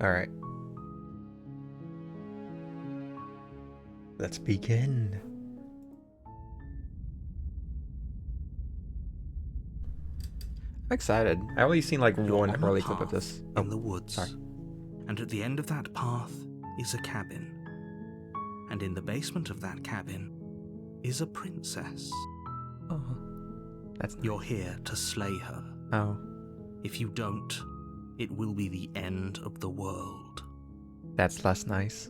Alright. Let's begin. I'm excited. I only seen like You're one on a early clip of path this. in the woods. Sorry. And at the end of that path is a cabin. And in the basement of that cabin is a princess. Oh, that's nice. You're here to slay her. Oh, If you don't, it will be the end of the world. that's less nice.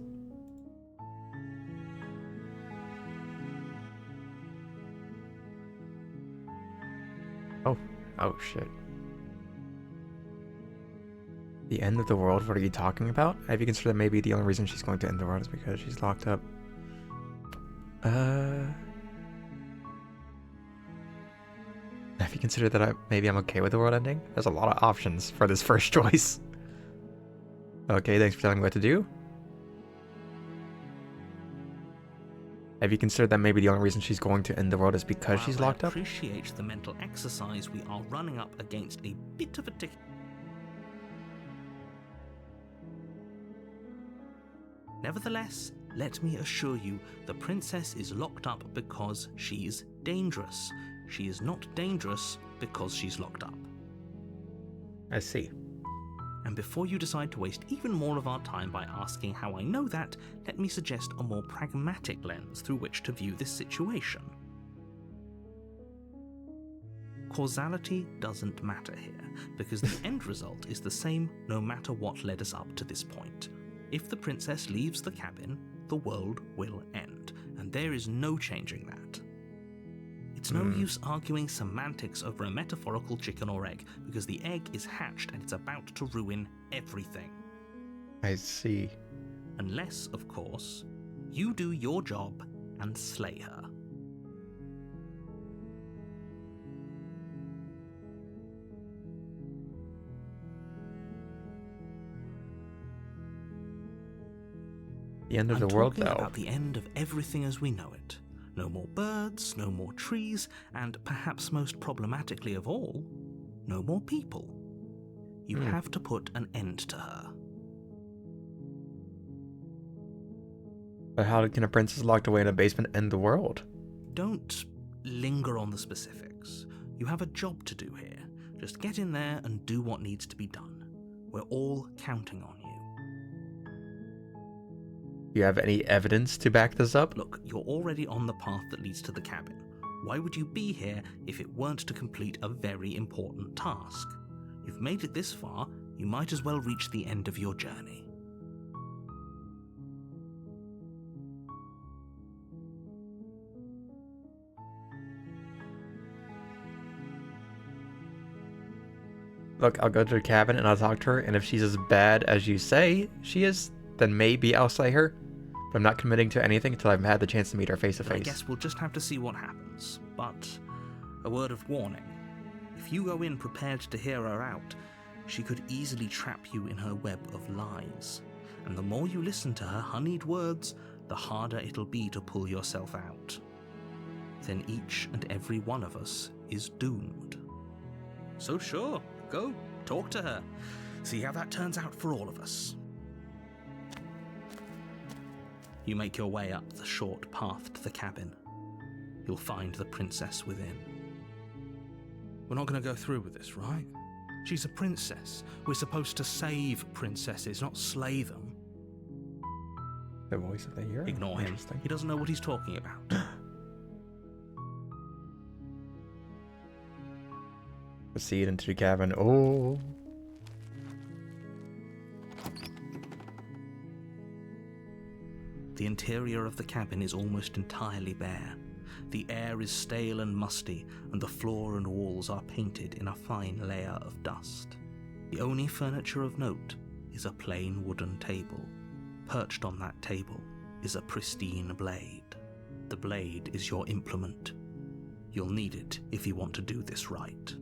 Oh shit. The end of the world? What are you talking about? Have you considered maybe the only reason she's going to end the world is because she's locked up? Have you considered that maybe I'm okay with the world ending? There's a lot of options for this first choice. Okay, thanks for telling me what to do. Have you considered that maybe the only reason she's going to end the world is because she's locked I up? appreciate the mental exercise, we are running up against a bit of a tick. Nevertheless, let me assure you, the princess is locked up because she's dangerous. She is not dangerous because she's locked up. I see. And before you decide to waste even more of our time by asking how I know that, let me suggest a more pragmatic lens through which to view this situation. Causality doesn't matter here, because the end result is the same no matter what led us up to this point. If the princess leaves the cabin, the world will end, and there is no changing that. It's no use arguing semantics over a metaphorical chicken or egg, because the egg is hatched and it's about to ruin everything. I see. Unless, of course, you do your job and slay her. The end of I'm the world, talking though. about the end of everything as we know it. No more birds, no more trees, and perhaps most problematically of all, no more people. You have to put an end to her. But how can a princess locked away in a basement end the world? Don't linger on the specifics. You have a job to do here. Just get in there and do what needs to be done. We're all counting on you. Do you have any evidence to back this up? Look, you're already on the path that leads to the cabin. Why would you be here if it weren't to complete a very important task? You've made it this far, you might as well reach the end of your journey. Look, I'll go to the cabin and I'll talk to her, and if she's as bad as you say she is, then maybe I'll slay her. But I'm not committing to anything until I've had the chance to meet her face to I face. guess we'll just have to see what happens. But a word of warning. If you go in prepared to hear her out, she could easily trap you in her web of lies. And the more you listen to her honeyed words, the harder it'll be to pull yourself out. Then each and every one of us is doomed. So sure, go, talk to her. See how that turns out for all of us. You make your way up the short path to the cabin. You'll find the princess within. We're not going to go through with this, right? She's a princess. We're supposed to save princesses, not slay them. The voice of the hero? Ignore him. Interesting. He doesn't know what he's talking about. Proceed into the cabin. Oh. The interior of the cabin is almost entirely bare. The air is stale and musty, and the floor and walls are painted in a fine layer of dust. The only furniture of note is a plain wooden table. Perched on that table is a pristine blade. The blade is your implement. You'll need it if you want to do this right.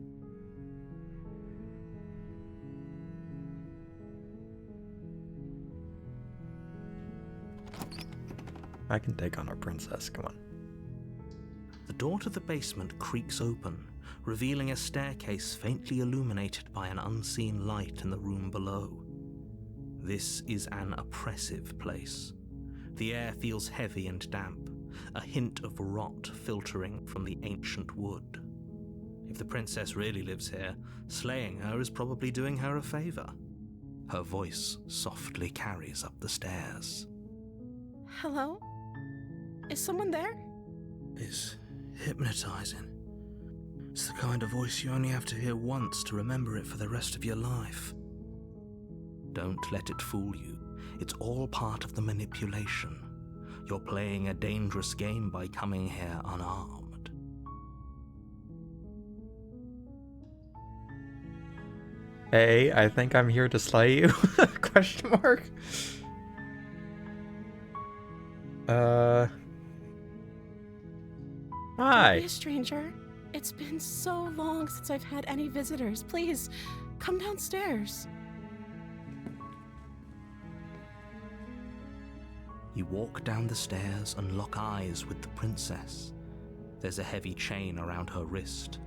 I can take on our princess. Come on. The door to the basement creaks open, revealing a staircase faintly illuminated by an unseen light in the room below. This is an oppressive place. The air feels heavy and damp, a hint of rot filtering from the ancient wood. If the princess really lives here, slaying her is probably doing her a favor. Her voice softly carries up the stairs. Hello? Is someone there? It's hypnotizing. It's the kind of voice you only have to hear once to remember it for the rest of your life. Don't let it fool you. It's all part of the manipulation. You're playing a dangerous game by coming here unarmed. Hey, I think I'm here to slay you? Question mark. Hi. Don't be a stranger. It's been so long since I've had any visitors. Please, come downstairs. You walk down the stairs and lock eyes with the princess. There's a heavy chain around her wrist,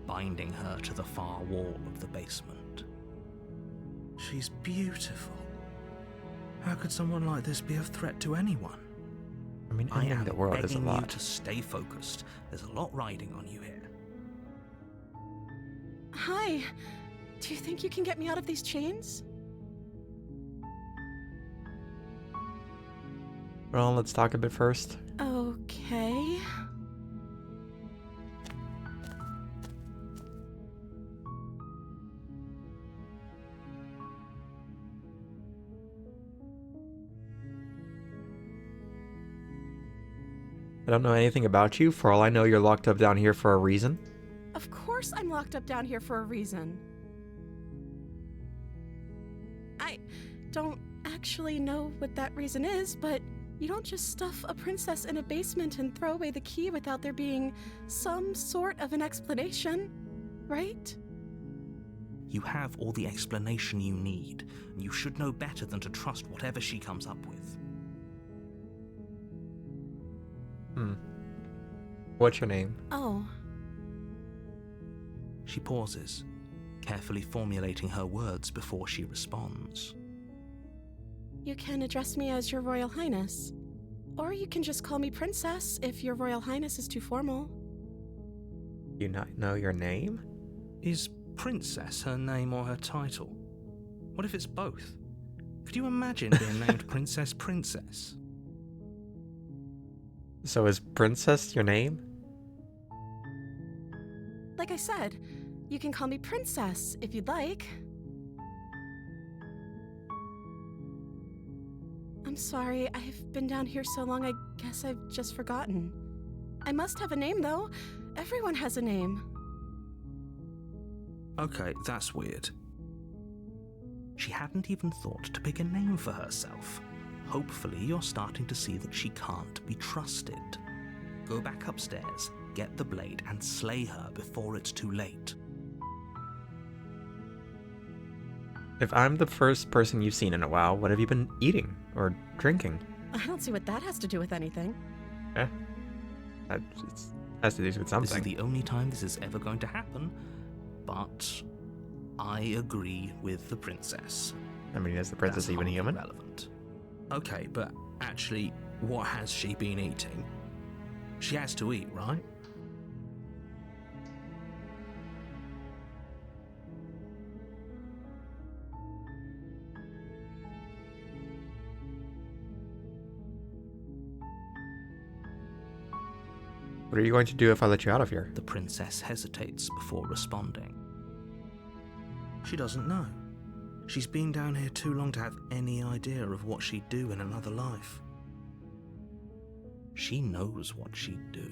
binding her to the far wall of the basement. She's beautiful. How could someone like this be a threat to anyone? I mean, I ending am the world is a begging you lot. to stay focused. There's a lot riding on you here. Hi. Do you think you can get me out of these chains? Well, let's talk a bit first. Okay. I don't know anything about you. For all I know, you're locked up down here for a reason. Of course I'm locked up down here for a reason. I don't actually know what that reason is, but you don't just stuff a princess in a basement and throw away the key without there being some sort of an explanation, right? You have all the explanation you need, and you should know better than to trust whatever she comes up with. What's your name? Oh, She pauses, carefully formulating her words before she responds. you can address me as Your Royal Highness. Or you can just call me Princess if Your Royal Highness is too formal. You not know your name? Is Princess her name or her title? What if it's both? Could you imagine being named Princess? So is Princess your name? Like I said, you can call me Princess if you'd like. I'm sorry, I've been down here so long, I guess I've just forgotten. I must have a name, though. Everyone has a name. Okay, that's weird. She hadn't even thought to pick a name for herself. Hopefully you're starting to see that she can't be trusted. Go back upstairs, get the blade, and slay her before it's too late. If I'm the first person you've seen in a while, what have you been eating or drinking? I don't see what that has to do with anything. It has to do with This is something. the only time this is ever going to happen, but I agree with the princess. I mean, is the princess That's even wholly human? irrelevant. Okay, but actually, what has she been eating? She has to eat, right? What are you going to do if I let you out of here? The princess hesitates before responding. She doesn't know. She's been down here too long to have any idea of what she'd do in another life. She knows what she'd do.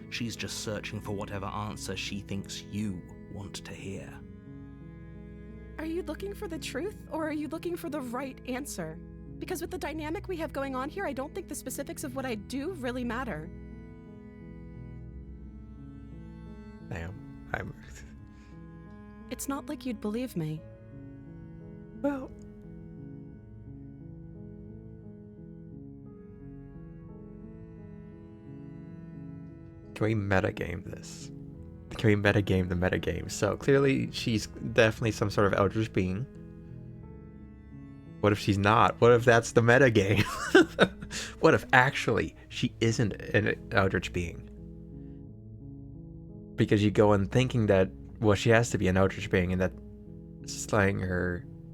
She's just searching for whatever answer she thinks you want to hear. Are you looking for the truth, or are you looking for the right answer? Because with the dynamic we have going on here, I don't think the specifics of what I do really matter. Damn. It's not like you'd believe me. Well... Can we metagame this? Can we metagame the metagame? So clearly she's definitely some sort of eldritch being. What if she's not? What if that's the meta game? What if actually she isn't an Eldritch being? Because you go in thinking that, well, she has to be an Eldritch being, and that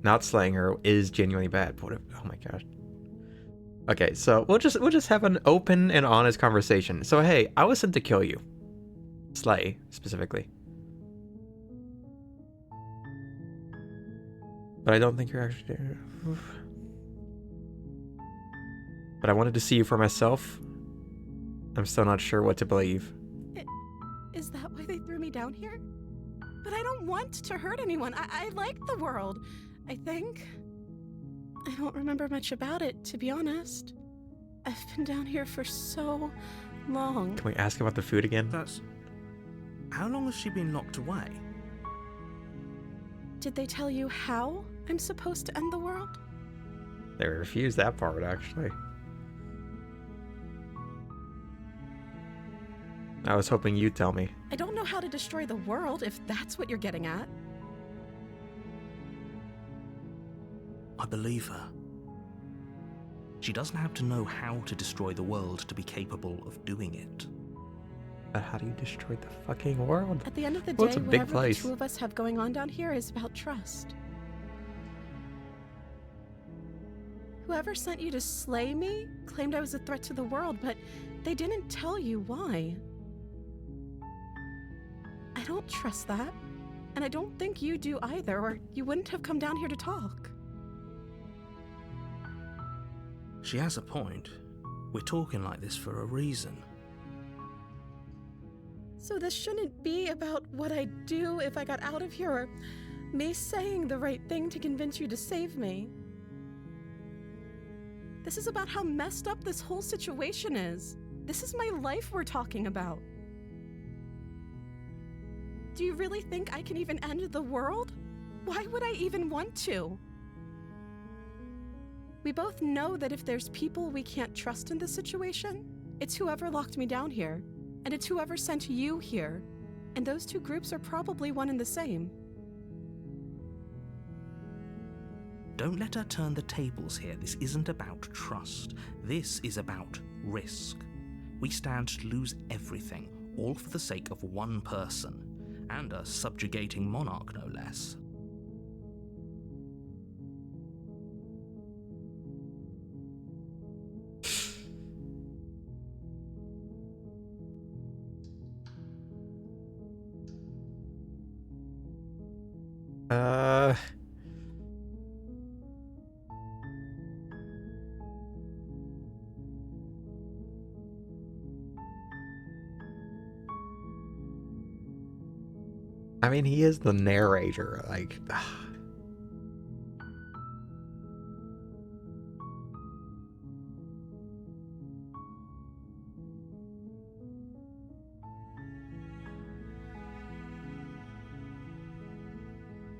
not slaying her is genuinely bad. But what if, oh my gosh. Okay, so we'll just have an open and honest conversation. So hey, I was sent to kill you. Slay, specifically. But I don't think you're actually there. But I wanted to see you for myself. I'm still not sure what to believe. Is that why they threw me down here? But I don't want to hurt anyone. I like the world, I think. I don't remember much about it, to be honest. I've been down here for so long. Can we ask about the food again? That's... How long has she been locked away? Did they tell you how I'm supposed to end the world? They refused that part, actually. I was hoping you'd tell me. I don't know how to destroy the world, if that's what you're getting at. I believe her. She doesn't have to know how to destroy the world to be capable of doing it. But how do you destroy the fucking world? At the end of the Well, day, it's a big whatever place. the two of us have going on down here is about trust. Whoever sent you to slay me claimed I was a threat to the world, but they didn't tell you why. I don't trust that, and I don't think you do either, or you wouldn't have come down here to talk. She has a point. We're talking like this for a reason. So this shouldn't be about what I'd do if I got out of here, or me saying the right thing to convince you to save me. This is about how messed up this whole situation is. This is my life we're talking about. Do you really think I can even end the world? Why would I even want to? We both know that if there's people we can't trust in this situation, it's whoever locked me down here, and it's whoever sent you here. And those two groups are probably one and the same. Don't let her turn the tables here. This isn't about trust. This is about risk. We stand to lose everything, all for the sake of one person, and a subjugating monarch, no less. I mean, he is the narrator, like...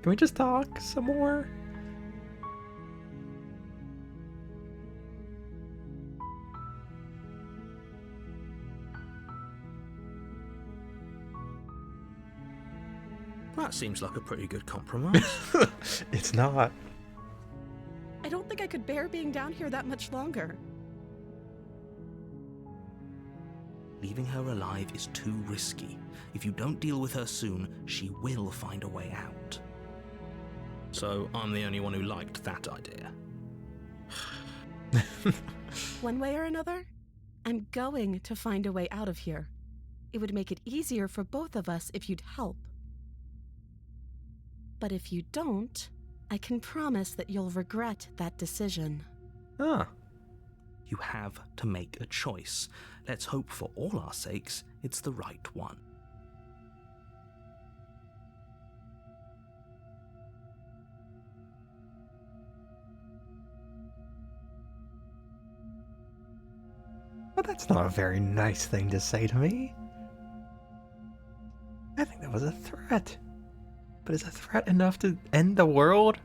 Can we just talk some more? That seems like a pretty good compromise. It's not. I don't think I could bear being down here that much longer. Leaving her alive is too risky. If you don't deal with her soon, she will find a way out. So I'm the only one who liked that idea. One way or another, I'm going to find a way out of here. It would make it easier for both of us if you'd help. But if you don't, I can promise that you'll regret that decision. Huh. You have to make a choice. Let's hope for all our sakes it's the right one. Well, that's not a very nice thing to say to me. I think that was a threat. But is a threat enough to end the world?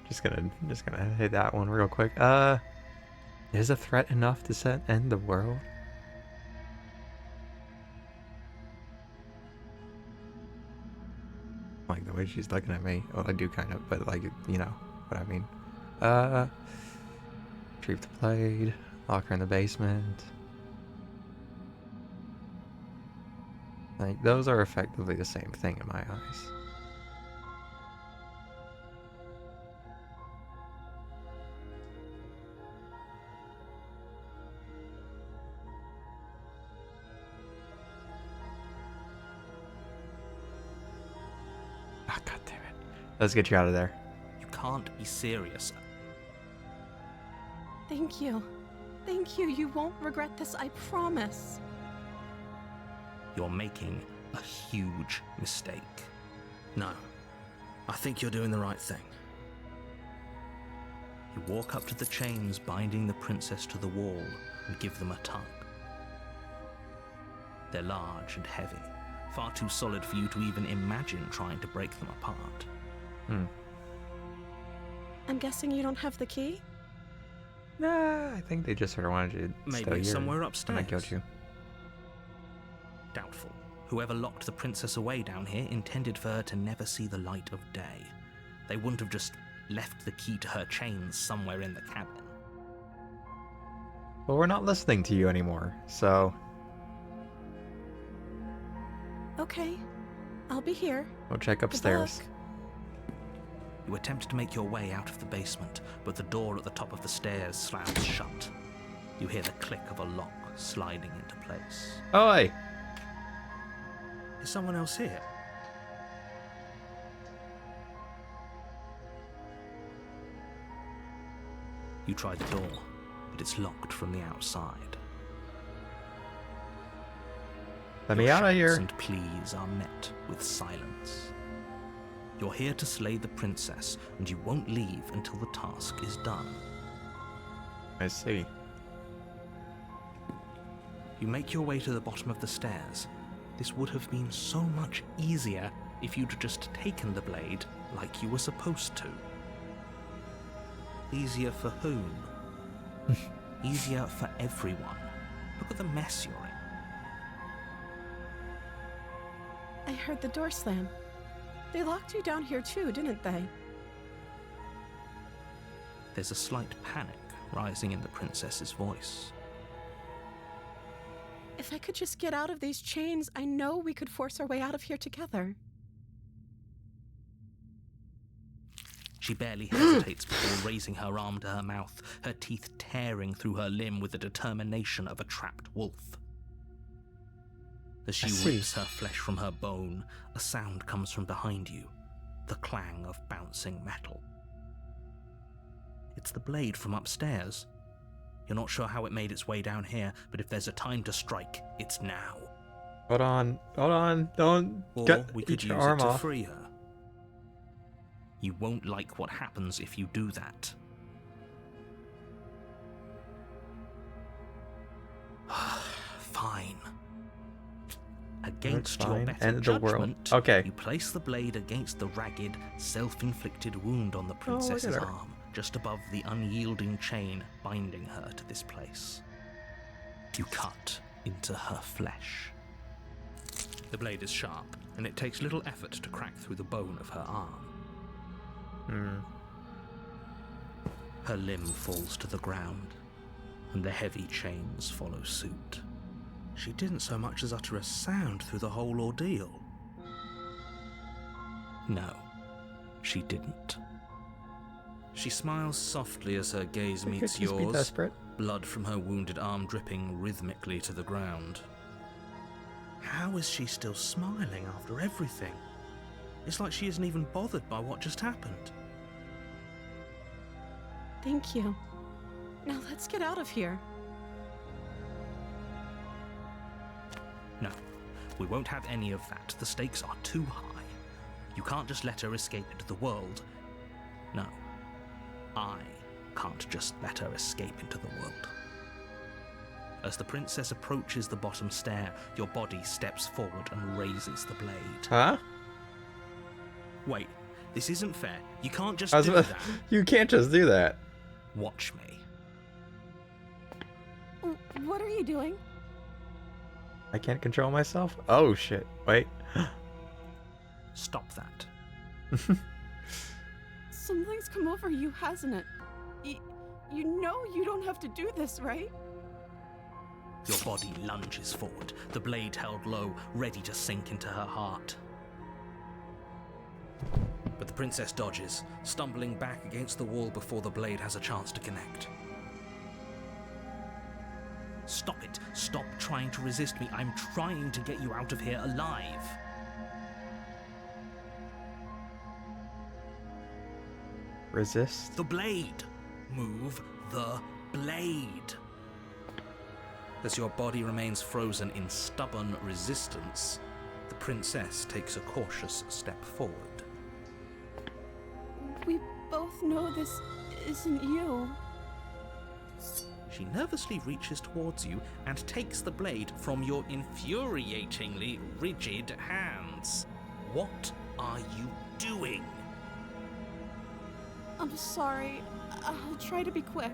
just gonna hit that one real quick. Is a threat enough to end the world? Like the way she's looking at me. Well, I do kind of, but like, you know what I mean. Retrieve the blade. Lock her in the basement. Like, those are effectively the same thing in my eyes. Ah, God damn it. Let's get you out of there. You can't be serious. Thank you. Thank you. You won't regret this, I promise. You're making a huge mistake. No, I think you're doing the right thing. You walk up to the chains binding the princess to the wall and give them a tug. They're large and heavy, far too solid for you to even imagine trying to break them apart. I'm guessing you don't have the key? Nah, I think they just sort of wanted you to stay Maybe here somewhere when upstairs. I killed you. Doubtful. Whoever locked the princess away down here intended for her to never see the light of day. They wouldn't have just left the key to her chains somewhere in the cabin. Well, we're not listening to you anymore, so Okay. I'll be here. we'll check Good upstairs. luck. You attempt to make your way out of the basement, but the door at the top of the stairs slams shut. You hear the click of a lock sliding into place. Oi! Is someone else here? You try the door, but it's locked from the outside. Let me Your out of shouts here. and pleas are met with silence. You're here to slay the princess, and you won't leave until the task is done. I see. You make your way to the bottom of the stairs. This would have been so much easier if you'd just taken the blade like you were supposed to. Easier for whom? Easier for everyone. Look at the mess you're in. I heard the door slam. They locked you down here too, didn't they? There's a slight panic rising in the princess's voice. If I could just get out of these chains, I know we could force our way out of here together. She barely hesitates before raising her arm to her mouth, her teeth tearing through her limb with the determination of a trapped wolf. As she I see. rips her flesh from her bone, a sound comes from behind you, the clang of bouncing metal. It's the blade from upstairs. You're not sure how it made its way down here, but if there's a time to strike, it's now. Hold on, don't Or get we could your use arm it to off. free her. You won't like what happens if you do that. Fine. Against That's your fine. better End of the judgment, world. Okay. you place the blade against the ragged, self-inflicted wound on the princess's her. arm, just above the unyielding chain binding her to this place. You cut into her flesh. The blade is sharp, and it takes little effort to crack through the bone of her arm. Her limb falls to the ground, and the heavy chains follow suit. She didn't so much as utter a sound through the whole ordeal. No, she didn't. She smiles softly as her gaze Could meets just be yours, desperate. blood from her wounded arm dripping rhythmically to the ground. How is she still smiling after everything? It's like she isn't even bothered by what just happened. Thank you. Now let's get out of here. No, we won't have any of that. The stakes are too high. You can't just let her escape into the world. No, I can't just let her escape into the world. As the princess approaches the bottom stair, your body steps forward and raises the blade. Huh? Wait, this isn't fair. You can't just I was do about- that. You can't just do that. Watch me. What are you doing? I can't control myself? Oh shit. Wait. Stop that. Something's come over you, hasn't it? You know you don't have to do this, right? Your body lunges forward, the blade held low, ready to sink into her heart. But the princess dodges, stumbling back against the wall before the blade has a chance to connect. Stop it. Stop trying to resist me. I'm trying to get you out of here alive. Resist? The blade. Move the blade. As your body remains frozen in stubborn resistance, the princess takes a cautious step forward. We both know this isn't you. She nervously reaches towards you and takes the blade from your infuriatingly rigid hands. What are you doing? I'm sorry. I'll try to be quick.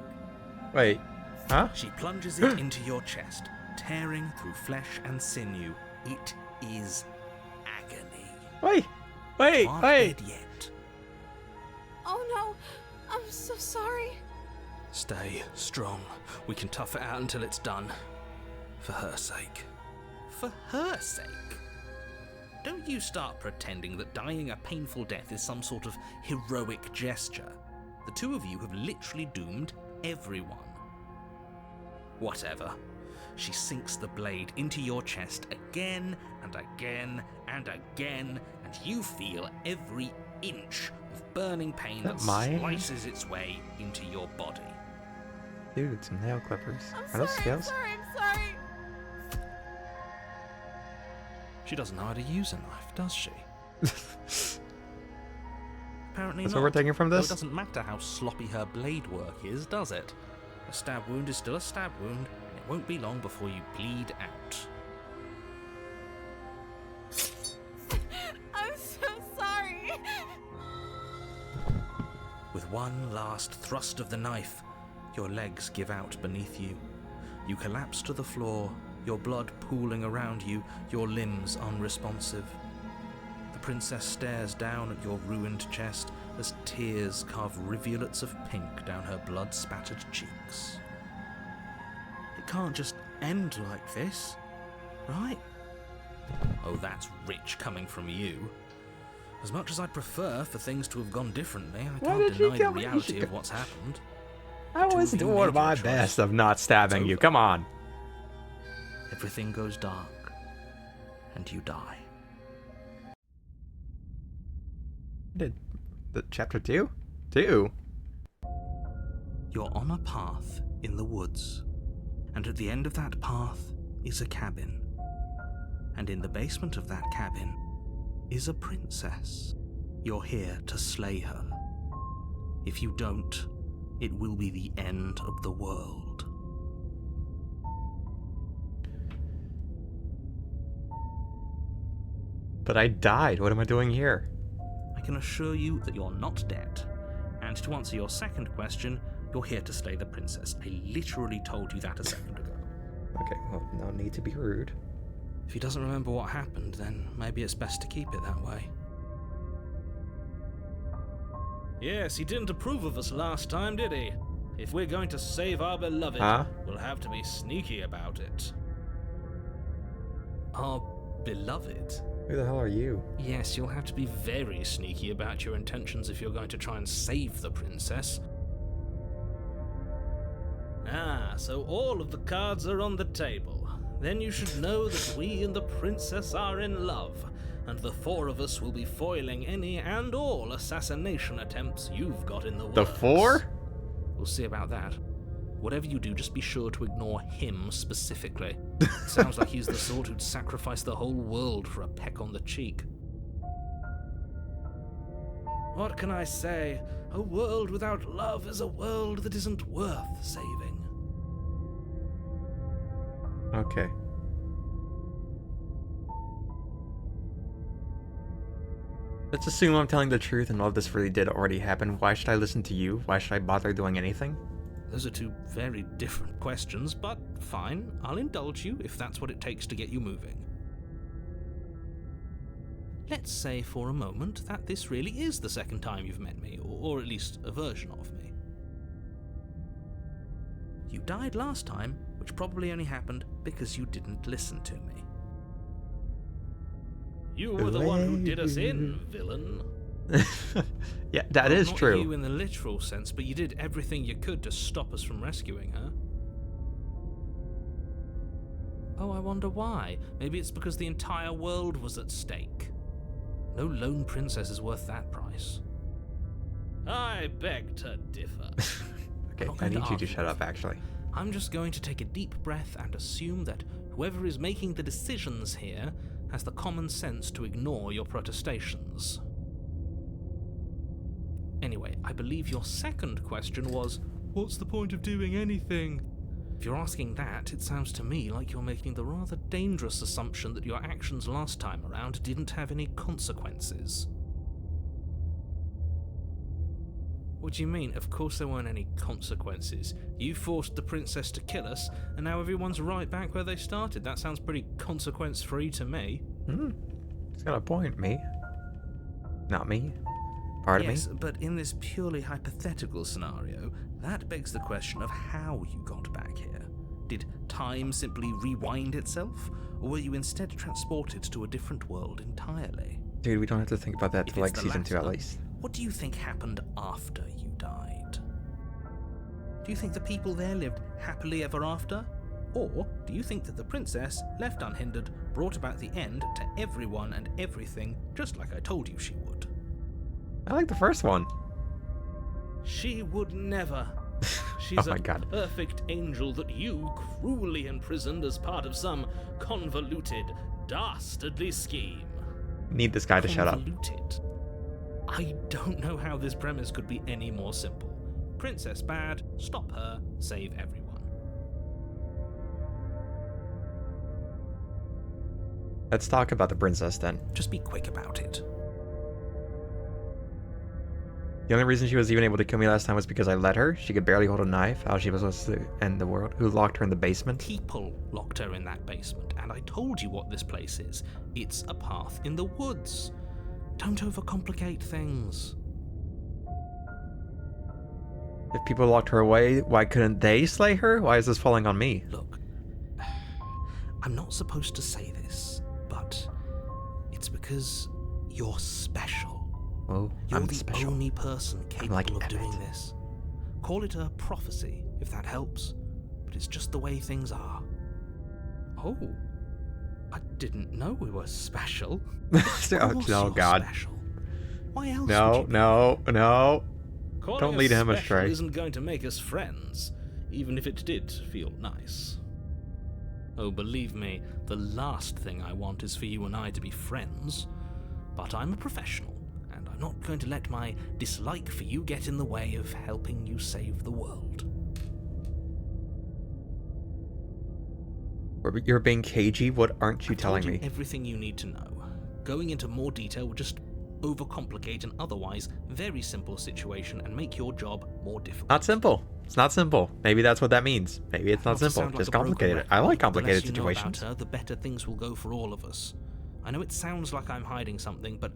Wait. Huh? She plunges it into your chest, tearing through flesh and sinew. It is agony. Wait. You aren't dead yet. Oh no, I'm so sorry. Stay strong. We can tough it out until it's done. For her sake. For her sake? Don't you start pretending that dying a painful death is some sort of heroic gesture. The two of you have literally doomed everyone. Whatever. She sinks the blade into your chest again and again and again, and you feel every inch of burning pain that slices its way into your body. Dude, some nail clippers. I'm Are those sorry, scales? I'm sorry. She doesn't know how to use a knife, does she? Apparently That's not. what we're taking from Though this? it doesn't matter how sloppy her blade work is, does it? A stab wound is still a stab wound, and it won't be long before you bleed out. I'm so sorry. With one last thrust of the knife, your legs give out beneath you. You collapse to the floor, your blood pooling around you, your limbs unresponsive. The princess stares down at your ruined chest as tears carve rivulets of pink down her blood-spattered cheeks. It can't just end like this, right? Oh, that's rich coming from you. As much as I'd prefer for things to have gone differently, I can't deny the reality of what's happened. I was doing my best of not stabbing you. Come on. Everything goes dark, and you die. Did the chapter 2? 2? You're on a path in the woods, and at the end of that path is a cabin. And in the basement of that cabin is a princess. You're here to slay her. If you don't, it will be the end of the world. But I died. What am I doing here? I can assure you that you're not dead. And to answer your second question, you're here to slay the princess. I literally told you that a second ago. Okay, well, no need to be rude. If he doesn't remember what happened, then maybe it's best to keep it that way. Yes, he didn't approve of us last time, did he? If we're going to save our beloved, we'll have to be sneaky about it. Our beloved? Who the hell are you? Yes, you'll have to be very sneaky about your intentions if you're going to try and save the princess. Ah, so all of the cards are on the table. Then you should know that we and the princess are in love, and the four of us will be foiling any and all assassination attempts you've got in the works. The 4? We'll see about that. Whatever you do, just be sure to ignore him specifically. It sounds like he's the sort who'd sacrifice the whole world for a peck on the cheek. What can I say? A world without love is a world that isn't worth saving. Okay. Let's assume I'm telling the truth and all of this really did already happen. Why should I listen to you? Why should I bother doing anything? Those are two very different questions, but fine, I'll indulge you if that's what it takes to get you moving. Let's say for a moment that this really is the second time you've met me, or at least a version of me. You died last time, which probably only happened because you didn't listen to me. You were the one who did us in, villain. Yeah, that is not true. you in the literal sense, but you did everything you could to stop us from rescuing her. Oh, I wonder why. Maybe it's because the entire world was at stake. No lone princess is worth that price. I beg to differ. Okay, Not I going to need you to argue shut with up, you. actually. I'm just going to take a deep breath and assume that whoever is making the decisions here has the common sense to ignore your protestations. Anyway, I believe your second question was, what's the point of doing anything? If you're asking that, it sounds to me like you're making the rather dangerous assumption that your actions last time around didn't have any consequences. What do you mean? Of course there weren't any consequences. You forced the princess to kill us, and now everyone's right back where they started. That sounds pretty consequence-free to me. He's got a point, me. Not me. Pardon me? Yes, but in this purely hypothetical scenario, that begs the question of how you got back here. Did time simply rewind itself, or were you instead transported to a different world entirely? Dude, we don't have to think about that If till it's like the season 2 at latter, least. What do you think happened after you died? Do you think the people there lived happily ever after? Or do you think that the princess, left unhindered, brought about the end to everyone and everything, just like I told you she would? I like the first one. She would never. She's Oh my a God. perfect angel that you cruelly imprisoned as part of some convoluted, dastardly scheme. Need this guy to shut up. Convoluted? I don't know how this premise could be any more simple. Princess bad, stop her, save everyone. Let's talk about the princess then. Just be quick about it. The only reason she was even able to kill me last time was because I let her. She could barely hold a knife. How she was supposed to end the world. Who locked her in the basement? People locked her in that basement, and I told you what this place is. It's a path in the woods. Don't overcomplicate things. If people locked her away, why couldn't they slay her? Why is this falling on me? Look, I'm not supposed to say this, but it's because you're special. Oh, You're I'm the special. only person capable like of doing Emmett. this. Call it a prophecy, if that helps, but it's just the way things are. Oh, I didn't know we were special. Of Oh, course no, you're God. Special. Why else would No, you be? no. Calling Don't us lead him special astray. Isn't going to make us friends, even if it did feel nice. Oh, believe me, the last thing I want is for you and I to be friends. But I'm a professional, and I'm not going to let my dislike for you get in the way of helping you save the world. You're being cagey? What aren't you I've telling told you me? everything you need to know. Going into more detail would just overcomplicate an otherwise very simple situation and make your job more difficult. Not simple. It's not simple. Maybe that's what that means. Maybe it's not to simple. sound like Just a broken complicated. record, I like the less complicated you know about situations. her, the better things will go for all of us. I know it sounds like I'm hiding something, but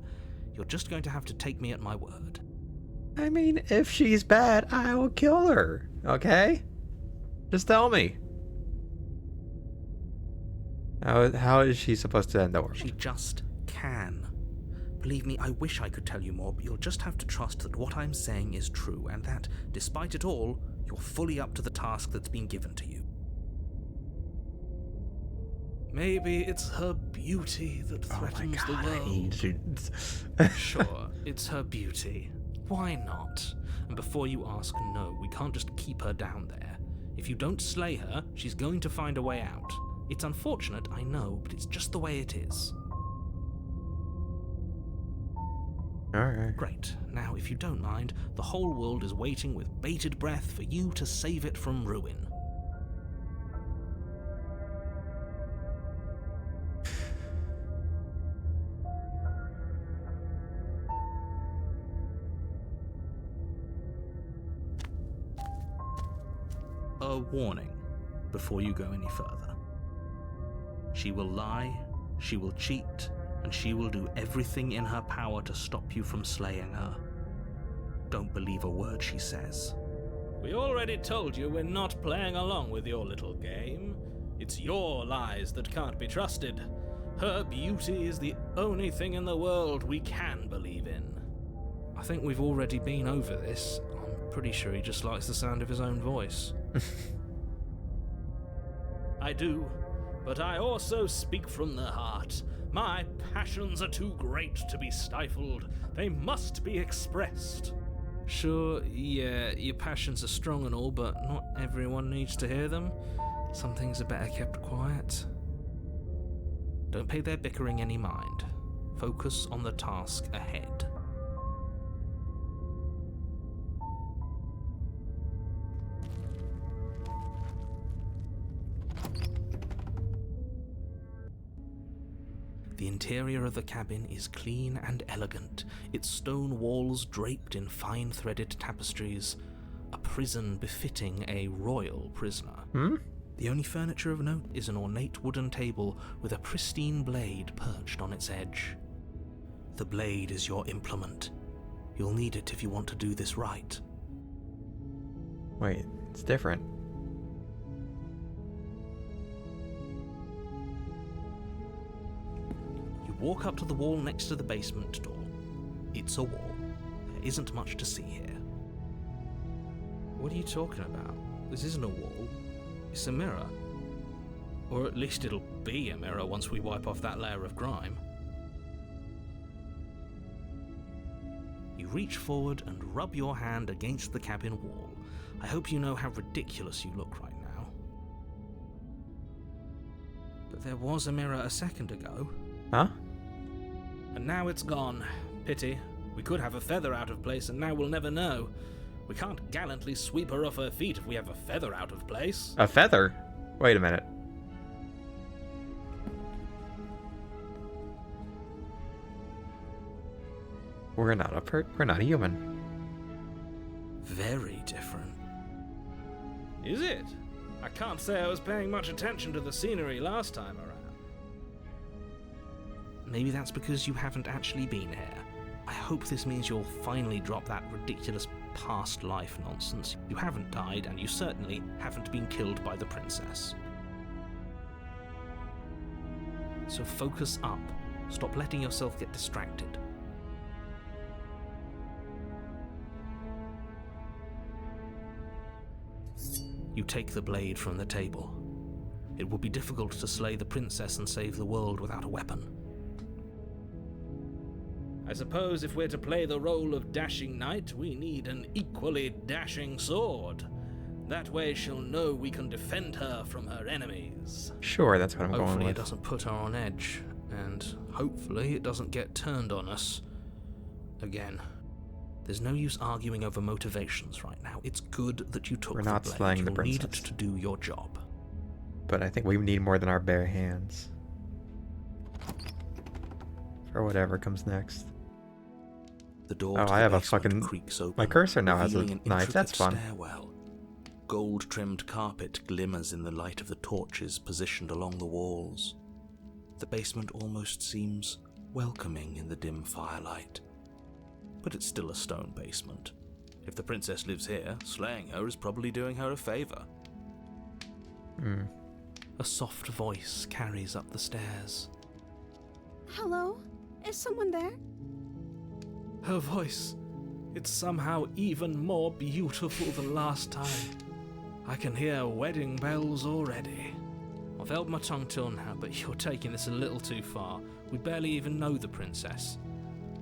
you're just going to have to take me at my word. I mean, if she's bad, I will kill her. Okay? Just tell me. How is she supposed to end the world? She just can. Believe me, I wish I could tell you more, but you'll just have to trust that what I'm saying is true, and that, despite it all, you're fully up to the task that's been given to you. Maybe it's her beauty that threatens the world. Sure, it's her beauty. Why not? And before you ask, no, we can't just keep her down there. If you don't slay her, she's going to find a way out. It's unfortunate, I know, but it's just the way it is. Alright. Great. Now, if you don't mind, the whole world is waiting with bated breath for you to save it from ruin. a warning before you go any further. She will lie, she will cheat, and she will do everything in her power to stop you from slaying her. Don't believe a word she says. We already told you we're not playing along with your little game. It's your lies that can't be trusted. Her beauty is the only thing in the world we can believe in. I think we've already been over this. I'm pretty sure he just likes the sound of his own voice. I do, but I also speak from the heart. My passions are too great to be stifled. They must be expressed. Sure, yeah, your passions are strong and all, but not everyone needs to hear them. Some things are better kept quiet. Don't pay their bickering any mind. Focus on the task ahead. The interior of the cabin is clean and elegant, its stone walls draped in fine-threaded tapestries, a prison befitting a royal prisoner. The only furniture of note is an ornate wooden table with a pristine blade perched on its edge. The blade is your implement. You'll need it if you want to do this right. Wait, it's different. Walk up to the wall next to the basement door. It's a wall. There isn't much to see here. What are you talking about? This isn't a wall. It's a mirror. Or at least it'll be a mirror once we wipe off that layer of grime. You reach forward and rub your hand against the cabin wall. I hope you know how ridiculous you look right now. But there was a mirror a second ago. Huh? And now it's gone. Pity. We could have a feather out of place, and now we'll never know. We can't gallantly sweep her off her feet if we have a feather out of place. A feather? Wait a minute. We're not a human. Very different. Is it? I can't say I was paying much attention to the scenery last time around. Maybe that's because you haven't actually been here. I hope this means you'll finally drop that ridiculous past life nonsense. You haven't died, and you certainly haven't been killed by the princess. So focus up. Stop letting yourself get distracted. You take the blade from the table. It would be difficult to slay the princess and save the world without a weapon. I suppose if we're to play the role of dashing knight, we need an equally dashing sword. That way she'll know we can defend her from her enemies. Sure, that's what I'm going with. Hopefully it doesn't put her on edge, and hopefully it doesn't get turned on us. Again, there's no use arguing over motivations right now. It's good that you took We're the not blade. slaying the You'll need it princess. to do your job. But I think we need more than our bare hands. For whatever comes next. The door Oh, to I the have a basement fucking... creaks open, My cursor now has a revealing an knife. That's intricate fun. stairwell. Gold-trimmed carpet glimmers in the light of the torches positioned along the walls. The basement almost seems welcoming in the dim firelight. But it's still a stone basement. If the princess lives here, slaying her is probably doing her a favor. A soft voice carries up the stairs. Hello? Is someone there? Her voice, it's somehow even more beautiful than last time. I can hear wedding bells already. I've held my tongue till now, but you're taking this a little too far. We barely even know the princess.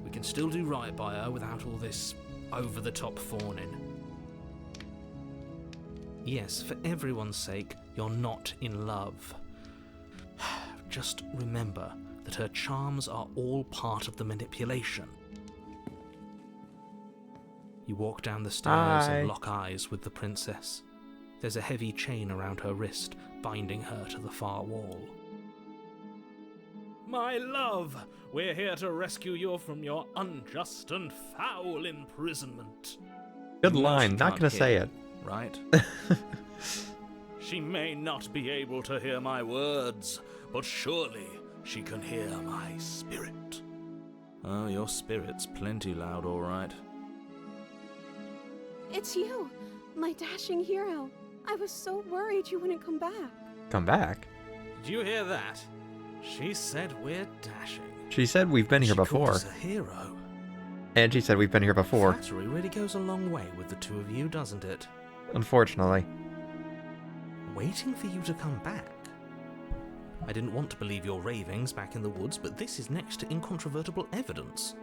We can still do right by her without all this over-the-top fawning. Yes, for everyone's sake, you're not in love. Just remember that her charms are all part of the manipulation. You walk down the stairs Hi. and lock eyes with the princess. There's a heavy chain around her wrist, binding her to the far wall. My love, we're here to rescue you from your unjust and foul imprisonment. Good You know line. she Not can't gonna hear say you, it. right? She may not be able to hear my words, but surely she can hear my spirit. Oh, your spirit's plenty loud, all right. It's you, my dashing hero. I was so worried you wouldn't come back. Come back? Did you hear that? She said we're dashing. She said we've been here She called before. us a hero. And she said we've been here before. Flattery really goes a long way with the two of you, doesn't it? Unfortunately. Waiting for you to come back. I didn't want to believe your ravings back in the woods, but this is next to incontrovertible evidence.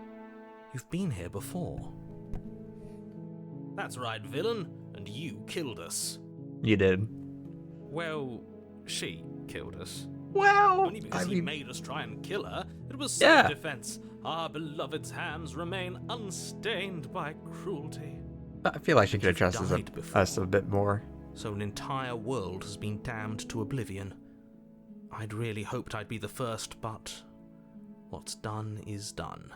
You've been here before. That's right, villain, and you killed us. You did. Well, she killed us. Well, Only because he made us try and kill her. It was Yeah. self-defense. Our beloved's hands remain unstained by cruelty. I feel like she could have You've trusted died before. us a bit more. So an entire world has been damned to oblivion. I'd really hoped I'd be the first, but what's done is done.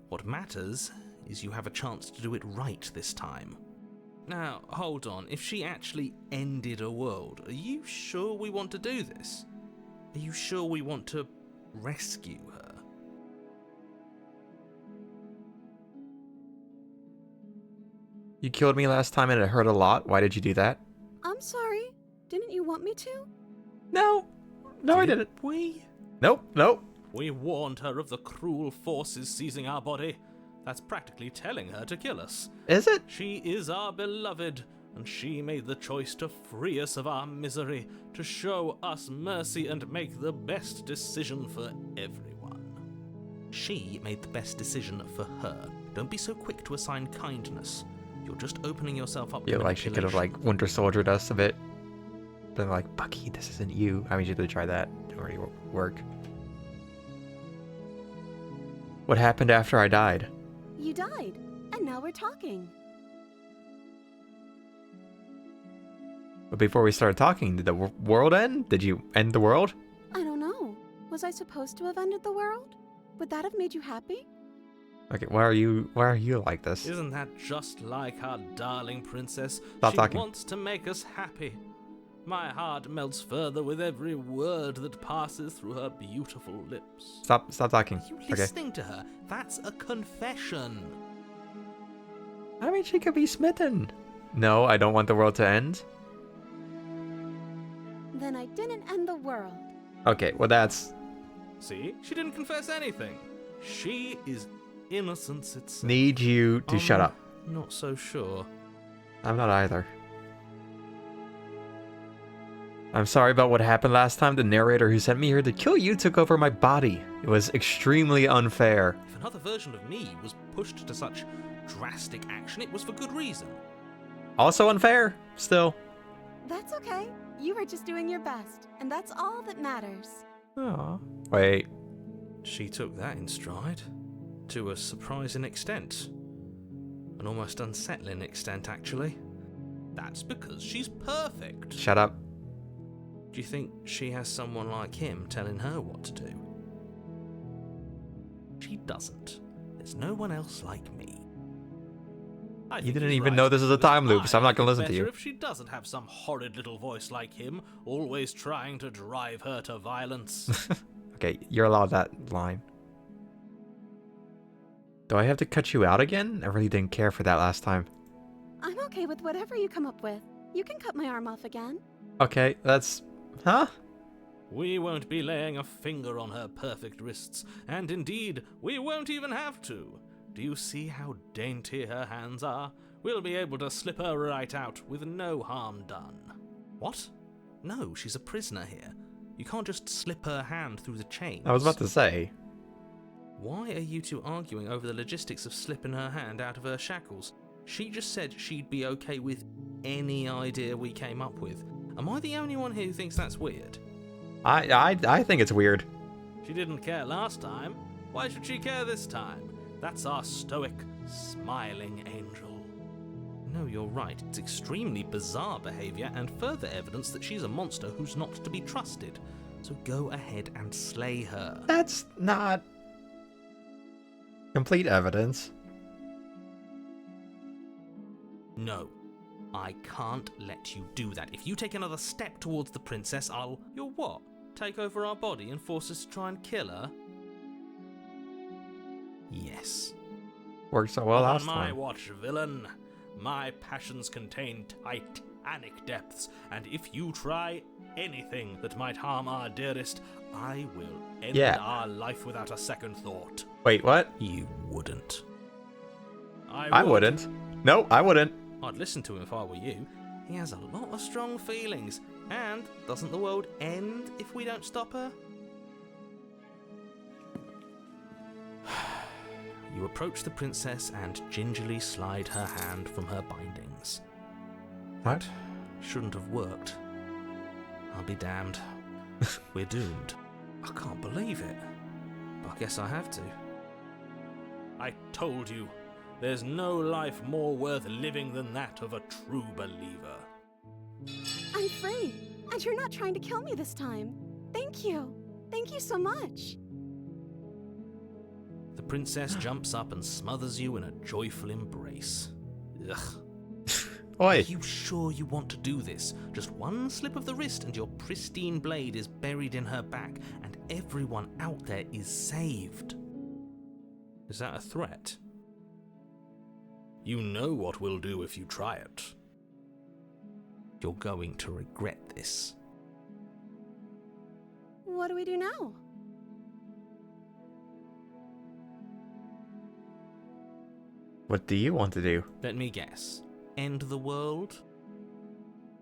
What matters is you have a chance to do it right this time. Now, hold on. If she actually ended a world, are you sure we want to do this? Are you sure we want to rescue her? You killed me last time and it hurt a lot. Why did you do that? I'm sorry. Didn't you want me to? No. No, I didn't. We? Nope. Nope. We warned her of the cruel forces seizing our body. That's practically telling her to kill us. Is it? She is our beloved, and she made the choice to free us of our misery, to show us mercy and make the best decision for everyone. She made the best decision for her. Don't be so quick to assign kindness. You're just opening yourself up Yeah, to like she could have like Winter Soldiered us a bit. Been like, Bucky, this isn't you. I mean, she did try that. Didn't really work. What happened after I died? You died, and now we're talking. But before we started talking, did the world end? Did you end the world? I don't know. Was I supposed to have ended the world? Would that have made you happy? Okay, why are you like this? Isn't that just like our darling princess? Stop she talking. wants to make us happy. My heart melts further with every word that passes through her beautiful lips. Stop talking. Are you Okay. listening to her? That's a confession. I mean, she could be smitten. No, I don't want the world to end. Then I didn't end the world. Okay, well that's See? She didn't confess anything. She is innocence itself. need you to shut up. Not so sure. I'm not either. I'm sorry about what happened last time. The narrator who sent me here to kill you took over my body. It was extremely unfair. If another version of me was pushed to such drastic action, it was for good reason. Also unfair, still. That's okay. You were just doing your best, and that's all that matters. Aw. Wait, She took that in stride. To a surprising extent. An almost unsettling extent, actually. That's because she's perfect. shut up. Do you think she has someone like him telling her what to do? She doesn't. There's no one else like me. I You think didn't he's even right, know this is a because time loop, so I'm not gonna I listen to think you. better if she doesn't have some horrid little voice like him, always trying to drive her to violence. Okay, you're allowed that line. Do I have to cut you out again? I really didn't care for that last time. I'm okay with whatever you come up with. You can cut my arm off again. Okay, that's... Huh? We won't be laying a finger on her perfect wrists, and indeed, we won't even have to. Do you see how dainty her hands are? We'll be able to slip her right out with no harm done. What? No, she's a prisoner here. You can't just slip her hand through the chains. I was about to say. Why are you two arguing over the logistics of slipping her hand out of her shackles? She just said she'd be okay with any idea we came up with. Am I the only one here who thinks that's weird? I think it's weird. She didn't care last time. Why should she care this time? That's our stoic, smiling angel. No, you're right. It's extremely bizarre behavior and further evidence that she's a monster who's not to be trusted. So go ahead and slay her. That's not... complete evidence. No. I can't let you do that. If you take another step towards the princess, I'll... You'll what? Take over our body and force us to try and kill her? Yes. Worked so well On last my time. watch, villain. My passions contain titanic depths, and if you try anything that might harm our dearest, I will end our life without a second thought. Wait, what? You wouldn't. I wouldn't. No, I wouldn't. I'd listen to him if I were you. He has a lot of strong feelings. And doesn't the world end if we don't stop her? You approach the princess and gingerly slide her hand from her bindings. What? Shouldn't have worked. I'll be damned. We're doomed. I can't believe it. But I guess I have to. I told you, there's no life more worth living than that of a true believer. I'm free, and you're not trying to kill me this time. Thank you. Thank you so much. The princess jumps up and smothers you in a joyful embrace. Ugh. Are Oi. you sure you want to do this? Just one slip of the wrist and your pristine blade is buried in her back, and everyone out there is saved. Is that a threat? You know what we'll do if you try it. You're going to regret this. What do we do now? What do you want to do? Let me guess. End the world?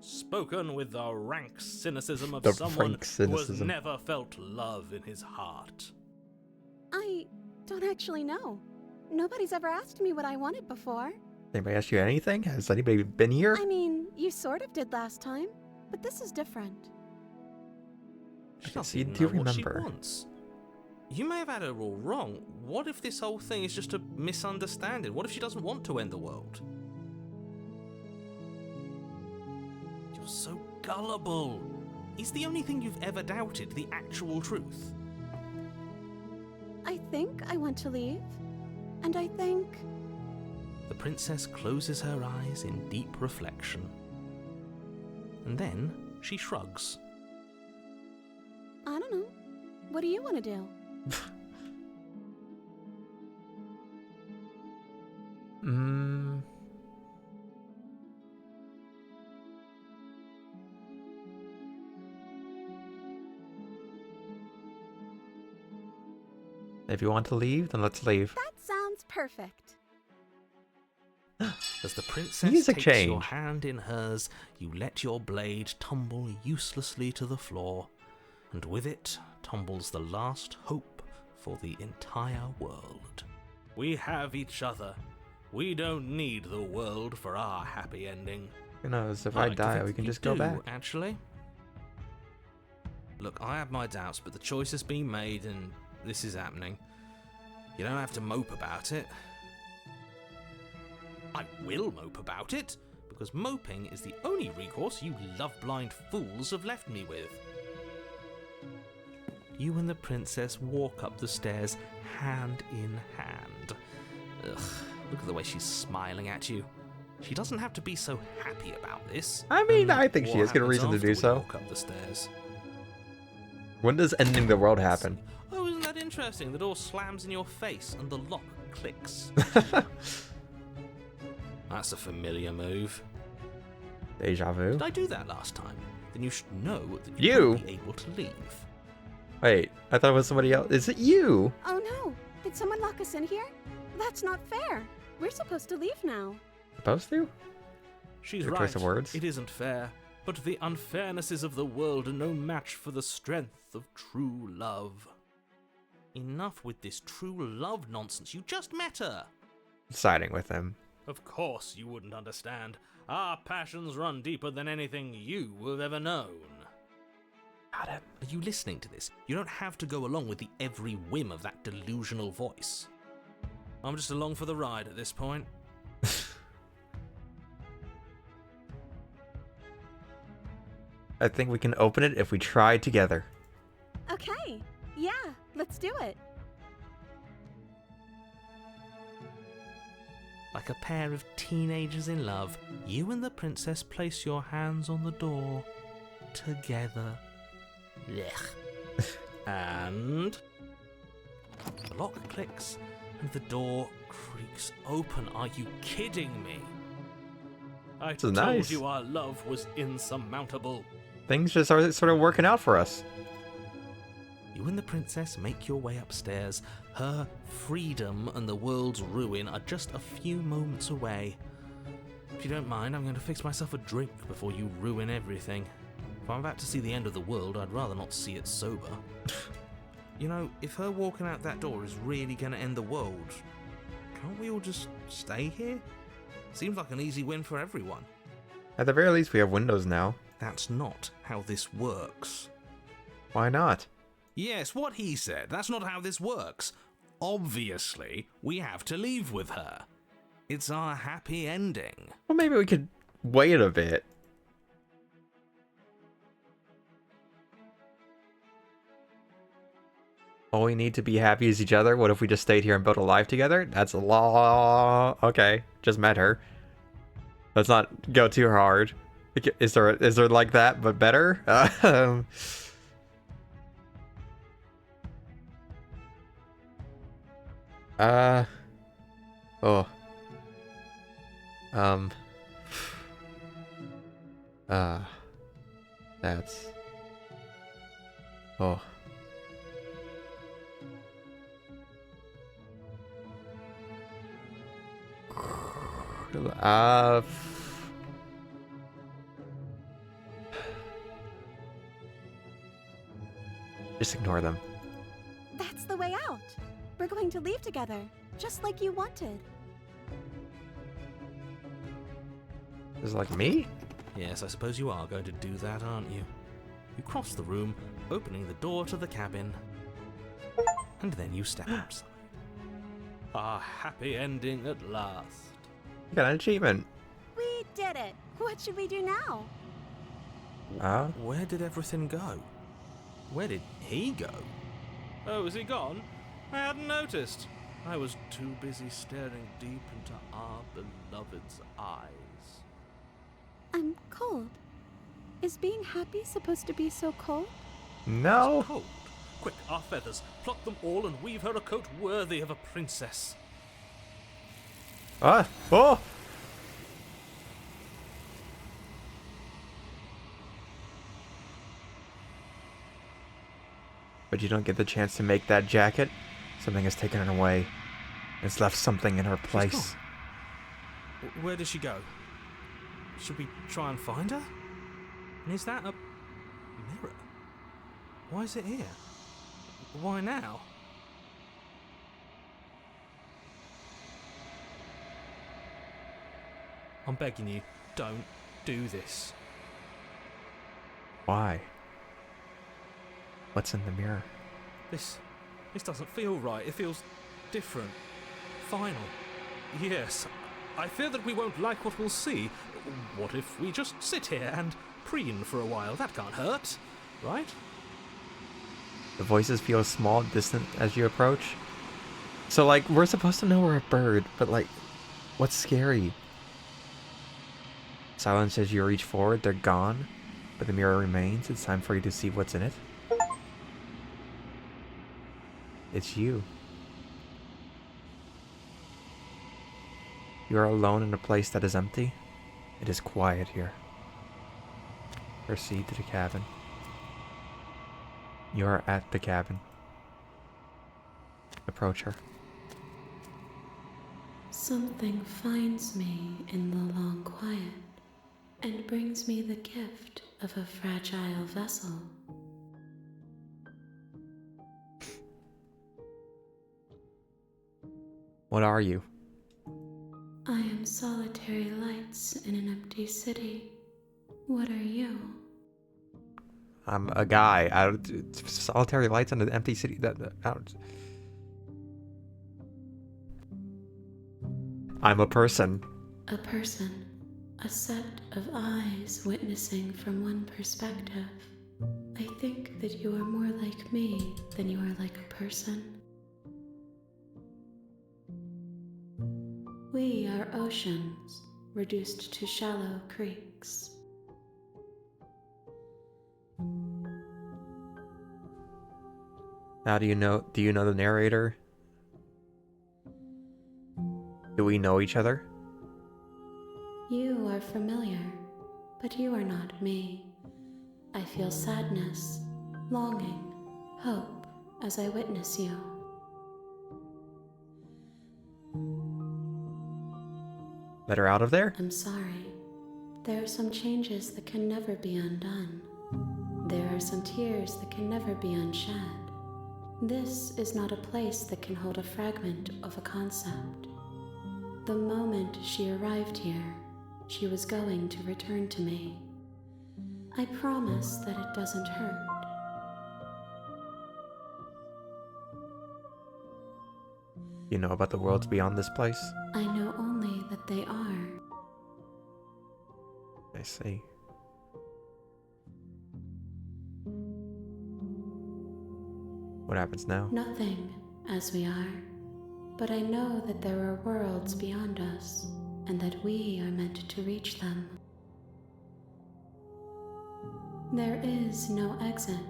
Spoken with the rank cynicism of The someone rank who has cynicism. never felt love in his heart. I don't actually know. Nobody's ever asked me what I wanted before. Anybody ask you anything? Has anybody been here? I mean, you sort of did last time, but this is different. She I doesn't see, even do know what she remember. wants. You may have had her all wrong. What if this whole thing is just a misunderstanding? What if she doesn't want to end the world? You're so gullible. Is the only thing you've ever doubted the actual truth? I think I want to leave, and I think... The princess closes her eyes in deep reflection. And then she shrugs. I don't know. What do you want to do? If you want to leave, then let's leave. That sounds perfect. As the princess Music takes your change. hand in hers, you let your blade tumble uselessly to the floor, and with it tumbles the last hope for the entire world. We have each other. We don't need the world for our happy ending. Who knows? If I I like to die, think we that can you just go do, back. Actually. Look, I have my doubts, but the choice has been made and this is happening. You don't have to mope about it. I will mope about it, because moping is the only recourse you love-blind fools have left me with. You and the princess walk up the stairs, hand in hand. Ugh, look at the way she's smiling at you. She doesn't have to be so happy about this. I mean, And I think she what has good happens reason to after do we so. Walk up the stairs. When does ending the world happen? Oh, isn't that interesting? The door slams in your face and the lock clicks. That's a familiar move. Deja vu. Did I do that last time? Then you should know that you You? won't be able to leave. Wait, I thought it was somebody else. Is it you? Oh no! Did someone lock us in here? That's not fair. We're supposed to leave now. Supposed to? She's Good right. choice of words. It isn't fair. But the unfairnesses of the world are no match for the strength of true love. Enough with this true love nonsense. You just met her. Siding with him. Of course you wouldn't understand. Our passions run deeper than anything you have ever known. Got him. Are you listening to this? You don't have to go along with the every whim of that delusional voice. I'm just along for the ride at this point. I think we can open it if we try together. Okay. Yeah, let's do it. Like a pair of teenagers in love, you and the princess place your hands on the door together. Blech. And the lock clicks and the door creaks open. Are you kidding me? I is told nice. you our love was insurmountable. Things just are sort of working out for us. You and the princess make your way upstairs. Her freedom and the world's ruin are just a few moments away. If you don't mind, I'm going to fix myself a drink before you ruin everything. If I'm about to see the end of the world, I'd rather not see it sober. You know, if her walking out that door is really going to end the world, can't we all just stay here? Seems like an easy win for everyone. At the very least, we have windows now. That's not how this works. Why not? Yes, what he said. That's not how this works. Obviously, we have to leave with her. It's our happy ending. Well, maybe we could wait a bit. All we need to be happy is each other. What if we just stayed here and built a life together? That's a law. Okay, just met her. Let's not go too hard. Is there like that, but better? Oh. That's. Oh. Just ignore them. That's the way out. We're going to leave together, just like you wanted. Is it like me? Yes, I suppose you are going to do that, aren't you? You cross the room, opening the door to the cabin, and then you step outside. Our happy ending at last. You got an achievement. We did it. What should we do now? Where did everything go? Where did he go? Oh, is he gone? I hadn't noticed. I was too busy staring deep into our beloved's eyes. I'm cold. Is being happy supposed to be so cold? No. Cold. Quick, our feathers. Pluck them all and weave her a coat worthy of a princess. Oh. But you don't get the chance to make that jacket. Something has taken her away. It's left something in her place. Where did she go? Should we try and find her? And is that a mirror? Why is it here? Why now? I'm begging you, don't do this. Why? What's in the mirror? This doesn't feel right. It feels different. Final. Yes, I fear that we won't like what we'll see. What if we just sit here and preen for a while? That can't hurt, right? The voices feel small, distant as you approach. So, like, we're supposed to know we're a bird, but, like, what's scary? Silence as you reach forward, they're gone, but the mirror remains. It's time for you to see what's in it. It's you. You are alone in a place that is empty. It is quiet here. Proceed to the cabin. You are at the cabin. Approach her. Something finds me in the long quiet and brings me the gift of a fragile vessel. What are you? I am solitary lights in an empty city. What are you? I'm a guy. Solitary lights on an empty city. I'm a person. A person. A set of eyes witnessing from one perspective. I think that you are more like me than you are like a person. We are oceans, reduced to shallow creeks. How do you know the narrator? Do we know each other? You are familiar, but you are not me. I feel sadness, longing, hope as I witness you. Let her out of there? I'm sorry. There are some changes that can never be undone. There are some tears that can never be unshed. This is not a place that can hold a fragment of a concept. The moment she arrived here, she was going to return to me. I promise that it doesn't hurt. You know about the worlds beyond this place? I know only that they are. I see. What happens now? Nothing, as we are. But I know that there are worlds beyond us, and that we are meant to reach them. There is no exit,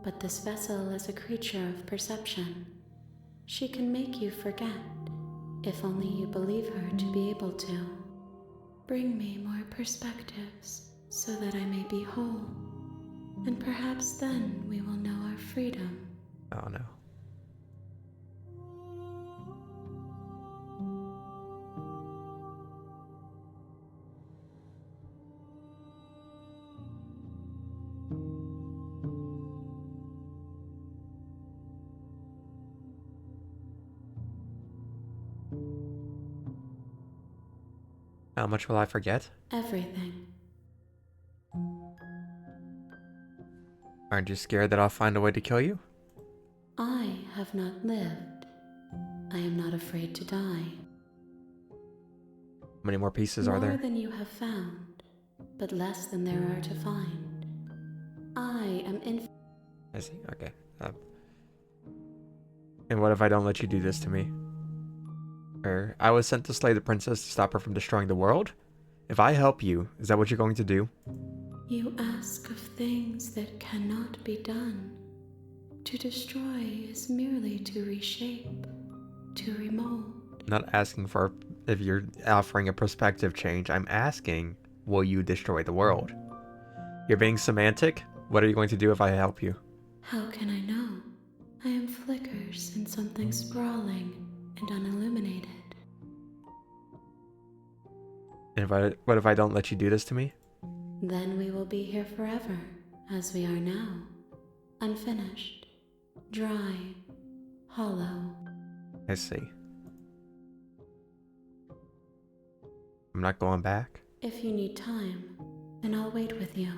but this vessel is a creature of perception. She can make you forget, if only you believe her to be able to. Bring me more perspectives, so that I may be whole, and perhaps then we will know our freedom. Oh no. How much will I forget? Everything. Aren't you scared that I'll find a way to kill you? I have not lived. I am not afraid to die. How many more pieces are More there? than you have found, but less than there are to find. I am I see, okay. And what if I don't let you do this to me? Or, I was sent to slay the princess to stop her from destroying the world? If I help you, is that what you're going to do? You ask of things that cannot be done. To destroy is merely to reshape, to remold. I'm not asking for if you're offering a perspective change. I'm asking, will you destroy the world? You're being semantic? What are you going to do if I help you? How can I know? I am flickers in something sprawling and unilluminated. And what if I don't let you do this to me? Then we will be here forever, as we are now. Unfinished, dry, hollow. I see. I'm not going back. If you need time, then I'll wait with you.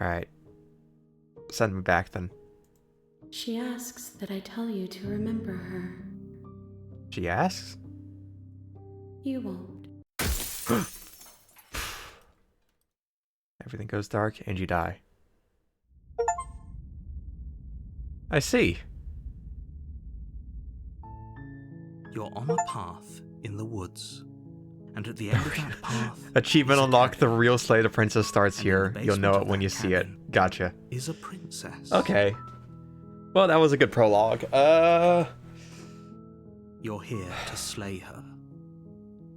Alright. Send me back then. She asks that I tell you to remember her. She asks? You won't. Everything goes dark and you die. I see. You're on a path in the woods, and at the end of that path Achievement is a unlocked. The cabin. real Slay the Princess starts And in here. the You'll know basement it of when that you see it. cabin Gotcha. is a princess. Okay. Well, that was a good prologue. You're here to slay her.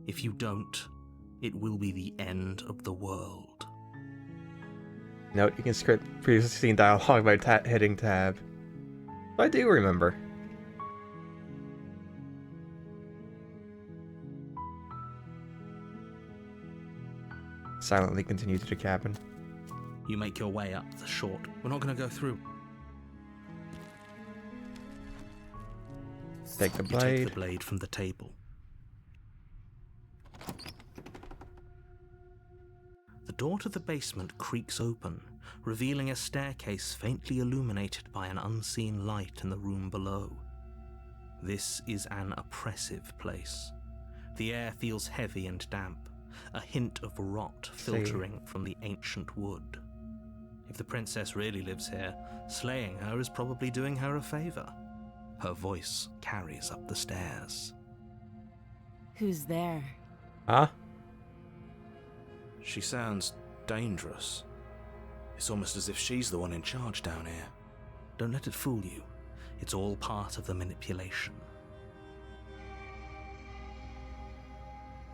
If you don't, it will be the end of the world. Note, you can script previously seen dialogue by hitting tab. I do remember. Silently continue to the cabin. You make your way up the short. We're not going to go through. Take the You take blade. the blade from the table. The door to the basement creaks open, revealing a staircase faintly illuminated by an unseen light in the room below. This is an oppressive place. The air feels heavy and damp, a hint of rot filtering from the ancient wood. If the princess really lives here, slaying her is probably doing her a favor. Her voice carries up the stairs. Who's there? Huh? She sounds dangerous. It's almost as if she's the one in charge down here. Don't let it fool you. It's all part of the manipulation.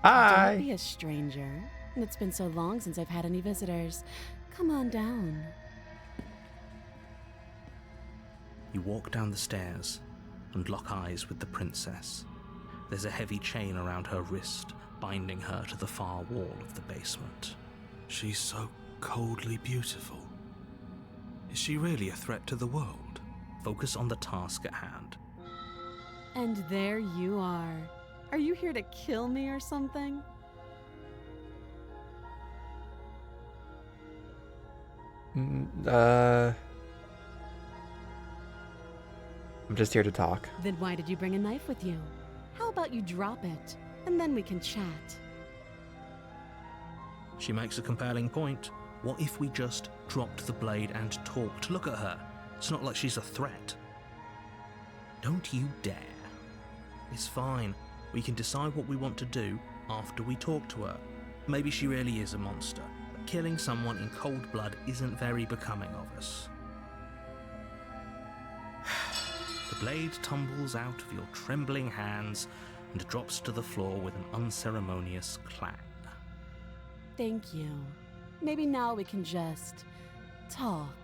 Hi. Don't be a stranger. It's been so long since I've had any visitors. Come on down. You walk down the stairs and lock eyes with the princess. There's a heavy chain around her wrist, binding her to the far wall of the basement. She's so coldly beautiful. Is she really a threat to the world? Focus on the task at hand. And there you are. Are you here to kill me or something? I'm just here to talk. Then why did you bring a knife with you? How about you drop it, and then we can chat? She makes a compelling point. What if we just dropped the blade and talked? Look at her. It's not like she's a threat. Don't you dare. It's fine. We can decide what we want to do after we talk to her. Maybe she really is a monster, but killing someone in cold blood isn't very becoming of us. The blade tumbles out of your trembling hands and drops to the floor with an unceremonious clang. Thank you. Maybe now we can just talk.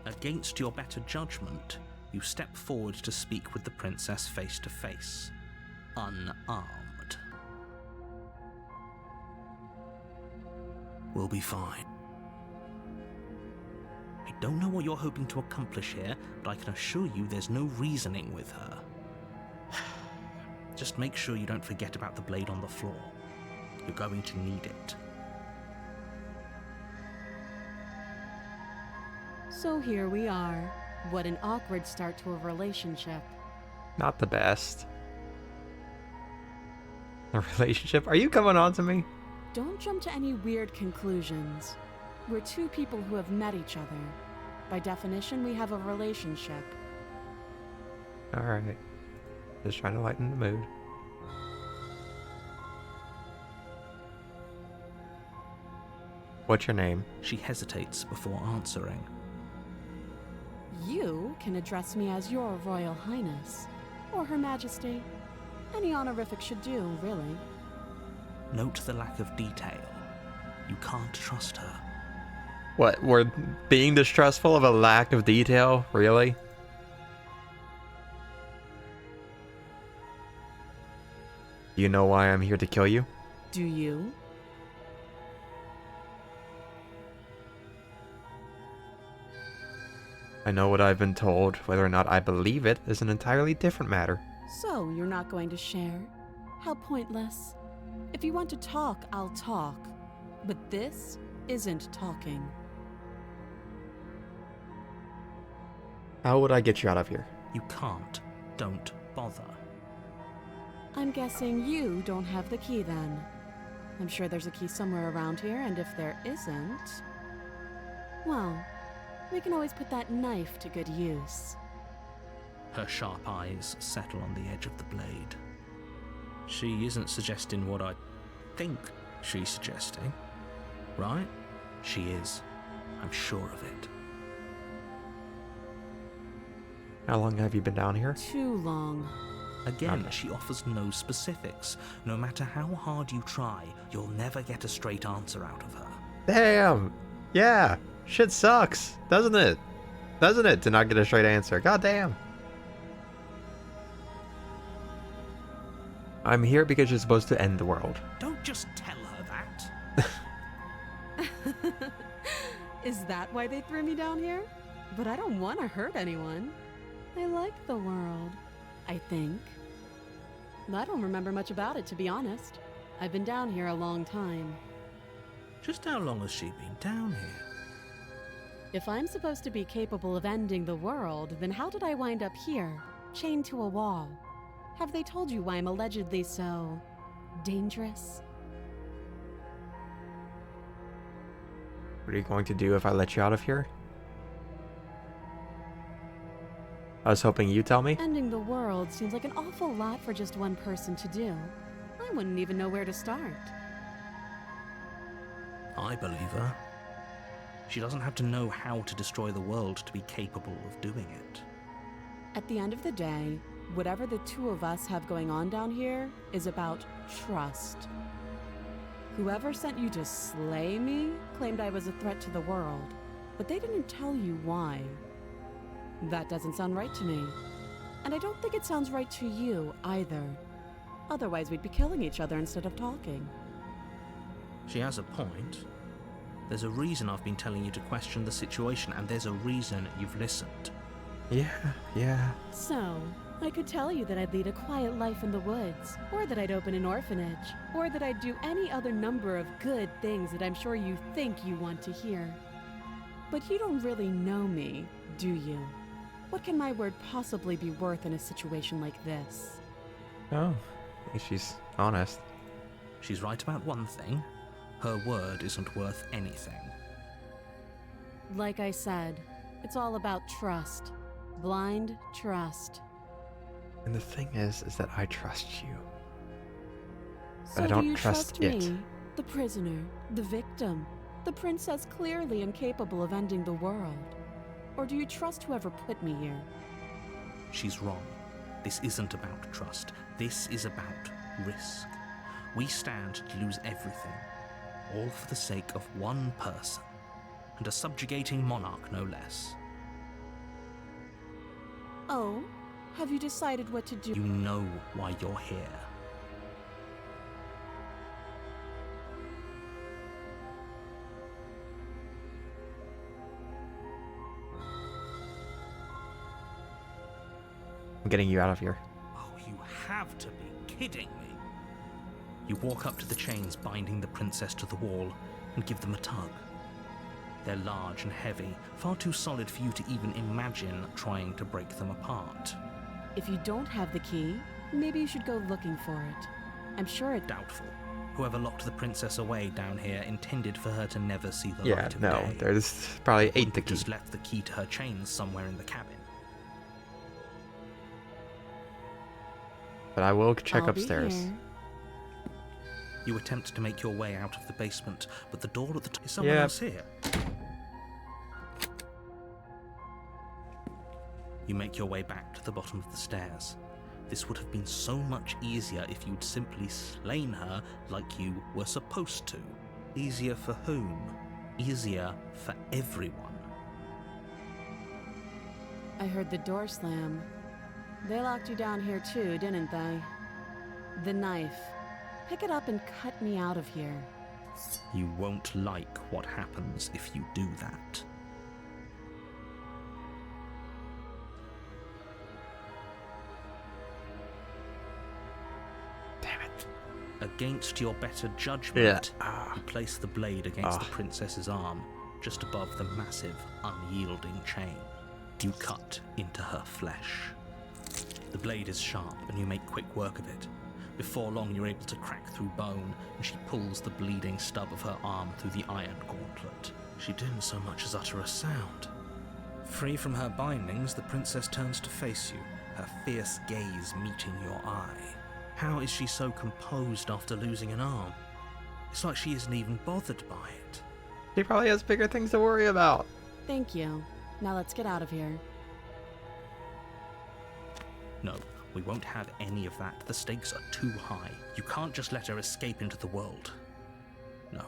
Against your better judgment, you step forward to speak with the princess face to face, unarmed. We'll be fine. I don't know what you're hoping to accomplish here, but I can assure you there's no reasoning with her. Just make sure you don't forget about the blade on the floor. You're going to need it. So here we are. What an awkward start to a relationship. Not the best. A relationship? Are you coming on to me? Don't jump to any weird conclusions. We're two people who have met each other. By definition, we have a relationship. Alright. Just trying to lighten the mood. What's your name? She hesitates before answering. You can address me as Your Royal Highness, or Her Majesty. Any honorific should do, really. Note the lack of detail. You can't trust her. What, we're being distrustful of a lack of detail? Really? You know why I'm here to kill you? Do you? I know what I've been told. Whether or not I believe it is an entirely different matter. So, you're not going to share? How pointless. If you want to talk, I'll talk. But this isn't talking. How would I get you out of here? You can't. Don't bother. I'm guessing you don't have the key then. I'm sure there's a key somewhere around here, and if there isn't... well, we can always put that knife to good use. Her sharp eyes settle on the edge of the blade. She isn't suggesting what I think she's suggesting, right? She is. I'm sure of it. How long have you been down here? Too long. Again, Okay. she offers no specifics. No matter how hard you try, you'll never get a straight answer out of her. Damn! Yeah! Shit sucks, doesn't it? Doesn't it, to not get a straight answer? God damn! I'm here because you're supposed to end the world. Don't just tell her that. Is that why they threw me down here? But I don't want to hurt anyone. I like the world, I think. I don't remember much about it, to be honest. I've been down here a long time. Just how long has she been down here? If I'm supposed to be capable of ending the world, then how did I wind up here, chained to a wall? Have they told you why I'm allegedly so... dangerous? What are you going to do if I let you out of here? I was hoping you'd tell me. Ending the world seems like an awful lot for just one person to do. I wouldn't even know where to start. I believe her. She doesn't have to know how to destroy the world to be capable of doing it. At the end of the day, whatever the two of us have going on down here is about trust. Whoever sent you to slay me claimed I was a threat to the world, but they didn't tell you why. That doesn't sound right to me. And I don't think it sounds right to you either. Otherwise, we'd be killing each other instead of talking. She has a point. There's a reason I've been telling you to question the situation, and there's a reason you've listened. Yeah. So, I could tell you that I'd lead a quiet life in the woods, or that I'd open an orphanage, or that I'd do any other number of good things that I'm sure you think you want to hear. But you don't really know me, do you? What can my word possibly be worth in a situation like this? Oh, at least she's honest. She's right about one thing. Her word isn't worth anything. Like I said, it's all about trust. Blind trust. And the thing is that I trust you. So I don't do you trust trust it. me, the prisoner, the victim, the princess clearly incapable of ending the world? Or do you trust whoever put me here? She's wrong. This isn't about trust. This is about risk. We stand to lose everything, all for the sake of one person, and a subjugating monarch no less. Oh, have you decided what to do? You know why you're here. I'm getting you out of here. Oh, you have to be kidding me. You walk up to the chains binding the princess to the wall and give them a tug. They're large and heavy, far too solid for you to even imagine trying to break them apart. If you don't have the key, maybe you should go looking for it. I'm sure it... Doubtful. Whoever locked the princess away down here intended for her to never see the Yeah, light of no, day. there's probably Wouldn't ate the have key. just left the key to her chains somewhere in the cabin. But I will check I'll be upstairs. here. You attempt to make your way out of the basement, but the door at the top... Is someone Yep. else here? You make your way back to the bottom of the stairs. This would have been so much easier if you'd simply slain her like you were supposed to. Easier for whom? Easier for everyone. I heard the door slam. They locked you down here too, didn't they? The knife. Pick it up and cut me out of here. You won't like what happens if you do that. Damn it. Against your better judgment, Yeah. you place the blade against the princess's arm, just above the massive, unyielding chain. You cut into her flesh. The blade is sharp, and you make quick work of it. Before long, you're able to crack through bone, and she pulls the bleeding stub of her arm through the iron gauntlet. She didn't so much as utter a sound. Free from her bindings, the princess turns to face you, her fierce gaze meeting your eye. How is she so composed after losing an arm? It's like she isn't even bothered by it. She probably has bigger things to worry about. Thank you. Now let's get out of here. No, we won't have any of that. The stakes are too high. You can't just let her escape into the world. No,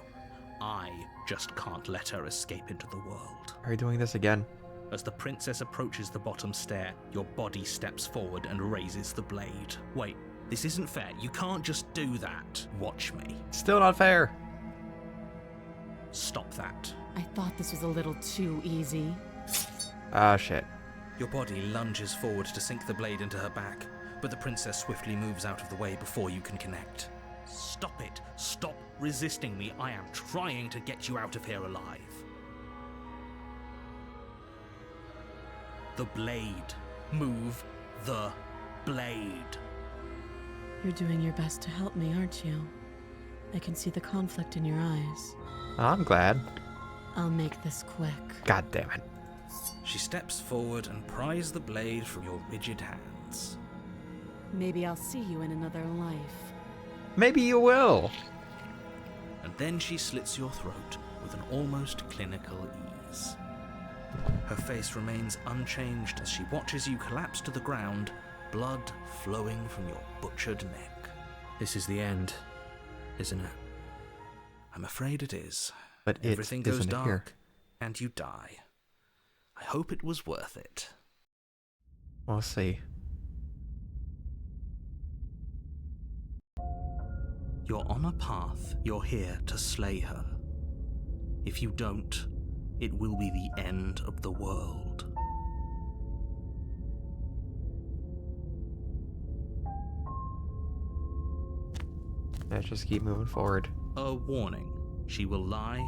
I just can't let her escape into the world. Are you doing this again? As the princess approaches the bottom stair, your body steps forward and raises the blade. Wait, this isn't fair. You can't just do that. Watch me. Still not fair. Stop that. I thought this was a little too easy. Ah, shit. Your body lunges forward to sink the blade into her back, but the princess swiftly moves out of the way before you can connect. Stop it! Stop resisting me! I am trying to get you out of here alive. The blade. Move the blade. You're doing your best to help me, aren't you? I can see the conflict in your eyes. I'm glad. I'll make this quick. God damn it. She steps forward and pries the blade from your rigid hands. Maybe I'll see you in another life. Maybe you will. And then she slits your throat with an almost clinical ease. Her face remains unchanged as she watches you collapse to the ground, blood flowing from your butchered neck. This is the end, isn't it? I'm afraid it is. But Everything it goes isn't dark, here. and you die. I hope it was worth it. We'll see. You're on a path. You're here to slay her. If you don't, it will be the end of the world. Let's just keep moving forward. A warning. She will lie.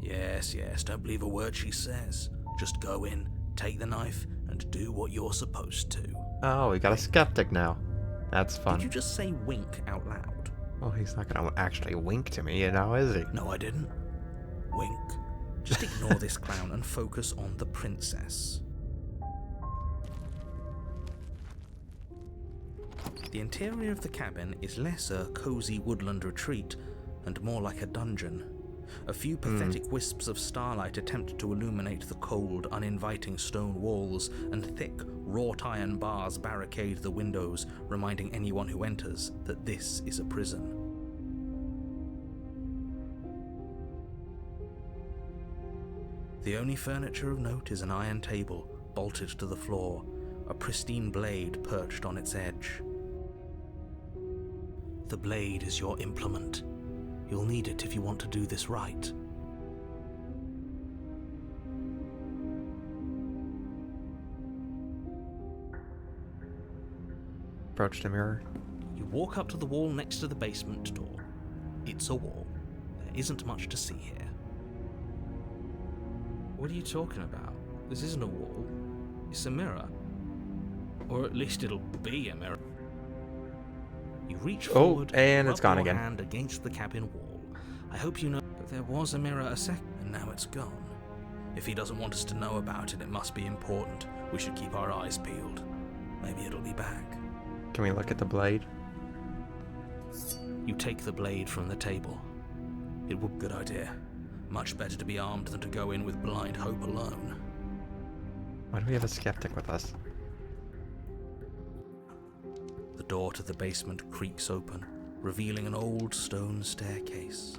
Yes, don't believe a word she says. Just go in, take the knife, and do what you're supposed to. Oh, we got a skeptic now. That's fun. Did you just say wink out loud? Well, he's not gonna actually wink to me, is he? No, I didn't. Wink. Just ignore this clown and focus on the princess. The interior of the cabin is less a cozy woodland retreat and more like a dungeon. A few pathetic wisps of starlight attempt to illuminate the cold, uninviting stone walls, and thick, wrought iron bars barricade the windows, reminding anyone who enters that this is a prison. The only furniture of note is an iron table, bolted to the floor, a pristine blade perched on its edge. The blade is your implement. You'll need it if you want to do this right. Approach the mirror. You walk up to the wall next to the basement door. It's a wall. There isn't much to see here. What are you talking about? This isn't a wall. It's a mirror. Or at least it'll be a mirror. You reach forward and rub it's gone your again. hand against the cabin wall. I hope you know that there was a mirror a second, and now it's gone. If he doesn't want us to know about it, it must be important. We should keep our eyes peeled. Maybe it'll be back. Can we look at the blade? You take the blade from the table. It would be a good idea. Much better to be armed than to go in with blind hope alone. Why do we have a skeptic with us? The door to the basement creaks open, revealing an old stone staircase.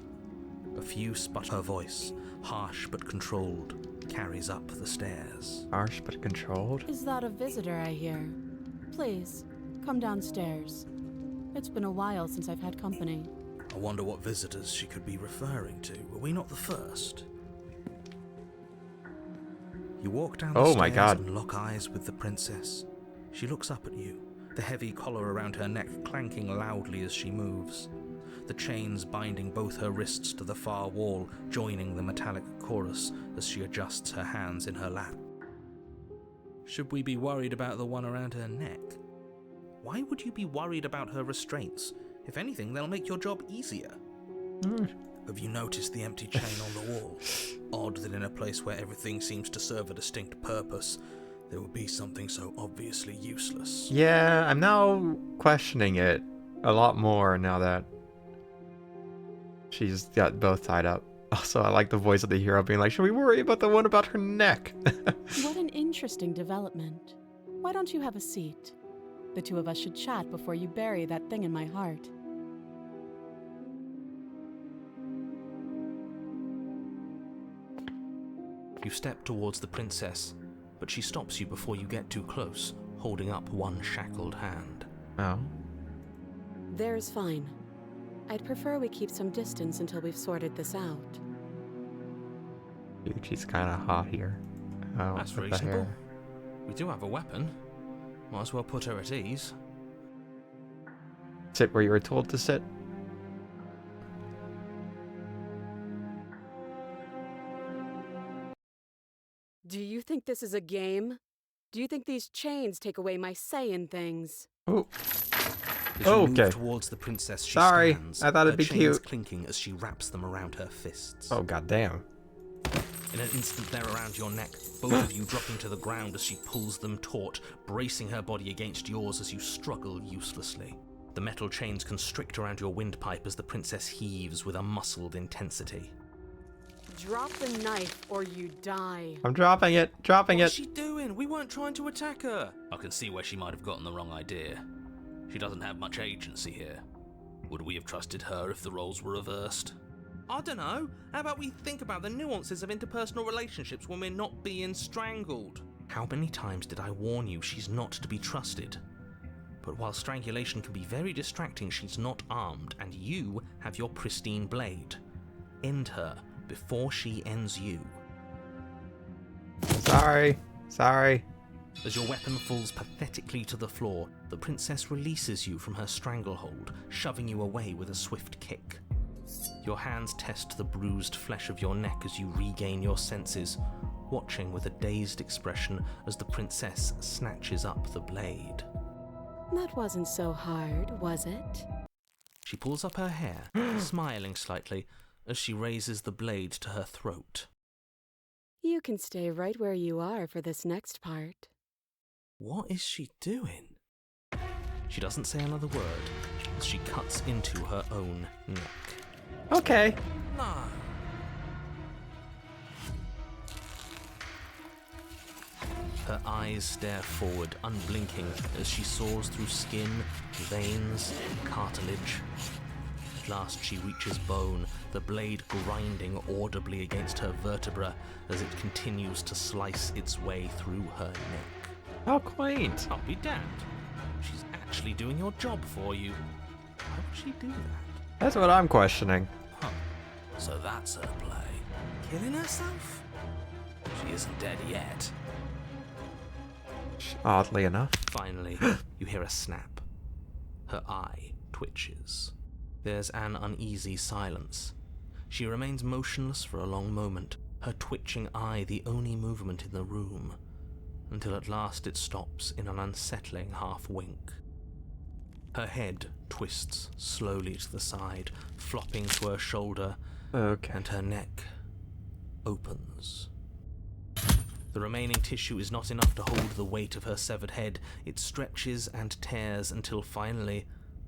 A few sputter. Her voice, harsh but controlled, carries up the stairs. Harsh but controlled? Is that a visitor I hear? Please, come downstairs. It's been a while since I've had company. I wonder what visitors she could be referring to. Were we not the first? You walk down the Oh stairs my God. and lock eyes with the princess. She looks up at you, the heavy collar around her neck clanking loudly as she moves. The chains binding both her wrists to the far wall, joining the metallic chorus as she adjusts her hands in her lap. Should we be worried about the one around her neck? Why would you be worried about her restraints? If anything, they'll make your job easier. Have you noticed the empty chain on the wall? Odd that in a place where everything seems to serve a distinct purpose, there would be something so obviously useless. Yeah, I'm now questioning it a lot more now that she's got both tied up. Also, I like the voice of the hero being like, should we worry about the one about her neck? What an interesting development. Why don't you have a seat? The two of us should chat before you bury that thing in my heart. You step towards the princess, but she stops you before you get too close, holding up one shackled hand. Oh. There's fine. I'd prefer we keep some distance until we've sorted this out. Dude, she's kind of hot here. Oh, That's with the reasonable. hair. We do have a weapon. Might as well put her at ease. Sit where you were told to sit. Do you think this is a game? Do you think these chains take away my say in things? Oh, As you Okay. move towards the princess, she Sorry, stands, I thought it'd her be chains cute. clinking as she wraps them around her fists. oh, goddamn. In an instant, they're around your neck, both of you dropping to the ground as she pulls them taut, bracing her body against yours as you struggle uselessly. The metal chains constrict around your windpipe as the princess heaves with a muscled intensity. Drop the knife or you die. I'm dropping it. Dropping What's it. she doing? We weren't trying to attack her. I can see where she might have gotten the wrong idea. She doesn't have much agency here. Would we have trusted her if the roles were reversed? I don't know. How about we think about the nuances of interpersonal relationships when we're not being strangled? How many times did I warn you she's not to be trusted? But while strangulation can be very distracting, she's not armed, and you have your pristine blade. End her before she ends you. Sorry. As your weapon falls pathetically to the floor, the princess releases you from her stranglehold, shoving you away with a swift kick. Your hands test the bruised flesh of your neck as you regain your senses, watching with a dazed expression as the princess snatches up the blade. That wasn't so hard, was it? She pulls up her hair, smiling slightly, as she raises the blade to her throat. You can stay right where you are for this next part. What is she doing? She doesn't say another word as she cuts into her own neck. Okay. No. Her eyes stare forward, unblinking, as she saws through skin, veins, cartilage. At last she reaches bone, the blade grinding audibly against her vertebra as it continues to slice its way through her neck. How quaint. I'll be damned. She's actually doing your job for you. Why would she do that? That's what I'm questioning. Huh. So that's her play. Killing herself? She isn't dead yet. Oddly enough. Finally, you hear a snap. Her eye twitches. There's an uneasy silence. She remains motionless for a long moment, her twitching eye the only movement in the room, until at last it stops in an unsettling half-wink. Her head twists slowly to the side, flopping to her shoulder, Okay. and her neck opens. The remaining tissue is not enough to hold the weight of her severed head. It stretches and tears until finally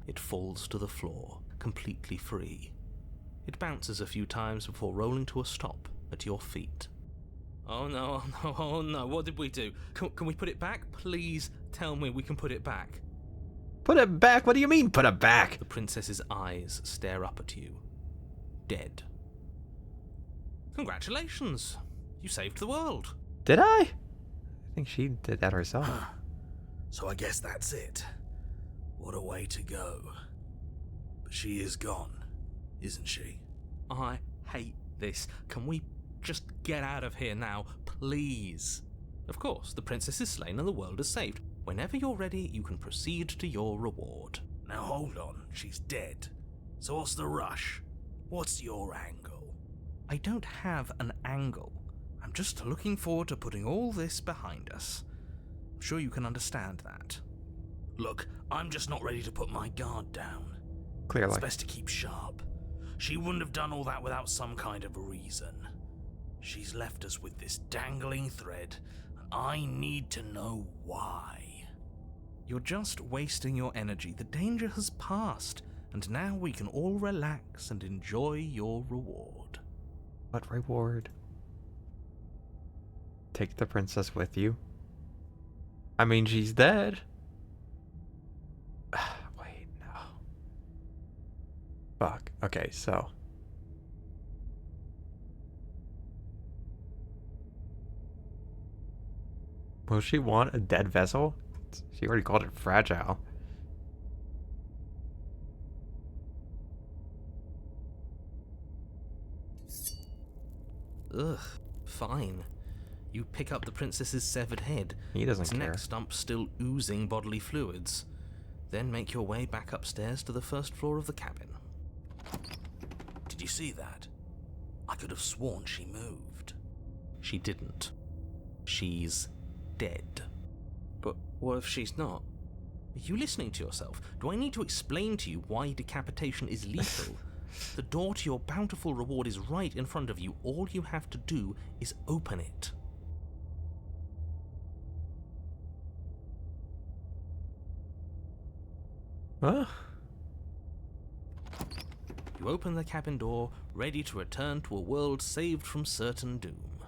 it falls to the floor, completely free. It bounces a few times before rolling to a stop at your feet. Oh no, oh no, what did we do? Can we put it back? Please tell me we can put it back. Put it back? What do you mean, put it back? The princess's eyes stare up at you. Dead. Congratulations! You saved the world. Did I? I think she did that herself. So I guess that's it. What a way to go. But she is gone, isn't she? I hate this. Can we just get out of here now, please? Of course, the princess is slain and the world is saved. Whenever you're ready, you can proceed to your reward. Now hold on, she's dead. So what's the rush? What's your angle? I don't have an angle. I'm just looking forward to putting all this behind us. I'm sure you can understand that. Look, I'm just not ready to put my guard down. Clearly. It's best to keep sharp. She wouldn't have done all that without some kind of a reason. She's left us with this dangling thread, and I need to know why. You're just wasting your energy. The danger has passed, and now we can all relax and enjoy your reward. What reward? Take the princess with you? I mean, she's dead. Wait, no. Fuck. Okay, so. Will she want a dead vessel? She already called it fragile. Ugh, fine. You pick up the princess's severed head, He doesn't its care. neck stump still oozing bodily fluids. Then make your way back upstairs to the first floor of the cabin. Did you see that? I could have sworn she moved. She didn't. She's dead. But what if she's not? Are you listening to yourself? Do I need to explain to you why decapitation is lethal? The door to your bountiful reward is right in front of you. All you have to do is open it. Huh? You open the cabin door, ready to return to a world saved from certain doom.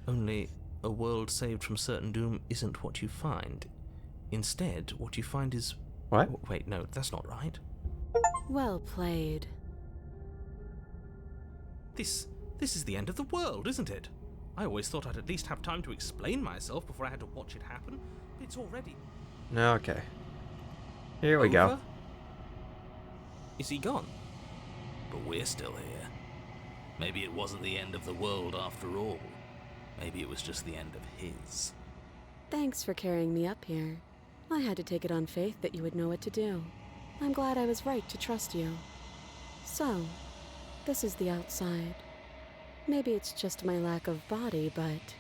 Only, a world saved from certain doom isn't what you find. Instead, what you find is... What? Wait, no, that's not right. Well played. This is the end of the world, isn't it? I always thought I'd at least have time to explain myself before I had to watch it happen. It's already... Okay. Here we go. over? Is he gone? But we're still here. Maybe it wasn't the end of the world after all. Maybe it was just the end of his. Thanks for carrying me up here. I had to take it on faith that you would know what to do. I'm glad I was right to trust you. So, this is the outside. Maybe it's just my lack of body, but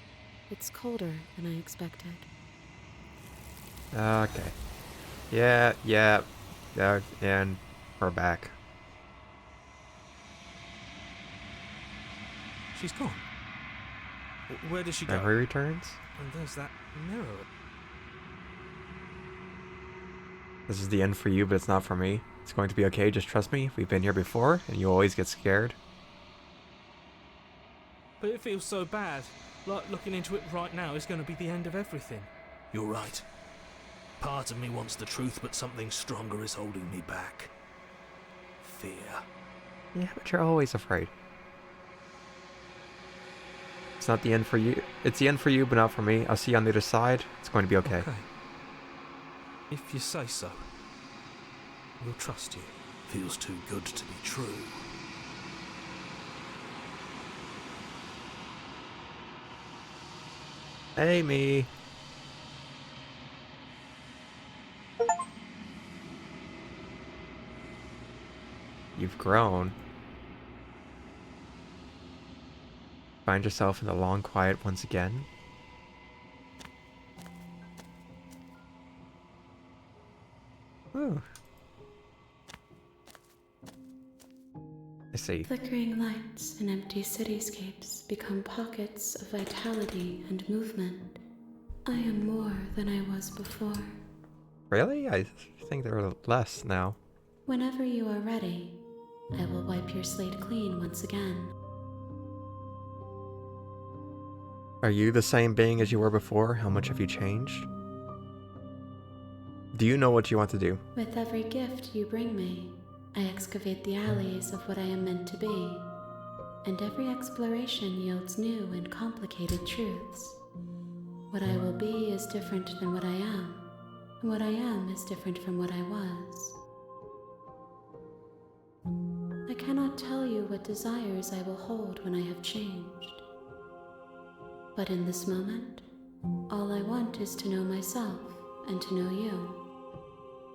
it's colder than I expected. Okay. Yeah, and we're back. She's gone. Where did she go? Memory returns? And there's that mirror. This is the end for you, but it's not for me. It's going to be okay, just trust me. We've been here before, and you always get scared. But it feels so bad. Like looking into it right now is going to be the end of everything. You're right. Part of me wants the truth, but something stronger is holding me back. Fear. Yeah, but you're always afraid. It's not the end for you. It's the end for you, but not for me. I'll see you on the other side. It's going to be okay. If you say so. We'll trust you. Feels too good to be true. Amy. You've grown. Find yourself in the long quiet once again. Ooh. I see. Flickering lights and empty cityscapes become pockets of vitality and movement. I am more than I was before. Really? I think there are less now. Whenever you are ready, I will wipe your slate clean once again. Are you the same being as you were before? How much have you changed? Do you know what you want to do? With every gift you bring me, I excavate the alleys of what I am meant to be, and every exploration yields new and complicated truths. What I will be is different than what I am, and what I am is different from what I was. I cannot tell you what desires I will hold when I have changed. But in this moment, all I want is to know myself and to know you.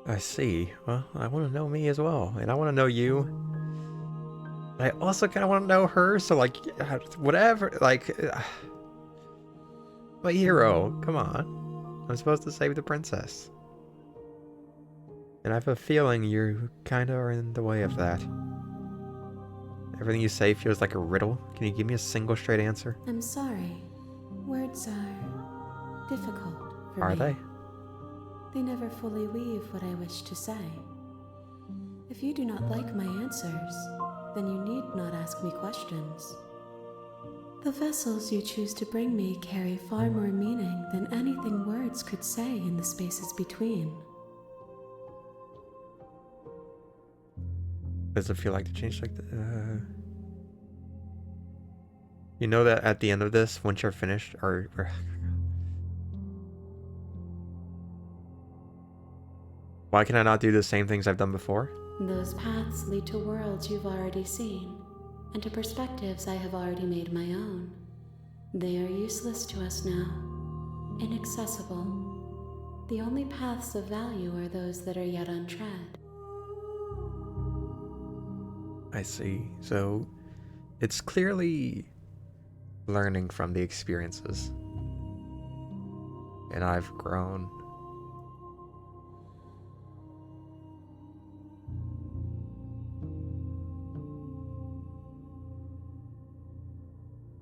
I see. Well, I want to know me as well, and I want to know you. I also kind of want to know her, so like, whatever, like, my hero, come on. I'm supposed to save the princess. And I have a feeling you kind of are in the way of that. Everything you say feels like a riddle. Can you give me a single straight answer? I'm sorry. Words are difficult for me. Are they? They never fully weave what I wish to say. If you do not like my answers, then you need not ask me questions. The vessels you choose to bring me carry far more meaning than anything words could say in the spaces between. Does it feel like to change like the... You know that at the end of this, once you're finished, or why can I not do the same things I've done before? Those paths lead to worlds you've already seen, and to perspectives I have already made my own. They are useless to us now, inaccessible. The only paths of value are those that are yet untread. I see. So, it's clearly learning from the experiences. And I've grown.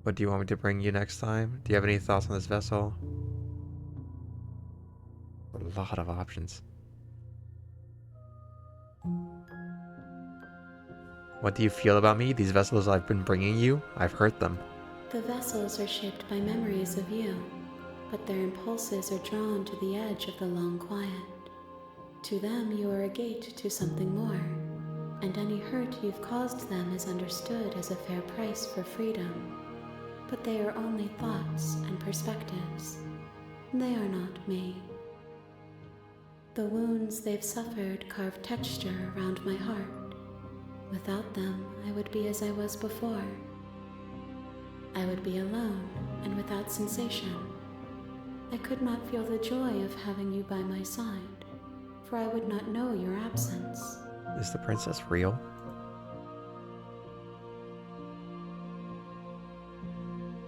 What do you want me to bring you next time? Do you have any thoughts on this vessel? A lot of options. What do you feel about me? These vessels I've been bringing you? I've hurt them. The vessels are shaped by memories of you, but their impulses are drawn to the edge of the long quiet. To them, you are a gate to something more, and any hurt you've caused them is understood as a fair price for freedom. But they are only thoughts and perspectives. They are not me. The wounds they've suffered carve texture around my heart. Without them, I would be as I was before. I would be alone and without sensation. I could not feel the joy of having you by my side, for I would not know your absence. Is the princess real?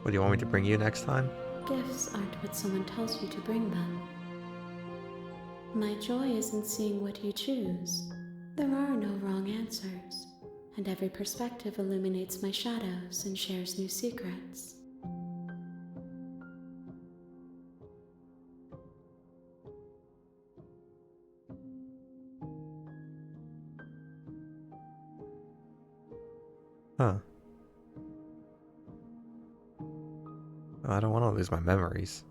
What do you want me to bring you next time? Gifts aren't what someone tells you to bring them. My joy is in seeing what you choose. There are no wrong answers, and every perspective illuminates my shadows and shares new secrets. Huh. Well, I don't want to lose my memories.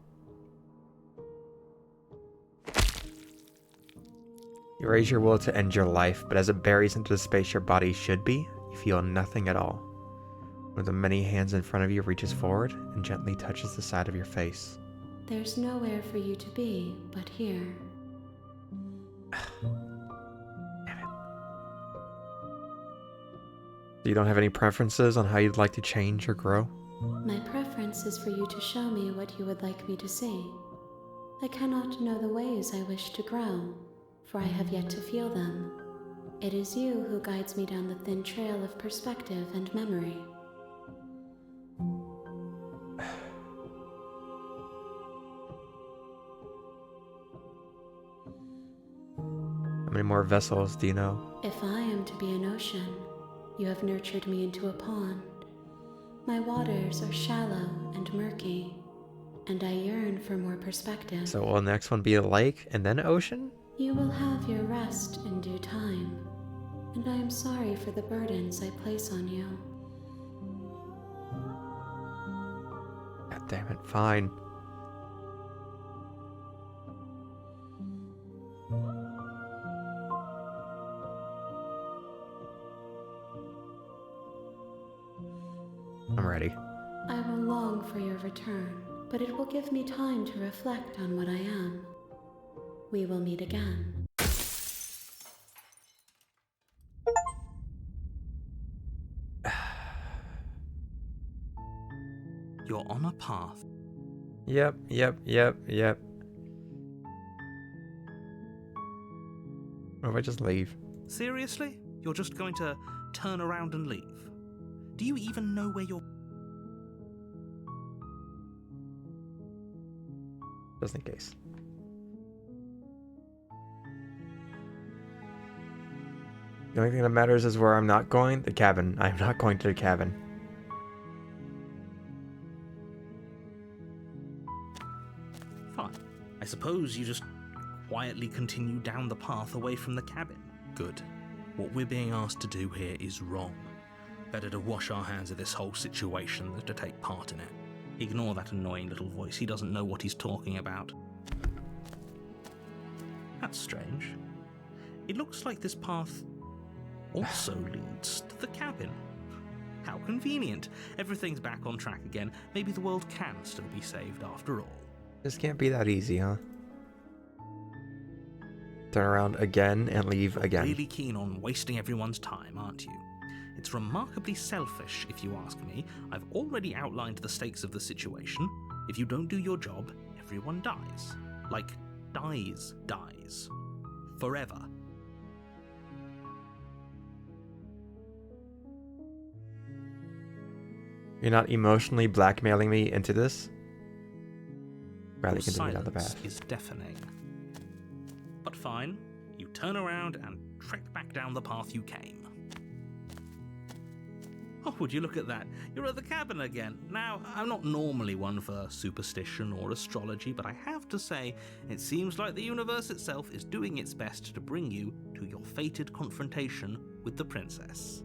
You raise your will to end your life, but as it buries into the space your body should be, you feel nothing at all. One of the many hands in front of you reaches forward and gently touches the side of your face. There's nowhere for you to be but here. Damn it. So you don't have any preferences on how you'd like to change or grow? My preference is for you to show me what you would like me to see. I cannot know the ways I wish to grow, for I have yet to feel them. It is you who guides me down the thin trail of perspective and memory. How many more vessels do you know? If I am to be an ocean, you have nurtured me into a pond. My waters are shallow and murky, and I yearn for more perspective. So will the next one be a lake and then ocean? You will have your rest in due time, and I am sorry for the burdens I place on you. God damn it, fine. I'm ready. I will long for your return, but it will give me time to reflect on what I am. We will meet again. You're on a path. Yep. What if I just leave? Seriously? You're just going to turn around and leave? Do you even know where you're... Just in case. The only thing that matters is where I'm not going. The cabin. I'm not going to the cabin. Fine. I suppose you just quietly continue down the path away from the cabin. Good. What we're being asked to do here is wrong. Better to wash our hands of this whole situation than to take part in it. Ignore that annoying little voice. He doesn't know what he's talking about. That's strange. It looks like this path also leads to the cabin. How convenient. Everything's back on track again. Maybe the world can still be saved after all. This can't be that easy, huh? Turn around again and leave again. Really keen on wasting everyone's time, aren't you? It's remarkably selfish, if you ask me. I've already outlined the stakes of the situation. If you don't do your job, everyone dies. Like, dies. Forever. You're not emotionally blackmailing me into this? Rather Your continue down the silence path. is deafening. But fine, you turn around and trek back down the path you came. Oh, would you look at that? You're at the cabin again. Now, I'm not normally one for superstition or astrology, but I have to say, it seems like the universe itself is doing its best to bring you to your fated confrontation with the princess.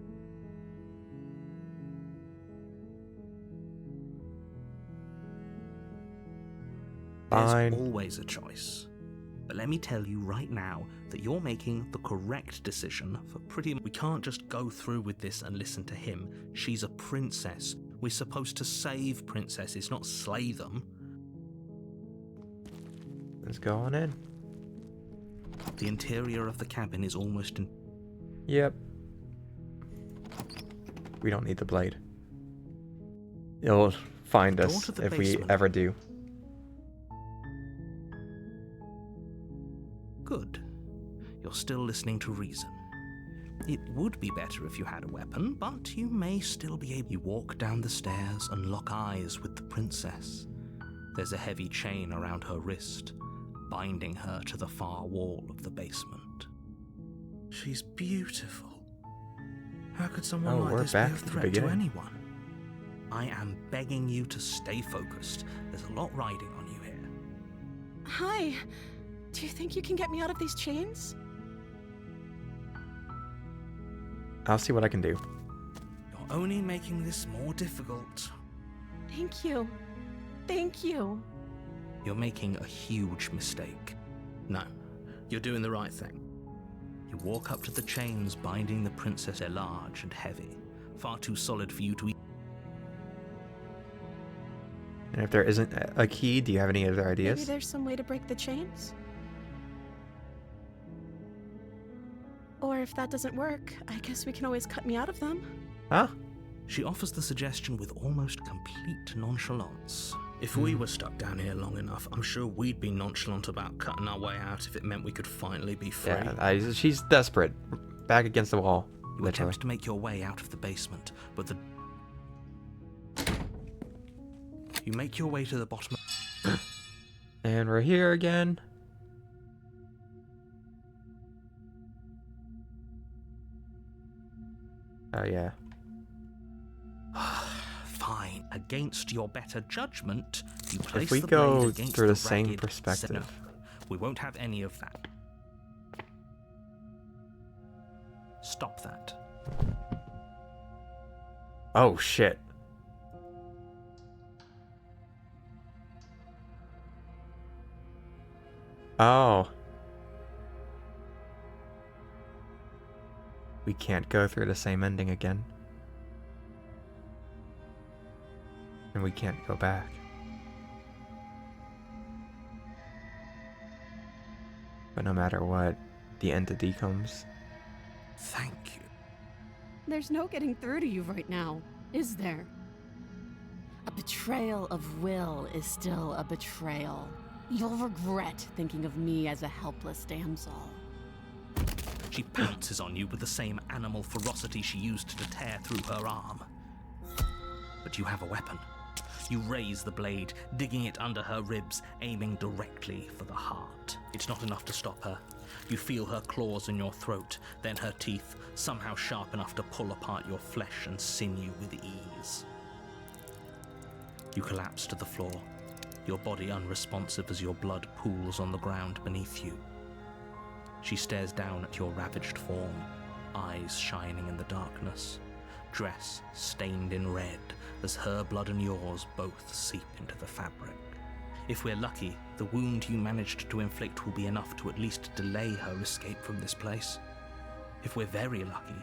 Fine. There's always a choice. But let me tell you right now that you're making the correct decision for pretty much. We can't just go through with this and listen to him. She's a princess. We're supposed to save princesses, not slay them. Let's go on in. The interior of the cabin is almost in. Yep. We don't need the blade. It'll find Door us to the if we basement. ever do. Good. You're still listening to reason. It would be better if you had a weapon, but you may still be able. You walk down the stairs and lock eyes with the princess. There's a heavy chain around her wrist, binding her to the far wall of the basement. She's beautiful. How could someone Oh, like we're this be back a at the threat to beginning. anyone? I am begging you to stay focused. There's a lot riding on you here. Hi. Do you think you can get me out of these chains? I'll see what I can do. You're only making this more difficult. Thank you. Thank you. You're making a huge mistake. No, you're doing the right thing. You walk up to the chains binding the princess. They're large and heavy, far too solid for you to eat. And if there isn't a key, do you have any other Maybe ideas? there's some way to break the chains? Or if that doesn't work, I guess we can always cut me out of them. Huh? She offers the suggestion with almost complete nonchalance. If we were stuck down here long enough, I'm sure we'd be nonchalant about cutting our way out if it meant we could finally be free. Yeah, she's desperate. Back against the wall. You Literally. attempt to make your way out of the basement, but you make your way to the bottom. And we're here again. Oh yeah. Fine. Against your better judgment, you place If we the go blade against through the the same ragged perspective. No, we won't have any of that. Stop that. Oh shit. Oh. We can't go through the same ending again. And we can't go back. But no matter what, the entity comes. Thank you. There's no getting through to you right now, is there? A betrayal of will is still a betrayal. You'll regret thinking of me as a helpless damsel. She pounces on you with the same animal ferocity she used to tear through her arm. But you have a weapon. You raise the blade, digging it under her ribs, aiming directly for the heart. It's not enough to stop her. You feel her claws in your throat, then her teeth, somehow sharp enough to pull apart your flesh and sinew with ease. You collapse to the floor, your body unresponsive as your blood pools on the ground beneath you. She stares down at your ravaged form, eyes shining in the darkness, dress stained in red as her blood and yours both seep into the fabric. If we're lucky, the wound you managed to inflict will be enough to at least delay her escape from this place. If we're very lucky,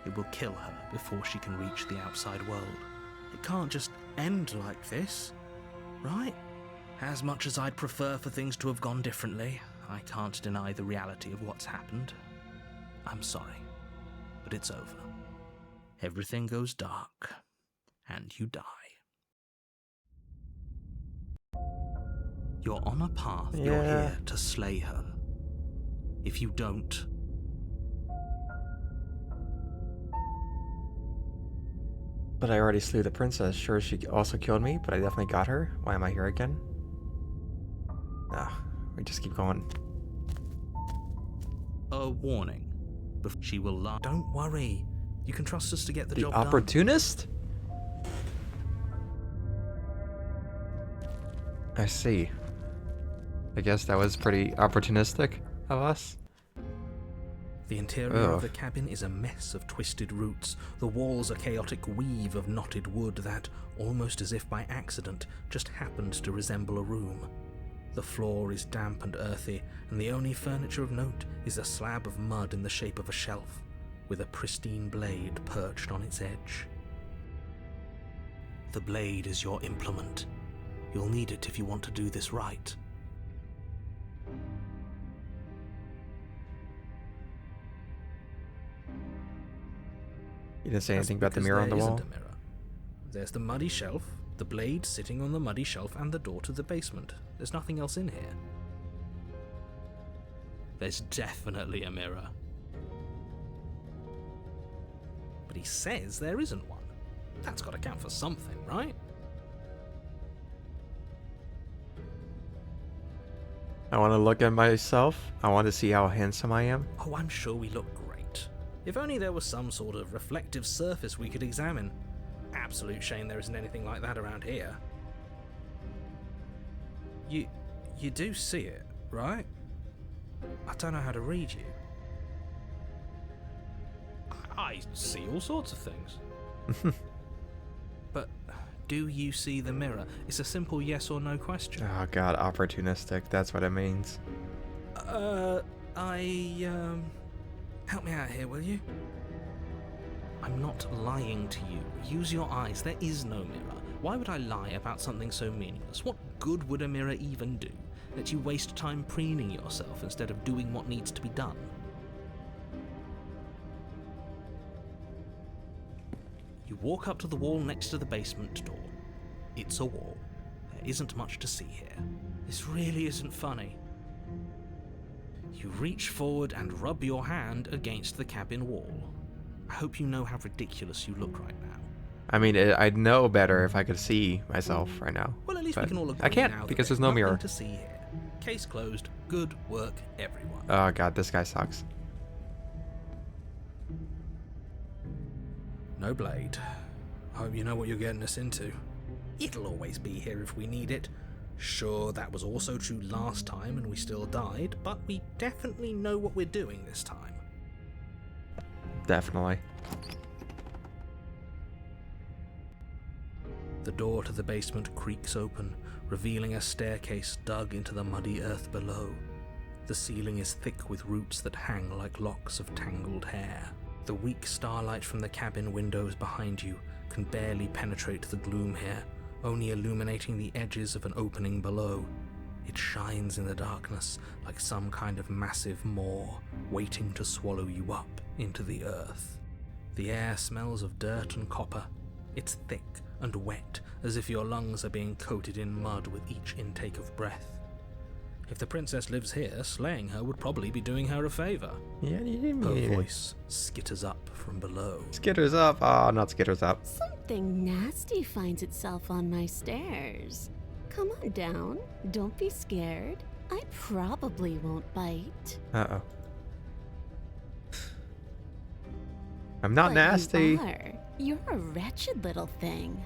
it will kill her before she can reach the outside world. It can't just end like this, right? As much as I'd prefer for things to have gone differently, I can't deny the reality of what's happened. I'm sorry, but it's over. Everything goes dark, and you die. You're on a path. You're Yeah. here to slay her. If you don't, But I already slew the princess. Sure, she also killed me, but I definitely got her. Why am I here again? Ah, we just keep going. a warning. She will lie. Don't worry. You can trust us to get the The job done. opportunist? I see. I guess that was pretty opportunistic of us. The interior of the cabin is a mess of twisted roots. The walls a chaotic weave of knotted wood that, almost as if by accident, just happened to resemble a room. The floor is damp and earthy, and the only furniture of note is a slab of mud in the shape of a shelf, with a pristine blade perched on its edge. The blade is your implement. You'll need it if you want to do this right. You didn't say anything about the Because mirror on the there wall? isn't a mirror. There's the muddy shelf, the blade sitting on the muddy shelf, and the door to the basement. There's nothing else in here. There's definitely a mirror. But he says there isn't one. That's got to count for something, right? I want to look at myself. I want to see how handsome I am. Oh, I'm sure we look great. If only there was some sort of reflective surface we could examine. Absolute shame there isn't anything like that around here. You do see it, right? I don't know how to read you. I see all sorts of things. But do you see the mirror? It's a simple yes or no question. Oh god, opportunistic. That's what it means. Help me out here, will you? I'm not lying to you. Use your eyes. There is no mirror. Why would I lie about something so meaningless? What good would a mirror even do? Let you waste time preening yourself instead of doing what needs to be done. You walk up to the wall next to the basement door. It's a wall. There isn't much to see here. This really isn't funny. You reach forward and rub your hand against the cabin wall. I hope you know how ridiculous you look right now. I mean, I'd know better if I could see myself right now. Well, at least we but can all agree I can't now that because there's there's no nothing mirror. to see here. Case closed. Good work, everyone. Oh god, this guy sucks. No blade. Hope you know what you're getting us into. It'll always be here if we need it. Sure, that was also true last time and we still died, but we definitely know what we're doing this time. Definitely. The door to the basement creaks open, revealing a staircase dug into the muddy earth below. The ceiling is thick with roots that hang like locks of tangled hair. The weak starlight from the cabin windows behind you can barely penetrate the gloom here, only illuminating the edges of an opening below. It shines in the darkness like some kind of massive maw waiting to swallow you up into the earth. The air smells of dirt and copper. It's thick and wet, as if your lungs are being coated in mud with each intake of breath. If the princess lives here, slaying her would probably be doing her a favor. Yeah, Her voice skitters up from below. Skitters up. Oh, not skitters up. Something nasty finds itself on my stairs. Come on down. Don't be scared. I probably won't bite. Uh-oh. I'm not But nasty. You are. You're a wretched little thing.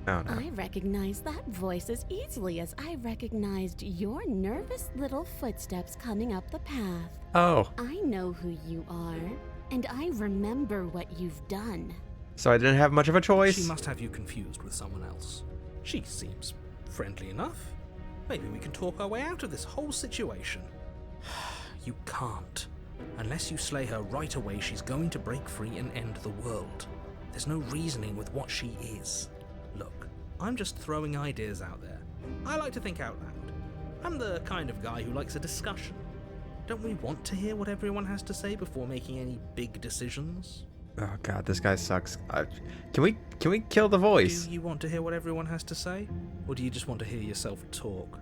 Oh no. I recognize that voice as easily as I recognized your nervous little footsteps coming up the path. Oh, I know who you are, and I remember what you've done. so I didn't have much of a choice? She must have you confused with someone else. She seems friendly enough. Maybe we can talk our way out of this whole situation. You can't. Unless you slay her right away, she's going to break free and end the world. There's no reasoning with what she is. Look, I'm just throwing ideas out there. I like to think out loud. I'm the kind of guy who likes a discussion. Don't we want to hear what everyone has to say before making any big decisions? Oh god, this guy sucks. Can we kill the voice? Do you want to hear what everyone has to say? Or do you just want to hear yourself talk?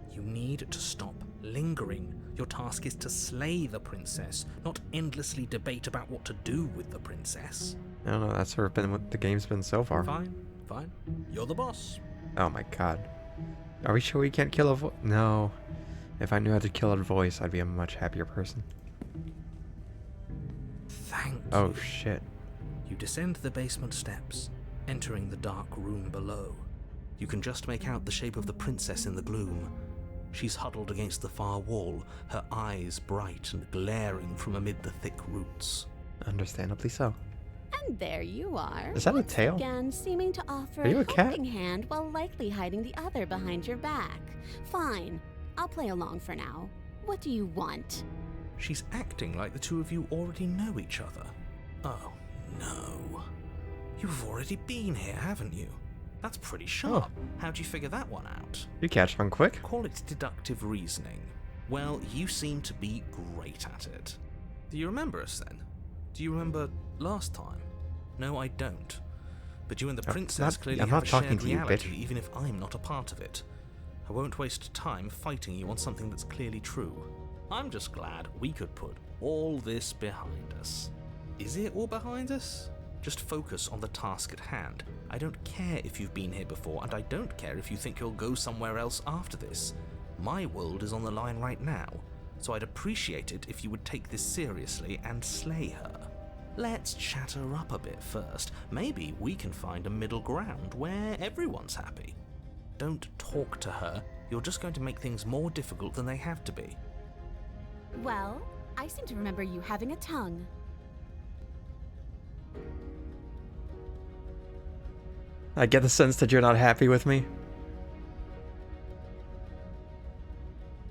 You need to stop lingering. Your task is to slay the princess, not endlessly debate about what to do with the princess. I don't know, that's sort of been what the game's been so far. Fine. You're the boss. Oh my god. Are we sure we can't kill a voice? No. If I knew how to kill a voice, I'd be a much happier person. Thank Oh you. shit. You descend the basement steps, entering the dark room below. You can just make out the shape of the princess in the gloom. She's huddled against the far wall, her eyes bright and glaring from amid the thick roots. Understandably so. And there you are. Is that a once tail? Again, seeming to offer Are you a cat? helping hand while likely hiding the other behind your back. Fine, I'll play along for now. What do you want? She's acting like the two of you already know each other. Oh, no. You've already been here, haven't you? That's pretty sharp. How'd you figure that one out? You catch on quick. Call it deductive reasoning. Well, you seem to be great at it. Do you remember us then? Do you remember last time? No, I don't. But you and the princess clearly I'm have not a talking shared to you, reality, bitch. even if I'm not a part of it. I won't waste time fighting you on something that's clearly true. I'm just glad we could put all this behind us. Is it all behind us? Just focus on the task at hand. I don't care if you've been here before, and I don't care if you think you'll go somewhere else after this. My world is on the line right now, so I'd appreciate it if you would take this seriously and slay her. Let's chat her up a bit first. Maybe we can find a middle ground where everyone's happy. Don't talk to her. You're just going to make things more difficult than they have to be. Well, I seem to remember you having a tongue. I get the sense that you're not happy with me.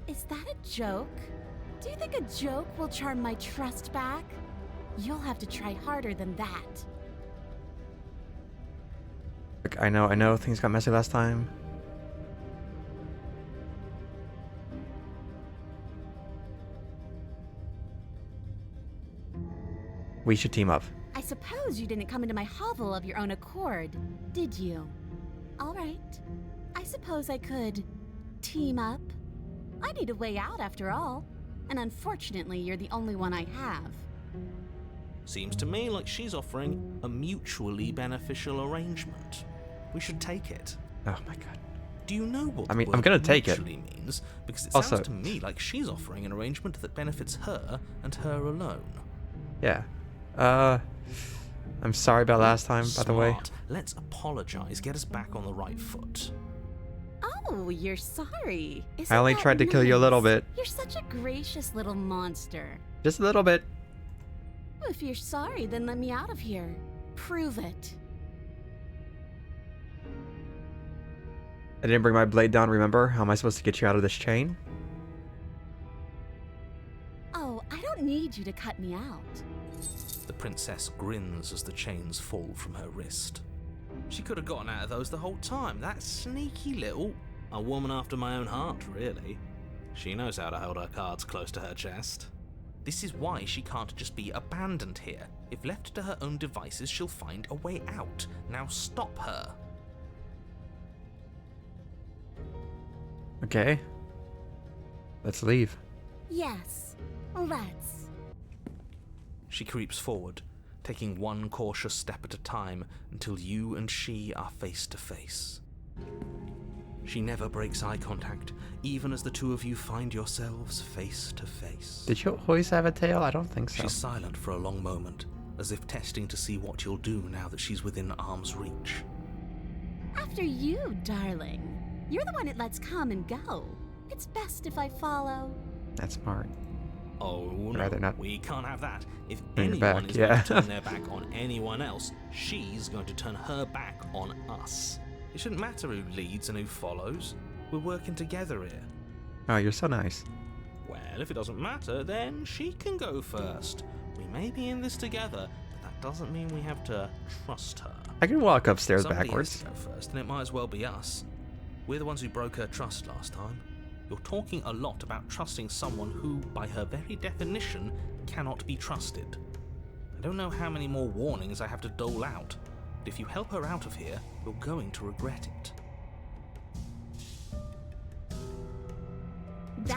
Is that a joke? Do you think a joke will charm my trust back? You'll have to try harder than that. Look, I know things got messy last time. We should team up. I suppose you didn't come into my hovel of your own accord, did you? All right. I suppose I could team up. I need a way out after all, and unfortunately you're the only one I have. Seems to me like she's offering a mutually beneficial arrangement. We should take it. Oh my god. Do you know what I mean, the I'm word gonna take it. mutually means? Because it Also- sounds to me like she's offering an arrangement that benefits her and her alone. Yeah. I'm sorry about last time, by the way. Smart. Let's apologize. Get us back on the right foot. Oh, you're sorry. Isn't I only that tried to kill you a little nice? bit. You're such a gracious little monster. Just a little bit. If you're sorry, then let me out of here. Prove it. I didn't bring my blade down, remember? How am I supposed to get you out of this chain? Oh, I don't need you to cut me out. The princess grins as the chains fall from her wrist. She could have gotten out of those the whole time. That sneaky little... A woman after my own heart, really. She knows how to hold her cards close to her chest. This is why she can't just be abandoned here. If left to her own devices, she'll find a way out. Now stop her. Okay. Let's leave. Yes, let's. She creeps forward, taking one cautious step at a time until you and she are face to face. She never breaks eye contact, even as the two of you find yourselves face to face. Did you always have a tail? I don't think so. She's silent for a long moment, as if testing to see what you'll do now that she's within arm's reach. After you, darling. You're the one it lets come and go. It's best if I follow. That's smart. Oh no, Rather not. we can't have that. If Bring it anyone back, is yeah. going to turn their back on anyone else, she's going to turn her back on us. It shouldn't matter who leads and who follows. We're working together here. Oh, you're so nice. Well, if it doesn't matter, then she can go first. We may be in this together, but that doesn't mean we have to trust her. I can walk upstairs Somebody backwards. has to go first, and it might as well be us. We're the ones who broke her trust last time. You're talking a lot about trusting someone who, by her very definition, cannot be trusted. I don't know how many more warnings I have to dole out, but if you help her out of here, you're going to regret it.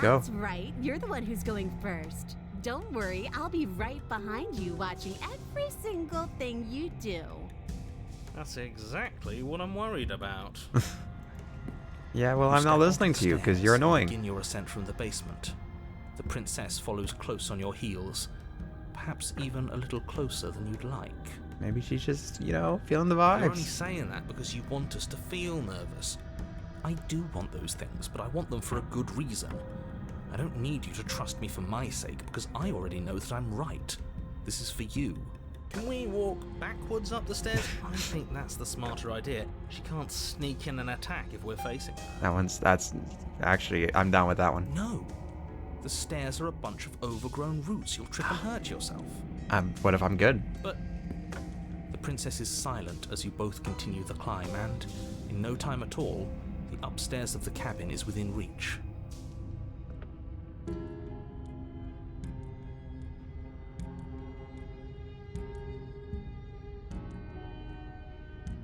go. That's right. You're the one who's going first. Don't worry, I'll be right behind you watching every single thing you do. That's exactly what I'm worried about. Yeah, well, I'm step not up listening the to you because stairs you're and annoying. Begin your ascent from the basement. The princess follows close on your heels, perhaps even a little closer than you'd like. Maybe she's just, you know, feeling the You're only vibes. saying that because you want us to feel nervous. I do want those things, but I want them for a good reason. I don't need you to trust me for my sake, because I already know that I'm right. This is for you. Can we walk backwards up the stairs? I think that's the smarter idea. She can't sneak in and attack if we're facing her. That's actually, I'm down with that one. No. The stairs are a bunch of overgrown roots. You'll trip and hurt yourself. What if I'm good? But the princess is silent as you both continue the climb, and in no time at all, the upstairs of the cabin is within reach.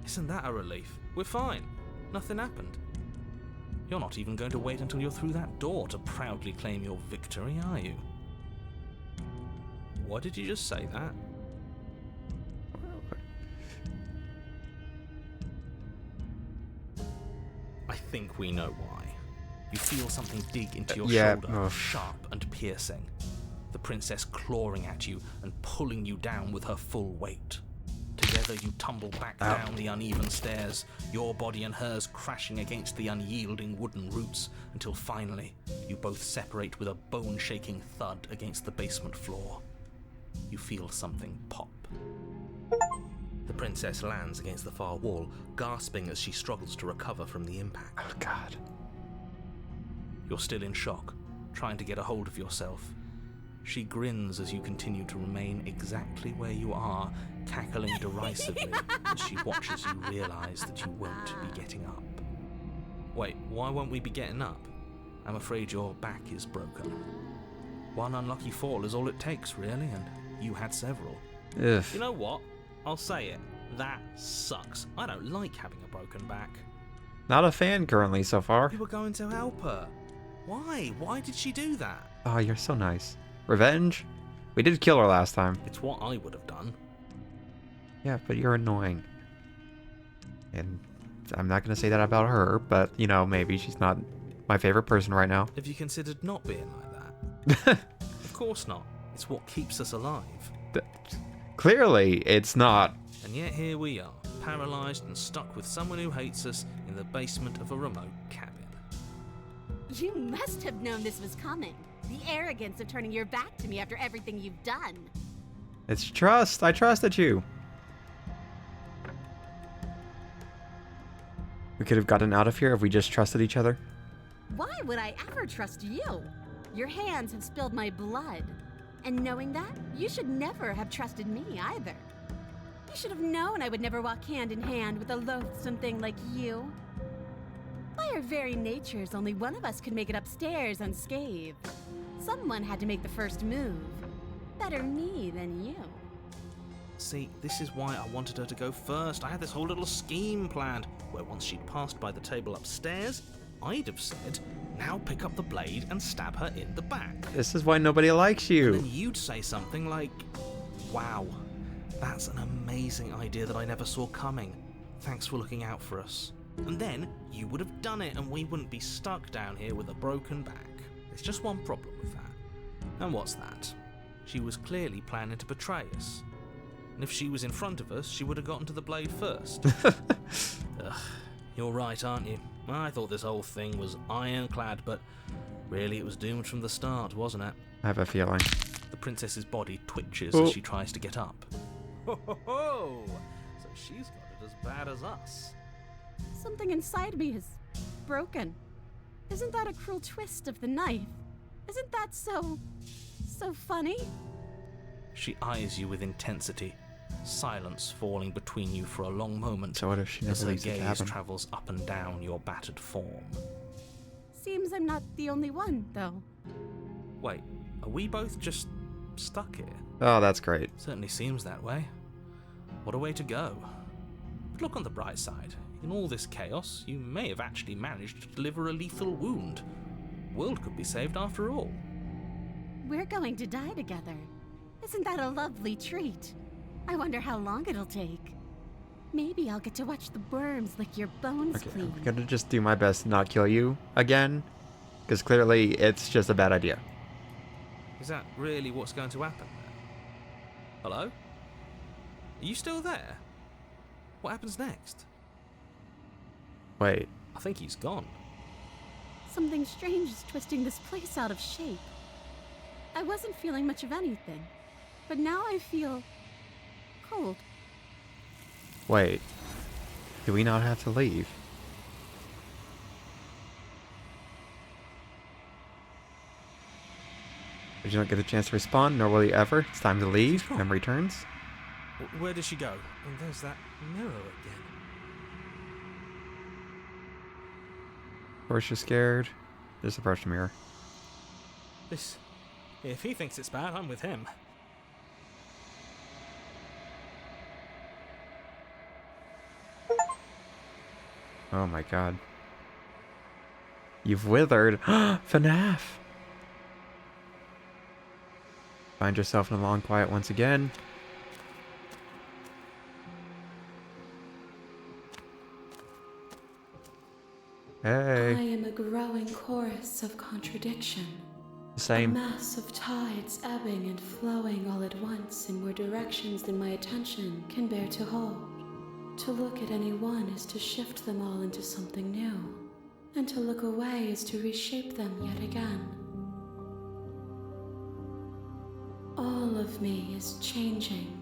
Isn't that a relief? We're fine. Nothing happened. You're not even going to wait until you're through that door to proudly claim your victory, are you? Why did you just say that? I think we know why. You feel something dig into your shoulder, ugh. sharp and piercing. The princess clawing at you and pulling you down with her full weight. Together you tumble back down the uneven stairs, your body and hers crashing against the unyielding wooden roots, until finally you both separate with a bone-shaking thud against the basement floor. You feel something pop. The princess lands against the far wall, gasping as she struggles to recover from the impact. Oh, God. You're still in shock, trying to get a hold of yourself. She grins as you continue to remain exactly where you are, cackling derisively as she watches you realize that you won't be getting up. Wait, why won't we be getting up? I'm afraid your back is broken. One unlucky fall is all it takes, really, and you had several. Ugh. You know what? I'll say it. That sucks. I don't like having a broken back. Not a fan currently so far. You were going to help her. Why? Why did she do that? Oh, you're so nice. Revenge? We did kill her last time. It's what I would have done. Yeah, but you're annoying. And I'm not gonna say that about her, but, you know, maybe she's not my favorite person right now. Have you considered not being like that? Of course not. It's what keeps us alive. Clearly, it's not. And yet here we are, paralysed and stuck with someone who hates us in the basement of a remote cabin. You must have known this was coming. The arrogance of turning your back to me after everything you've done. It's trust. I trusted you. We could have gotten out of here if we just trusted each other. Why would I ever trust you? Your hands have spilled my blood. And knowing that, you should never have trusted me either. You should have known I would never walk hand in hand with a loathsome thing like you. By our very natures, only one of us could make it upstairs unscathed. Someone had to make the first move. Better me than you. See, this is why I wanted her to go first. I had this whole little scheme planned, where once she'd passed by the table upstairs, I'd have said, now pick up the blade and stab her in the back. This is why nobody likes And you. then you'd say something like, wow, that's an amazing idea that I never saw coming. Thanks for looking out for us. And then you would have done it and we wouldn't be stuck down here with a broken back. There's just one problem with that. And what's that? She was clearly planning to betray us. And if she was in front of us, she would have gotten to the blade first. Ugh, you're right, aren't you? I thought this whole thing was ironclad, but really it was doomed from the start, wasn't it? I have a feeling. The princess's body twitches Oh. as she tries to get up. Ho ho ho! So she's got it as bad as us. Something inside me is broken. Isn't that a cruel twist of the knife? Isn't that so funny? She eyes you with intensity, silence falling between you for a long moment So what if she as never her leaves the gaze cabin? travels up and down your battered form. Seems I'm not the only one, though. Wait, are we both just stuck here? Oh, that's great. Certainly seems that way. What a way to go. But look on the bright side. In all this chaos, you may have actually managed to deliver a lethal wound. World could be saved after all. We're going to die together. Isn't that a lovely treat? I wonder how long it'll take. Maybe I'll get to watch the worms lick your bones Okay, clean. I'm gonna just do my best to not kill you again, because clearly it's just a bad idea. Is that really what's going to happen? Hello? Are you still there? What happens next? Wait. I think he's gone. Something strange is twisting this place out of shape. I wasn't feeling much of anything, but now I feel cold. Wait. Do we not have to leave? Did you not get a chance to respond, nor will you ever? It's time to leave. Memory turns. Where did she go? And there's that mirror again. First you're scared. Just approach the mirror. This... If he thinks it's bad, I'm with him. Oh my god. You've withered. FNAF! Find yourself in a long quiet once again. Hey. I am a growing chorus of contradiction. A Same. mass of tides ebbing and flowing all at once in more directions than my attention can bear to hold. To look at any one is to shift them all into something new, and to look away is to reshape them yet again. All of me is changing,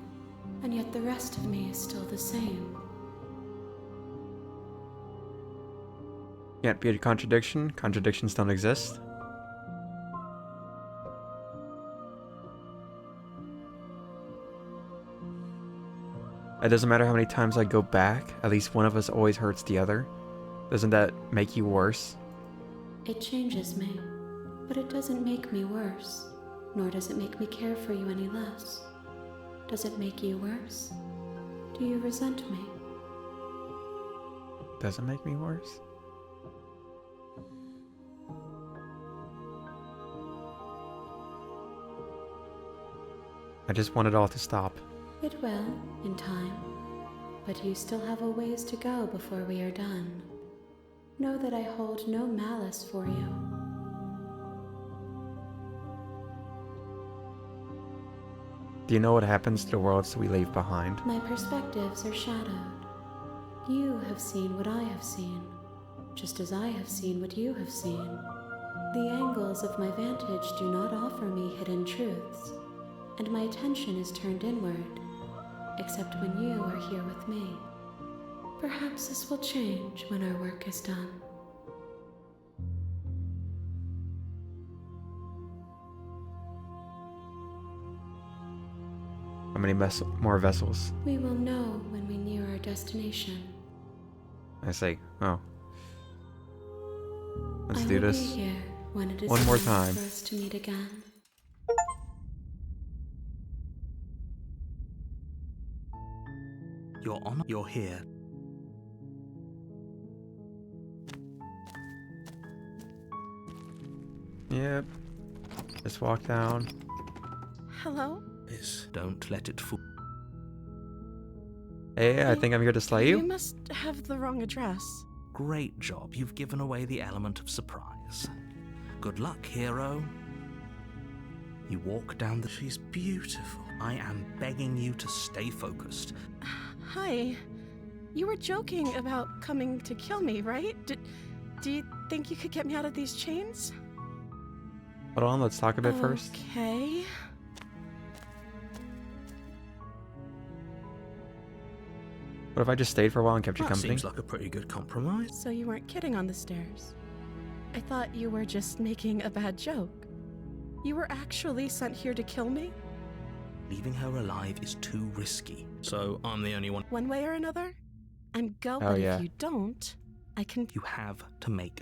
and yet the rest of me is still the same. Can't be a contradiction. Contradictions don't exist. It doesn't matter how many times I go back, at least one of us always hurts the other. Doesn't that make you worse? It changes me, but it doesn't make me worse, nor does it make me care for you any less. Does it make you worse? Do you resent me? Doesn't make me worse? I just want it all to stop. It will, in time. But you still have a ways to go before we are done. Know that I hold no malice for you. Do you know what happens to the worlds we leave behind? My perspectives are shadowed. You have seen what I have seen, just as I have seen what you have seen. The angles of my vantage do not offer me hidden truths, and my attention is turned inward, except when you are here with me. Perhaps this will change when our work is done. How many more vessels? We will know when we near our destination. I say, oh. Let's I do will this. be here when it is One more time time. for us to meet again. Your Honor, you're here. Yep. Just walk down. Hello? Don't let it fool. Hey, I think I'm here to slay You you. must have the wrong address. Great job. You've given away the element of surprise. Good luck, hero. You walk down the... She's beautiful. I am begging you to stay focused. Hi. You were joking about coming to kill me, right? Do you think you could get me out of these chains? Hold on, let's talk a bit first. Okay. What if I just stayed for a while and kept you That company? seems like a pretty good compromise. So you weren't kidding on the stairs. I thought you were just making a bad joke. You were actually sent here to kill me? Leaving her alive is too risky. So I'm the only one. One way or another? I'm go, Oh, but yeah. if you don't, I can... You have to make.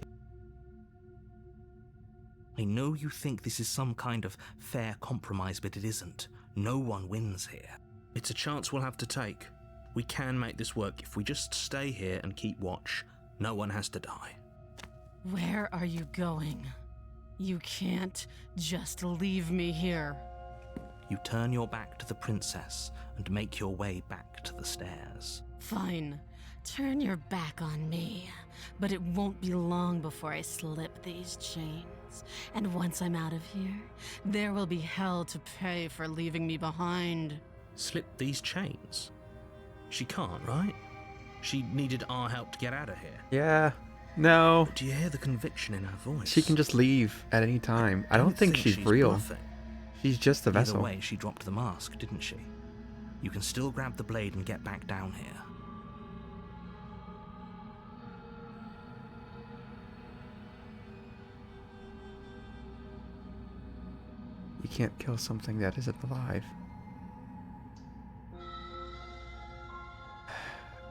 I know you think this is some kind of fair compromise, but it isn't. No one wins here. It's a chance we'll have to take. We can make this work if we just stay here and keep watch. No one has to die. Where are you going? You can't just leave me here. You turn your back to the princess and make your way back to the stairs. Fine. Turn your back on me. But it won't be long before I slip these chains. And once I'm out of here, there will be hell to pay for leaving me behind. Slip these chains? She can't, right? She needed our help to get out of here. Yeah. No. Do you hear the conviction in her voice? She can just leave at any time. I don't think she's real. Bluffing. She's just a vessel. Either way, she dropped the mask, didn't she? You can still grab the blade and get back down here. You can't kill something that isn't alive.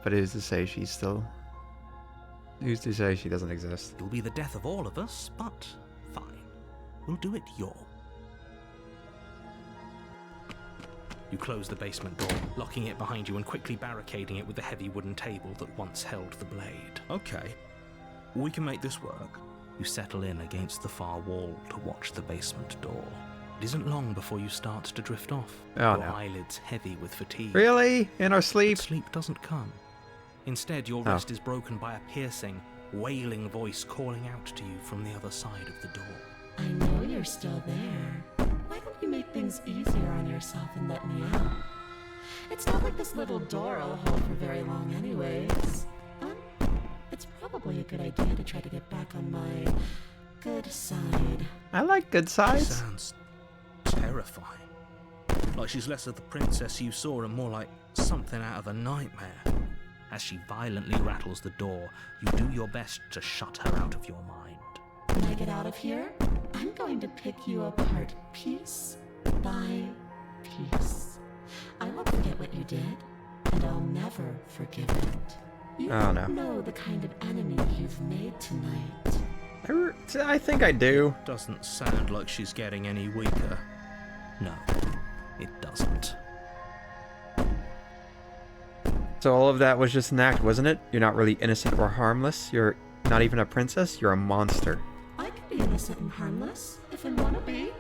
But who's to say she's still... Who's to say she doesn't exist? It'll be the death of all of us, but fine. We'll do it your. You close the basement door, locking it behind you and quickly barricading it with the heavy wooden table that once held the blade. Okay, we can make this work. You settle in against the far wall to watch the basement door. It isn't long before you start to drift off, Oh, your no. eyelids heavy with fatigue. Really? In our sleep? But sleep doesn't come. Instead, your Oh. rest is broken by a piercing, wailing voice calling out to you from the other side of the door. I know you're still there. Why don't you make things easier on yourself and let me out? It's not like this little door will hold for very long anyways. It's probably a good idea to try to get back on my good side. I like good sides. Sounds terrifying. Like she's less of the princess you saw and more like something out of a nightmare. As she violently rattles the door, you do your best to shut her out of your mind. When I get out of here, I'm going to pick you apart piece by piece. I won't forget what you did, and I'll never forgive it. You Oh, don't no. know the kind of enemy you've made tonight. I think I do. Doesn't sound like she's getting any weaker. No, it doesn't. So all of that was just an act, wasn't it? You're not really innocent or harmless. You're not even a princess. You're a monster. I can be innocent and harmless, if I want to be.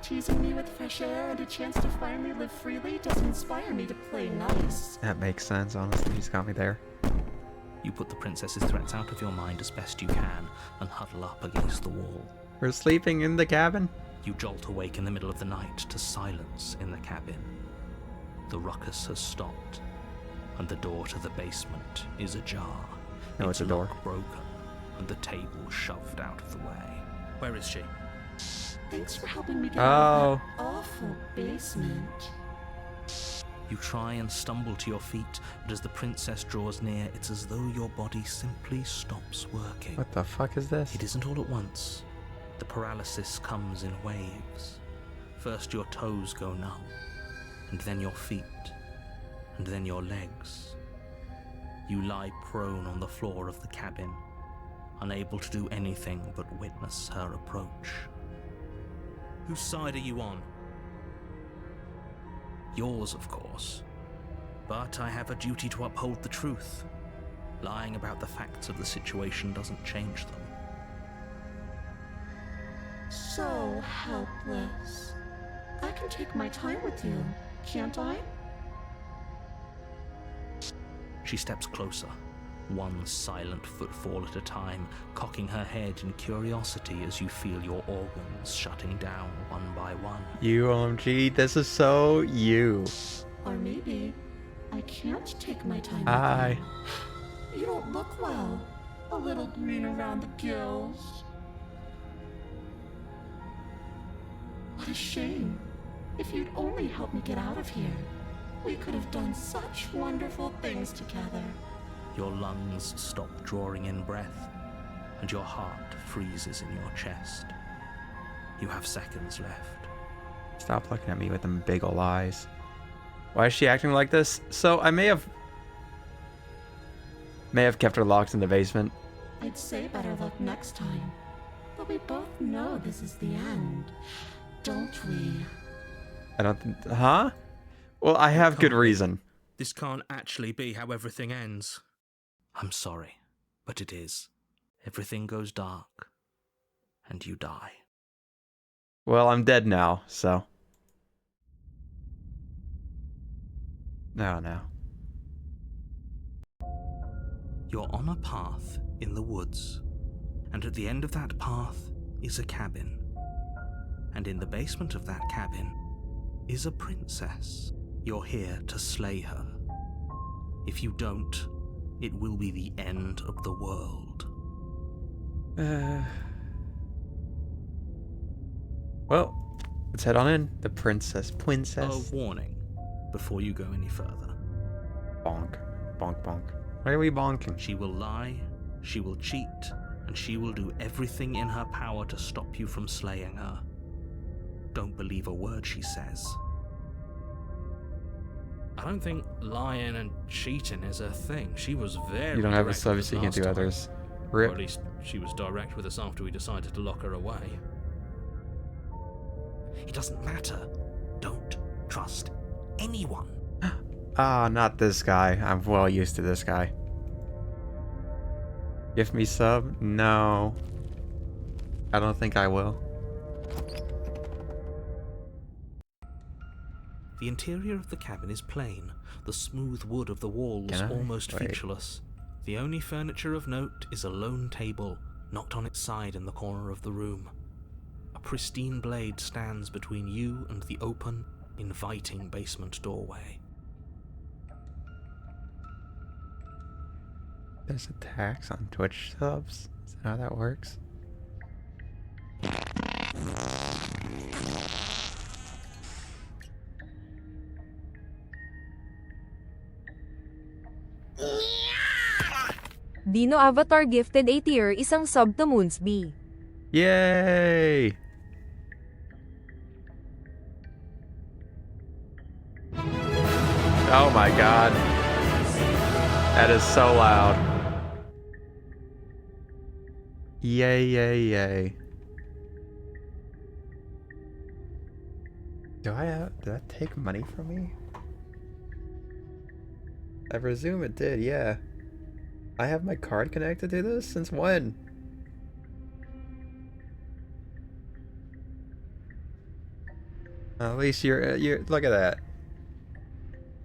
Teasing me with fresh air and a chance to finally live freely does inspire me to play nice. That makes sense, honestly. He's got me there. You put the princess's threats out of your mind as best you can and huddle up against the wall. We're sleeping in the cabin? You jolt awake in the middle of the night to silence in the cabin. The ruckus has stopped, and the door to the basement is ajar. No, it's a door. lock broken, and the table shoved out of the way. Where is she? Thanks for helping me get out Oh. of that awful basement. You try and stumble to your feet, but as the princess draws near, it's as though your body simply stops working. What the fuck is this? It isn't all at once. The paralysis comes in waves. First your toes go numb, and then your feet, and then your legs. You lie prone on the floor of the cabin, unable to do anything but witness her approach. Whose side are you on? Yours, of course. But I have a duty to uphold the truth. Lying about the facts of the situation doesn't change them. So helpless. I can take my time with you, can't I? She steps closer, one silent footfall at a time, cocking her head in curiosity as you feel your organs shutting down one by one. You, OMG, this is so you. Or maybe I can't take my time Hi. with you. You don't look well. A little green around the gills. What a shame. If you'd only helped me get out of here, we could have done such wonderful things together. Your lungs stop drawing in breath, and your heart freezes in your chest. You have seconds left. Stop looking at me with them big ol' eyes. Why is she acting like this? So I may have kept her locked in the basement. I'd say better luck next time. But we both know this is the end, don't we? I don't huh? Well, I have good reason. This can't actually be how everything ends. I'm sorry, but it is. Everything goes dark, and you die. Well, I'm dead now, so. Oh, no. You're on a path in the woods, and at the end of that path is a cabin. And in the basement of that cabin is a princess. You're here to slay her. If you don't, it will be the end of the world. Well, let's head on in. The princess. A warning before you go any further. Bonk. Bonk, bonk. Why are we bonking? She will lie, she will cheat, and she will do everything in her power to stop you from slaying her. Don't believe a word she says. I don't think lying and cheating is her thing. She was very You don't have a direct sub, with so us you can't do last time. others. Or Rip. at least she was direct with us after we decided to lock her away. It doesn't matter. Don't trust anyone. Ah, not this guy. I'm well used to this guy. Give me sub? No. I don't think I will. The interior of the cabin is plain. The smooth wood of the walls Can I? almost Wait. featureless. The only furniture of note is a lone table, knocked on its side in the corner of the room. A pristine blade stands between you and the open, inviting basement doorway. There's a tax on Twitch subs? Is that how that works? Dino Avatar gifted a tier isang sub to Moonsby. Yay! Oh my god. That is so loud. Yay, yay, yay. Did that take money from me? I presume it did, yeah. I have my card connected to this? Since when? At least you're look at that.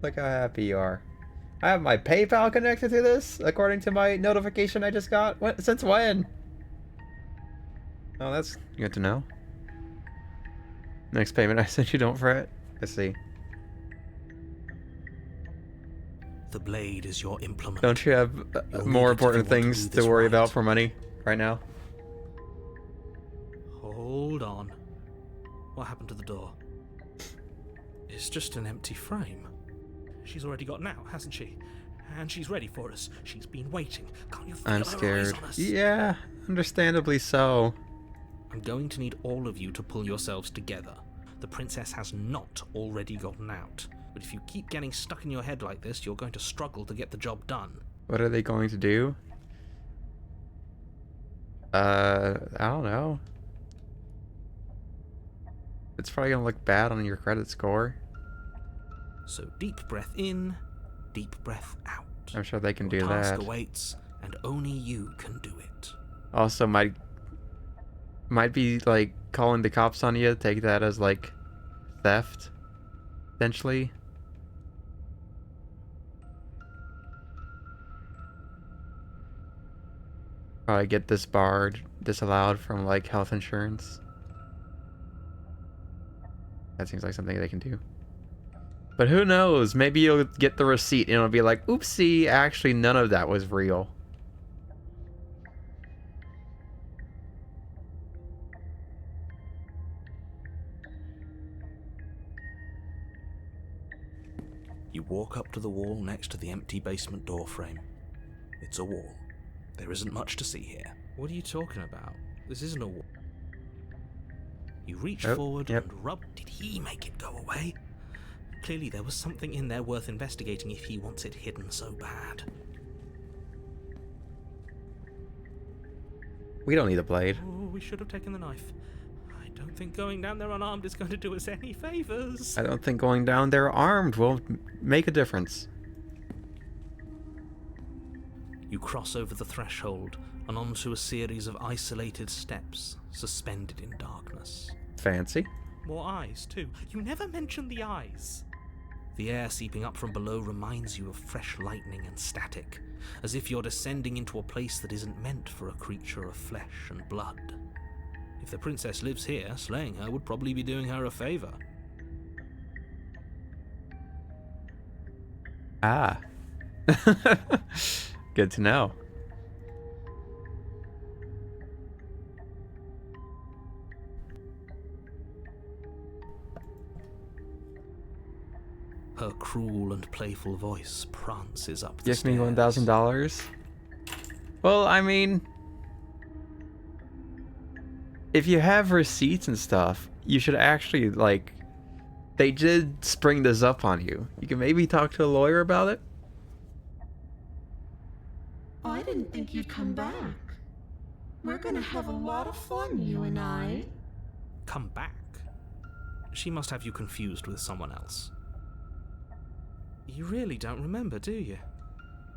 Look how happy you are. I have my PayPal connected to this, according to my notification I just got. What? Since when? Oh, that's good to know. Next payment I sent you, don't fret. I see. The blade is your implement. Don't you have You'll more need it if you important want to things do to this worry right. about for money right now? Hold on. What happened to the door? It's just an empty frame. She's already gotten out, hasn't she? And she's ready for us. She's been waiting. Can't you feel I'm her eyes scared. on us? Yeah, understandably so. I'm going to need all of you to pull yourselves together. The princess has not already gotten out. But if you keep getting stuck in your head like this, you're going to struggle to get the job done. What are they going to do? I don't know. It's probably gonna look bad on your credit score. So deep breath in, deep breath out. I'm sure they can do Your task that. awaits, and only you can do it. Also, might be like calling the cops on you. Take that as like theft, potentially. Probably get disallowed from like health insurance. That seems like something they can do. But who knows? Maybe you'll get the receipt and it'll be like, oopsie, actually none of that was real. You walk up to the wall next to the empty basement door frame. It's a wall. There isn't much to see here. What are you talking about? This isn't a wall. You reach Oh, forward yep. and rub. Did he make it go away? Clearly there was something in there worth investigating if he wants it hidden so bad. We don't need a blade. Oh, we should have taken the knife. I don't think going down there unarmed is going to do us any favors. I don't think going down there armed will make a difference. You cross over the threshold and onto a series of isolated steps suspended in darkness. Fancy. More eyes, too. You never mentioned the eyes. The air seeping up from below reminds you of fresh lightning and static, as if you're descending into a place that isn't meant for a creature of flesh and blood. If the princess lives here, slaying her would probably be doing her a favor. Good to know. Her cruel and playful voice prances up the Give me stairs. $1,000. Well, I mean, if you have receipts and stuff, you should actually, like, they did spring this up on you. You can maybe talk to a lawyer about it. I didn't think you'd come back. We're gonna have a lot of fun, you and I. Come back? She must have you confused with someone else. You really don't remember, do you?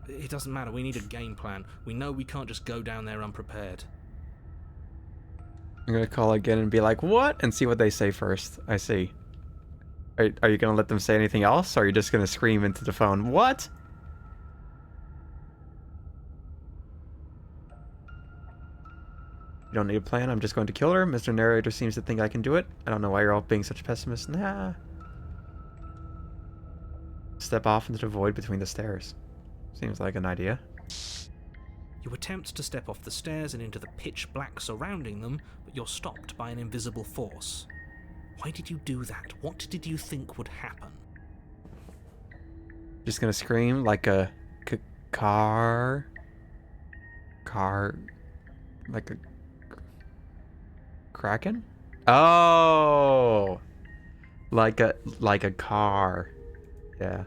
It doesn't matter, we need a game plan. We know we can't just go down there unprepared. I'm gonna call again and be like, what? And see what they say first. I see. Are you gonna let them say anything else? Or are you just gonna scream into the phone, what? You don't need a plan, I'm just going to kill her. Mr. Narrator seems to think I can do it. I don't know why you're all being such pessimists. Nah. Step off into the void between the stairs. Seems like an idea. You attempt to step off the stairs and into the pitch black surrounding them, but you're stopped by an invisible force. Why did you do that? What did you think would happen? Just gonna scream like a car, like a kraken? Oh, like a car. Yeah.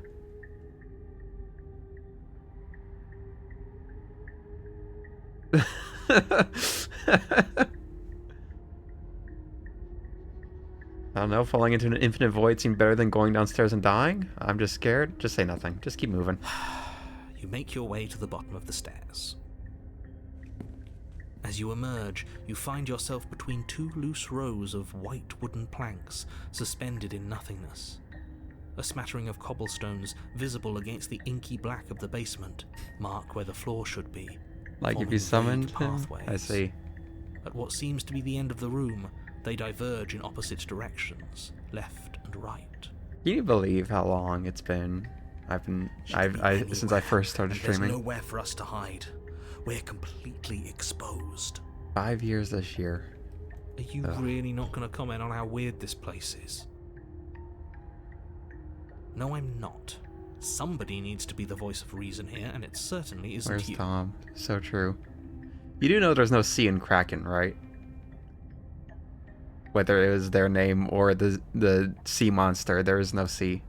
I don't know, falling into an infinite void seemed better than going downstairs and dying. I'm just scared. Just say nothing. Just keep moving. You make your way to the bottom of the stairs. As you emerge, you find yourself between two loose rows of white wooden planks suspended in nothingness. A smattering of cobblestones visible against the inky black of the basement mark where the floor should be. Like if you summoned him? I see. At what seems to be the end of the room, they diverge in opposite directions, left and right. Can you believe how long it's been? Since I first started streaming. There's nowhere for us to hide. We're completely exposed. 5 years this year. Are you really not going to comment on how weird this place is? No, I'm not. Somebody needs to be the voice of reason here, and it certainly isn't Where's you. Tom? So true. You do know there's no C in Kraken, right? Whether it was their name or the sea monster, there is no C.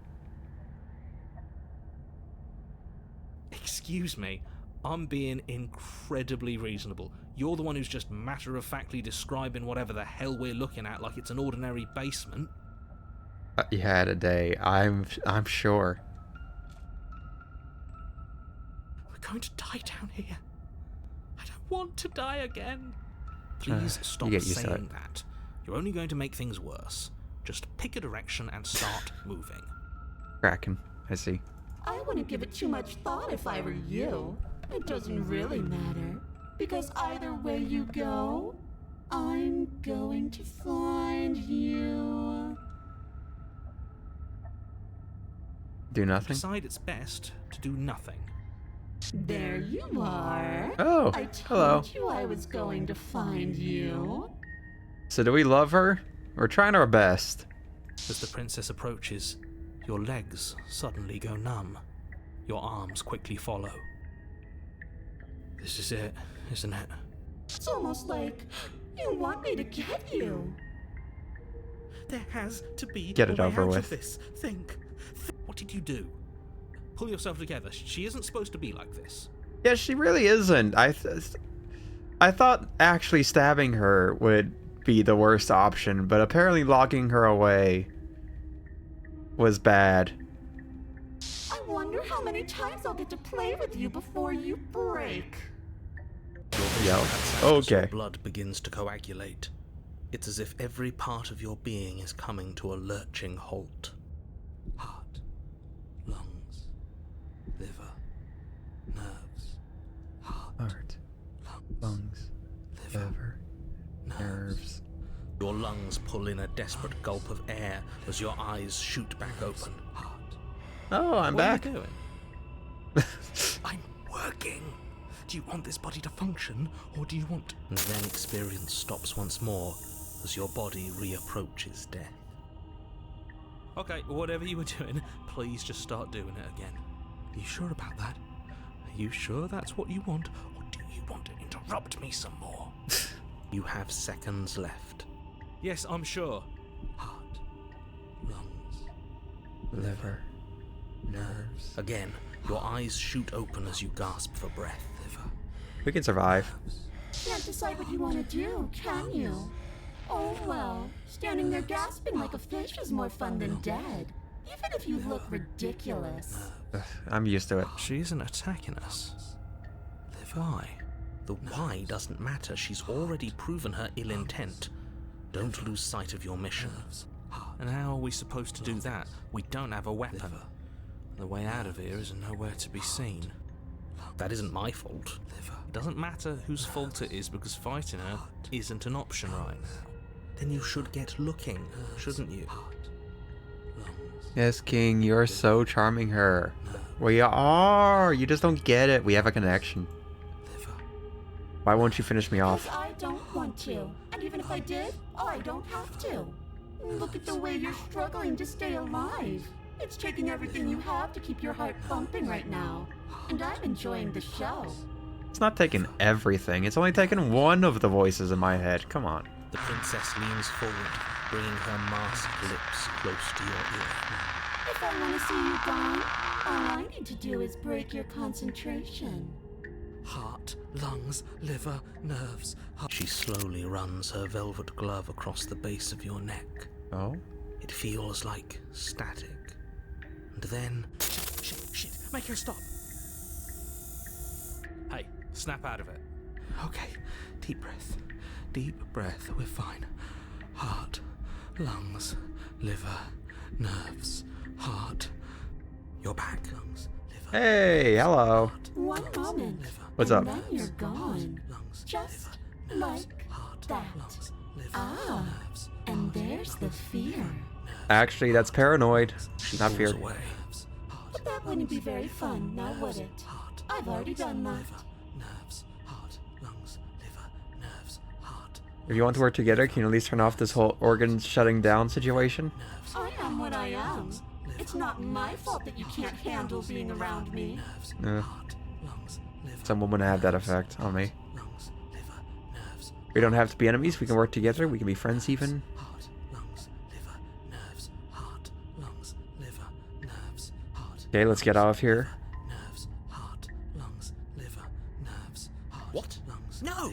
Excuse me, I'm being incredibly reasonable. You're the one who's just matter-of-factly describing whatever the hell we're looking at like it's an ordinary basement. You had a day. I'm sure. We're going to die down here. I don't want to die again. Please stop saying that. You're only going to make things worse. Just pick a direction and start moving. Kraken, I see. I wouldn't give it too much thought if I were you. It doesn't really matter, because either way you go, I'm going to find you. Do nothing? Decide it's best to do nothing. There you are. Oh, I told hello. you I was going to find you. So do we love her? We're trying our best. As the princess approaches, your legs suddenly go numb. Your arms quickly follow. This is it, isn't it? It's almost like you want me to get you. There has to be Get it a way over out with. of this. Think. What did you do? Pull yourself together. She isn't supposed to be like this. Yeah, she really isn't. I thought actually stabbing her would be the worst option, but apparently locking her away was bad. I wonder how many times I'll get to play with you before you break. Yo, As okay. your blood begins to coagulate. It's as if every part of your being is coming to a lurching halt. Heart, lungs, liver, nerves, Heart, lungs, liver, nerves. Your lungs pull in a desperate gulp of air as your eyes shoot back open. Heart. Oh, I'm What back. are you doing? thinking? Do you want this body to function, or do you want... And then experience stops once more as your body reapproaches death. Okay, whatever you were doing, please just start doing it again. Are you sure about that? Are you sure that's what you want, or do you want to interrupt me some more? You have seconds left. Yes, I'm sure. Heart, lungs, liver, nerves. Again, your eyes shoot open as you gasp for breath. We can survive. Can't decide what you want to do, can you? Oh well, standing there gasping like a fish is more fun than dead. Even if you look ridiculous. I'm used to it. She isn't attacking us. Why? The why doesn't matter. She's already proven her ill intent. Don't lose sight of your mission. And how are we supposed to do that? We don't have a weapon. The way out of here is nowhere to be seen. That isn't my fault. It doesn't matter whose fault it is because fighting her isn't an option right now. Then you should get looking, shouldn't you? Yes, King, you're so charming her. We are. You just don't get it. We have a connection. Why won't you finish me off? I don't want to. And even if I did, I don't have to. Look at the way you're struggling to stay alive. It's taking everything you have to keep your heart pumping right now. And I'm enjoying the show. It's not taking everything. It's only taking one of the voices in my head. Come on. The princess leans forward, bringing her masked lips close to your ear. If I want to see you gone, all I need to do is break your concentration. Heart, lungs, liver, nerves. She slowly runs her velvet glove across the base of your neck. Oh? It feels like static. And then... Shit, make her stop. Hey, snap out of it. Okay, deep breath. Deep breath, we're fine. Heart, lungs, liver, nerves, heart. You're back. Lungs, liver. Hey, hello. One moment. What's and up? Then you're gone. Just like that. And there's the fear. Actually, that's paranoid. Not fear. Away. But that wouldn't be very fun, now would it? I've already done that. Nerves, heart, lungs, liver, nerves, heart. If you want to work together, can you at least turn off this whole organ shutting down situation? I am what I am. It's not my fault that you can't handle being around me. Some women have that effect on me. We don't have to be enemies. We can work together. We can be friends even. Okay, let's get out of here. What? No!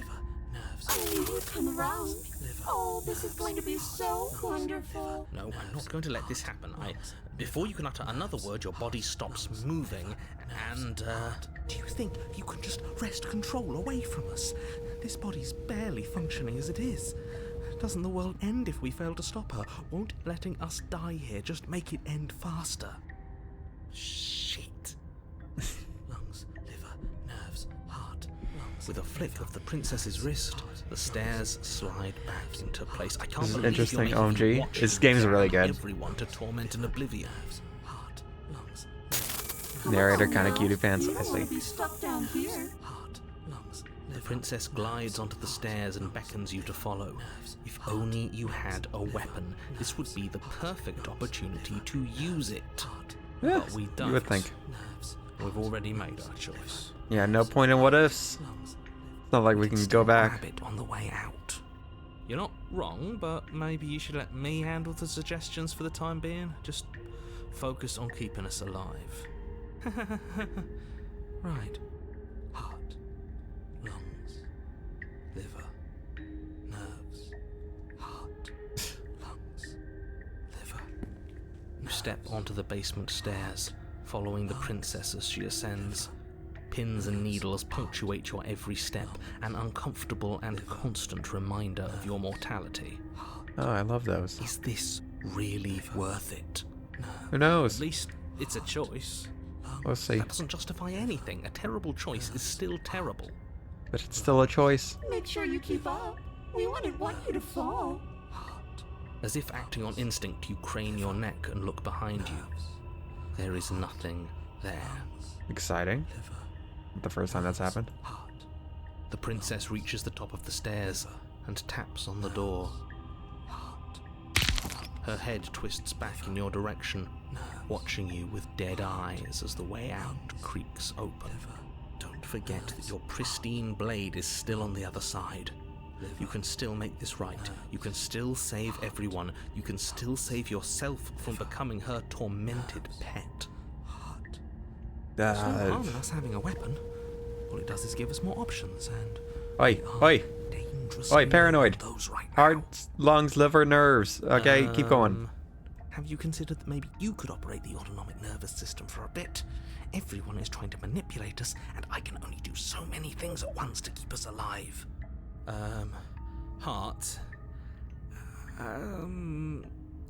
I knew you'd come around. Oh, this is going to be so wonderful. No, I'm not going to let this happen. Before you can utter another word, your body stops moving, and, Do you think you can just wrest control away from us? This body's barely functioning as it is. Doesn't the world end if we fail to stop her? Won't letting us die here just make it end faster? Shit. Lungs, liver, nerves, heart, lungs. With a flick of the princess's wrist, the stairs slide back into place. I can't This is believe interesting, you're making me OMG. watch This game's really good. everyone to torment and oblivion. Heart, lungs, Narrator kind of cutie pants, You I don't want to see. be stuck down here. heart, lungs. The princess glides onto the stairs and beckons you to follow. If only you had a weapon, this would be the perfect opportunity to use it. Yeah, But we don't. you would think. We've already made our choice. Yeah, no point in what ifs. It's not like we can go back. Rabbit on the way out. You're not wrong, but maybe you should let me handle the suggestions for the time being. Just focus on keeping us alive. Right. Heart, lungs, liver, nerves, heart, lungs, liver. You step onto the basement stairs, following the princess as she ascends. Pins and needles punctuate your every step, an uncomfortable and constant reminder of your mortality. Oh, I love those. Is this really worth it? Who At knows? least it's a choice. We'll see. That doesn't justify anything. A terrible choice is still terrible. But it's still a choice. Make sure you keep up. We wouldn't want you to fall. As if acting on instinct, you crane your neck and look behind you. There is nothing there. Exciting. The first time that's happened. The princess reaches the top of the stairs and taps on the door. Her head twists back in your direction, watching you with dead eyes as the way out creaks open. Don't forget that your pristine blade is still on the other side. You can still make this right. You can still save everyone. You can still save yourself from becoming her tormented pet. There's no harm in us having a weapon. All it does is give us more options, and Oi, paranoid. Heart, lungs, liver, nerves. Okay, keep going. Have you considered that maybe you could operate the autonomic nervous system for a bit? Everyone is trying to manipulate us, and I can only do so many things at once to keep us alive. Heart.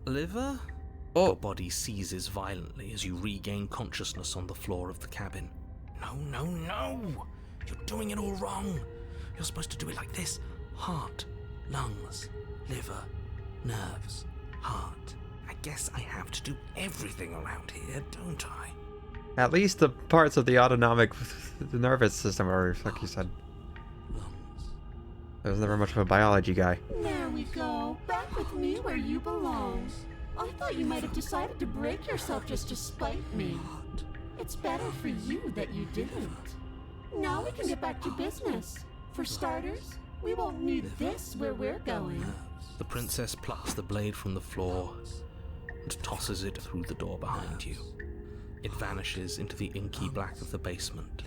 Liver? Your body seizes violently as you regain consciousness on the floor of the cabin. No! You're doing it all wrong. You're supposed to do it like this. Heart, lungs, liver, nerves, heart. I guess I have to do everything around here, don't I? At least the parts of the autonomic nervous system are, like you said. I was never much of a biology guy. There we go. Back with me where you belong. I thought you might have decided to break yourself just to spite me. It's better for you that you didn't. Now we can get back to business. For starters, we won't need this where we're going. The princess plucks the blade from the floor and tosses it through the door behind you. It vanishes into the inky black of the basement,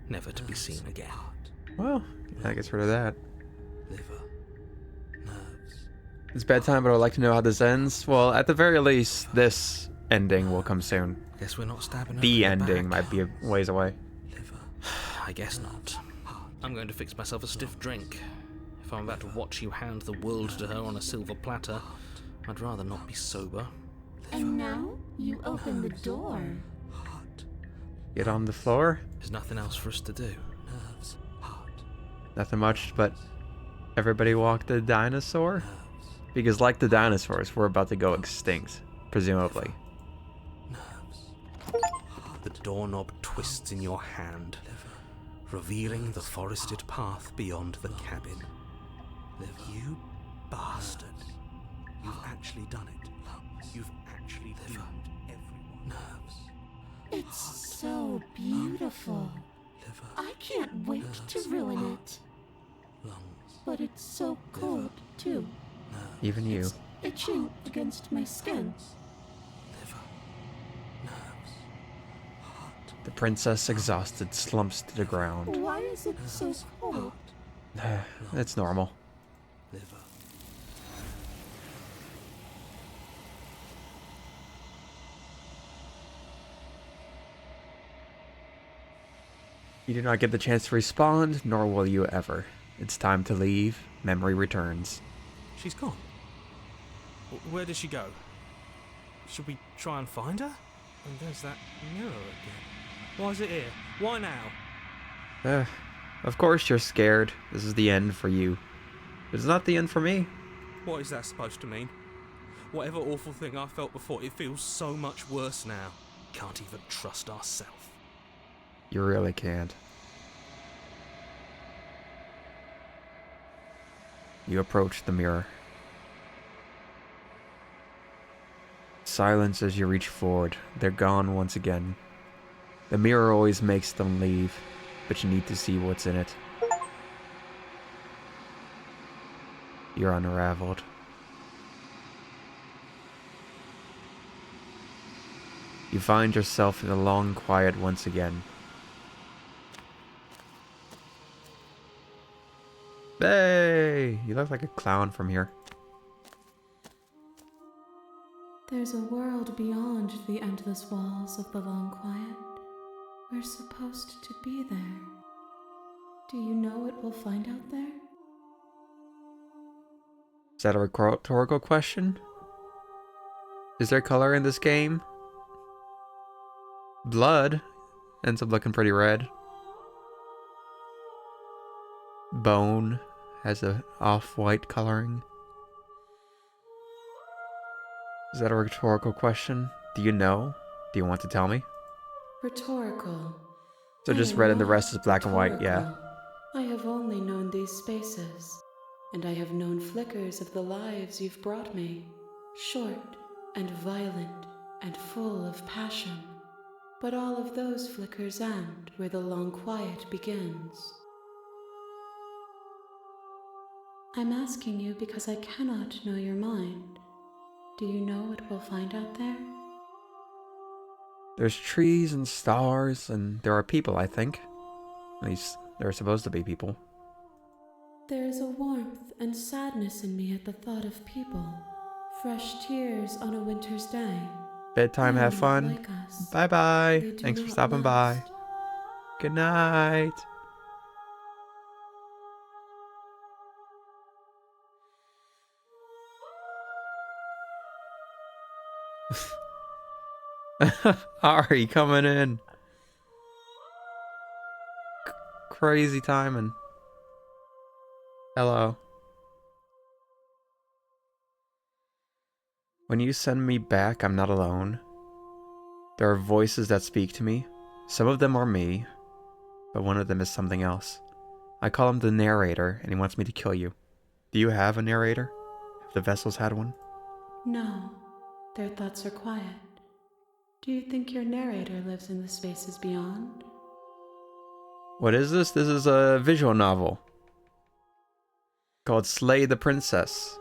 never to be seen again. Well, that gets rid of that. It's bedtime, but I'd like to know how this ends. Well, at the very least, this ending will come soon. Guess we're not stabbing her The in the ending back. might be a ways away. I guess not. I'm going to fix myself a stiff drink. If I'm about to watch you hand the world to her on a silver platter, I'd rather not be sober. And now you open the door. Get on the floor. There's nothing else for us to do. Nothing much, but everybody walk the dinosaur? Because like the dinosaurs, we're about to go extinct, presumably. The doorknob twists in your hand, revealing the forested path beyond the cabin. You bastard. You've actually done it. You've actually found everyone. It's so beautiful. I can't wait to ruin it. But it's so cold, too. Even you. Itching against my skin. The princess, exhausted, slumps to the ground. Why is it so cold? It's normal. You do not get the chance to respond, nor will you ever. It's time to leave. Memory returns. She's gone. Where did she go? Should we try and find her? And there's that mirror again. Why is it here? Why now? Of course you're scared. This is the end for you. But it's not the end for me. What is that supposed to mean? Whatever awful thing I felt before, it feels so much worse now. Can't even trust ourselves. You really can't. You approach the mirror. Silence as you reach forward. They're gone once again. The mirror always makes them leave, but you need to see what's in it. You're unraveled. You find yourself in the long quiet once again. Hey! You look like a clown from here. There's a world beyond the endless walls of the long quiet. We're supposed to be there. Do you know what we'll find out there? Is that a rhetorical question? Is there color in this game? Blood ends up looking pretty red. Bone has a off-white coloring. Is that a rhetorical question? Do you know? Do you want to tell me? Rhetorical. So just red and the rest is black and white, yeah. I have only known these spaces, and I have known flickers of the lives you've brought me, short and violent and full of passion. But all of those flickers end where the long quiet begins. I'm asking you because I cannot know your mind. Do you know what we'll find out there? There's trees and stars, and there are people, I think. At least, there are supposed to be people. There is a warmth and sadness in me at the thought of people. Fresh tears on a winter's day. Bedtime, have fun. Like us. Bye-bye. They do Thanks for not stopping by. last. Good night. Ari coming in. Crazy timing. Hello. When you send me back, I'm not alone. There are voices that speak to me. Some of them are me, but one of them is something else. I call him the narrator, and he wants me to kill you. Do you have a narrator? Have the vessels had one? No, their thoughts are quiet. Do you think your narrator lives in the spaces beyond? What is this? This is a visual novel called Slay the Princess,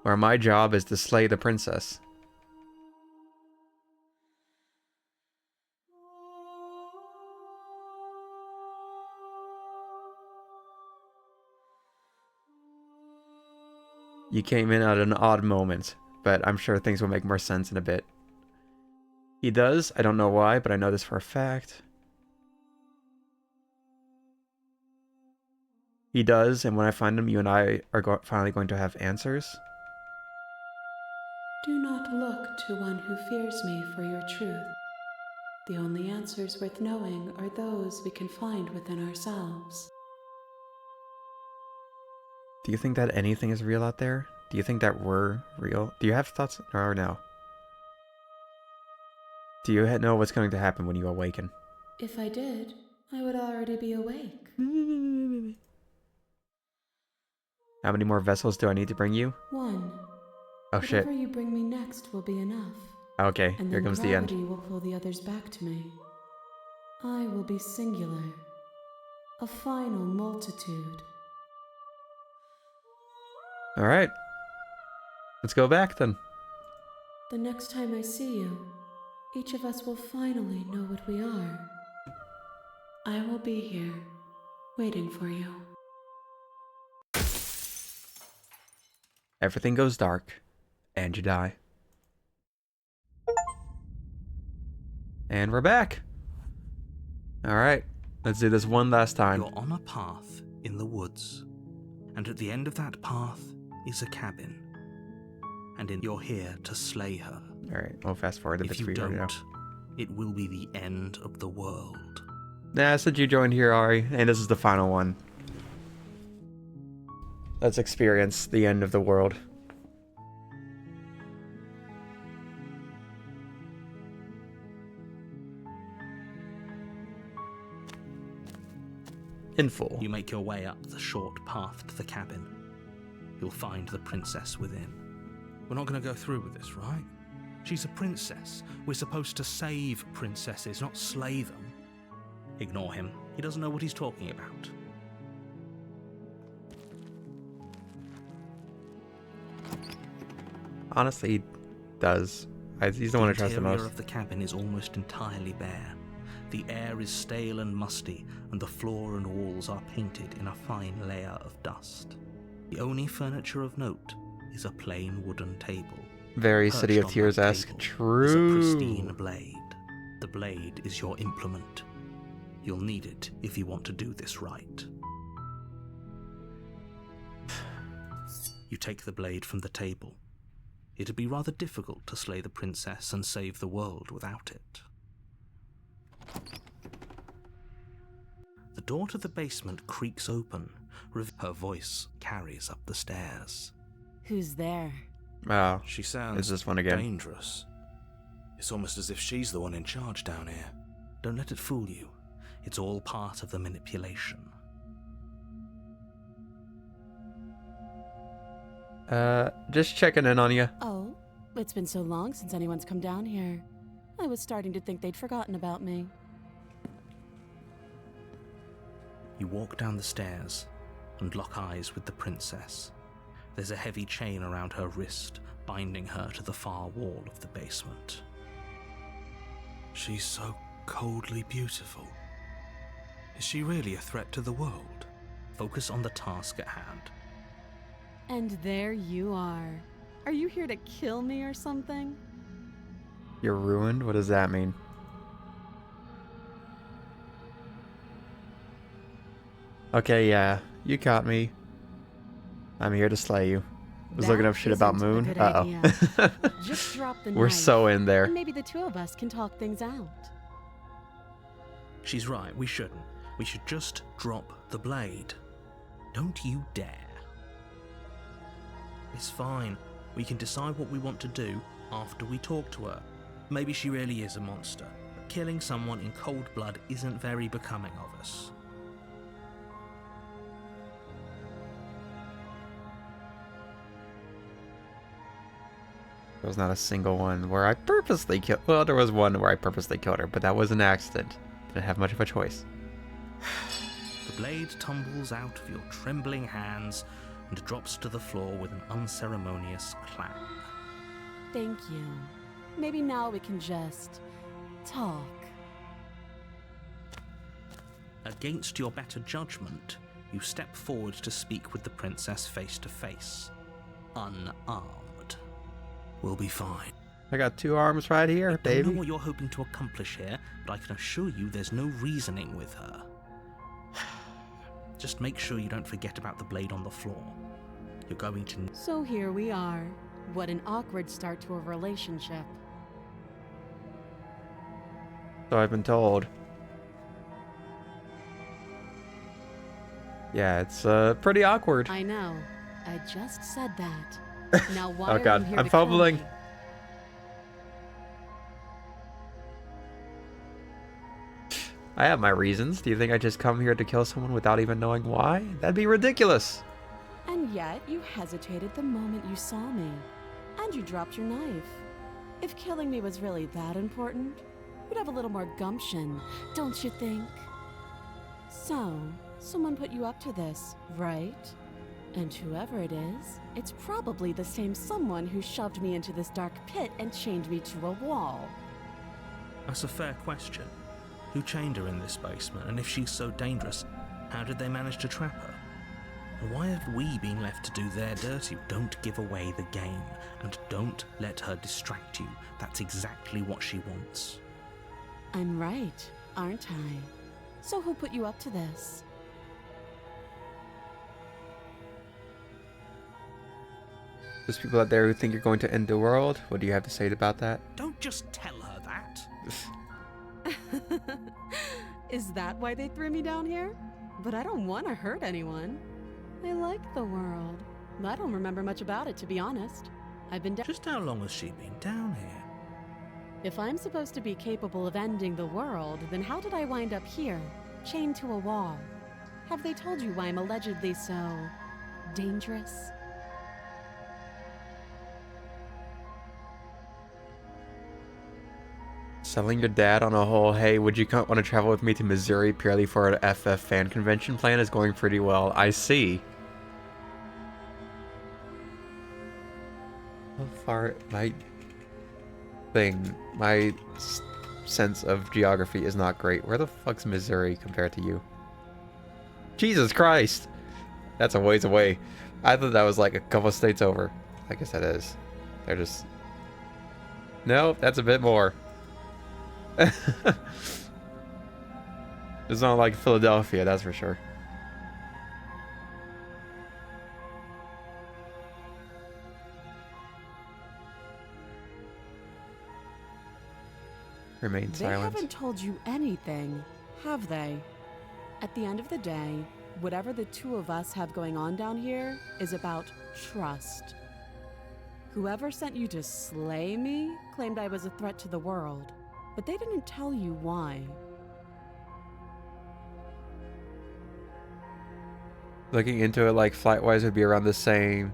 where my job is to slay the princess. You came in at an odd moment, but I'm sure things will make more sense in a bit. He does. I don't know why, but I know this for a fact. He does, and when I find him, you and I are finally going to have answers. Do not look to one who fears me for your truth. The only answers worth knowing are those we can find within ourselves. Do you think that anything is real out there? Do you think that we're real? Do you have thoughts or no? Do you know what's going to happen when you awaken? If I did, I would already be awake. How many more vessels do I need to bring you? One. Oh shit. Whatever you bring me next will be enough. Okay, And here then comes the end. gravity will pull the others back to me. I will be singular. A final multitude. Alright. Let's go back then. The next time I see you, each of us will finally know what we are. I will be here, waiting for you. Everything goes dark, and you die. And we're back. Alright, let's do this one last time. You're on a path in the woods, and at the end of that path is a cabin. And you're here to slay her. Alright, we'll fast forward a bit If you for you right now. don't, it will be the end of the world. Nah, since you joined here, Ari, and this is the final one. Let's experience the end of the world. In full. You make your way up the short path to the cabin. You'll find the princess within. We're not going to go through with this, right? She's a princess. We're supposed to save princesses, not slay them. Ignore him. He doesn't know what he's talking about. Honestly, he does. He's the one I trust the The interior most. of the cabin is almost entirely bare. The air is stale and musty, and the floor and walls are painted in a fine layer of dust. The only furniture of note is a plain wooden table. Very Perched City of on that Tears-esque. table True. is a pristine blade. The blade is your implement. You'll need it if you want to do this right. You take the blade from the table. It'd be rather difficult to slay the princess and save the world without it. The door to the basement creaks open. Her voice carries up the stairs. Who's there? Oh, She sounds it's this one again. dangerous. It's almost as if she's the one in charge down here. Don't let it fool you. It's all part of the manipulation. Just checking in on you. Oh, it's been so long since anyone's come down here. I was starting to think they'd forgotten about me. You walk down the stairs and lock eyes with the princess. There's a heavy chain around her wrist, binding her to the far wall of the basement. She's so coldly beautiful. Is she really a threat to the world? Focus on the task at hand. And there you are. Are you here to kill me or something? You're ruined? What does that mean? Okay, yeah. You caught me. I'm here to slay you. I was looking up shit about That isn't a Moon. good Uh-oh. idea. Just drop the We're knife, so in there. and maybe the two of us can talk things out. She's right, we shouldn't. We should just drop the blade. Don't you dare. It's fine. We can decide what we want to do after we talk to her. Maybe she really is a monster, but killing someone in cold blood isn't very becoming of us. There was not a single one where I purposely killed. Well, there was one where I purposely killed her, but that was an accident. Didn't have much of a choice. The blade tumbles out of your trembling hands and drops to the floor with an unceremonious clang. Thank you. Maybe now we can just talk. Against your better judgment, you step forward to speak with the princess face to face, unarmed. We'll be fine. I got 2 arms right here, I don't baby. know what you're hoping to accomplish here, but I can assure you there's no reasoning with her. Just make sure you don't forget about the blade on the floor. You're going to... So here we are. What an awkward start to a relationship. So I've been told. Yeah, it's pretty awkward. I know. I just said that. Now why Oh are god, you here I'm to kill fumbling. me? I have my reasons. Do you think I just come here to kill someone without even knowing why? That'd be ridiculous. And yet you hesitated the moment you saw me. And you dropped your knife. If killing me was really that important, you'd have a little more gumption, don't you think? So, someone put you up to this, right? And whoever it is, it's probably the same someone who shoved me into this dark pit and chained me to a wall. That's a fair question. Who chained her in this basement, and if she's so dangerous, how did they manage to trap her? And why have we been left to do their dirty? Don't give away the game, and don't let her distract you. That's exactly what she wants. I'm right, aren't I? So who put you up to this? There's people out there who think you're going to end the world. What do you have to say about that? Don't just tell her that. Is that why they threw me down here? But I don't want to hurt anyone. I like the world. I don't remember much about it, to be honest. I've been Just how long has she been down here? If I'm supposed to be capable of ending the world, then how did I wind up here, chained to a wall? Have they told you why I'm allegedly so dangerous? Selling your dad on a whole, hey, would you want to travel with me to Missouri purely for an FF fan convention plan is going pretty well. I see. How far my sense of geography is not great. Where the fuck's Missouri compared to you? Jesus Christ! That's a ways away. I thought that was like a couple states over. I guess that is. They're just... No, that's a bit more. It's not like Philadelphia, that's for sure. Remain They silent. haven't told you anything, have they? At the end of the day, whatever the two of us have going on down here is about trust. Whoever sent you to slay me claimed I was a threat to the world, but they didn't tell you why. Looking into it, like, flight-wise would be around the same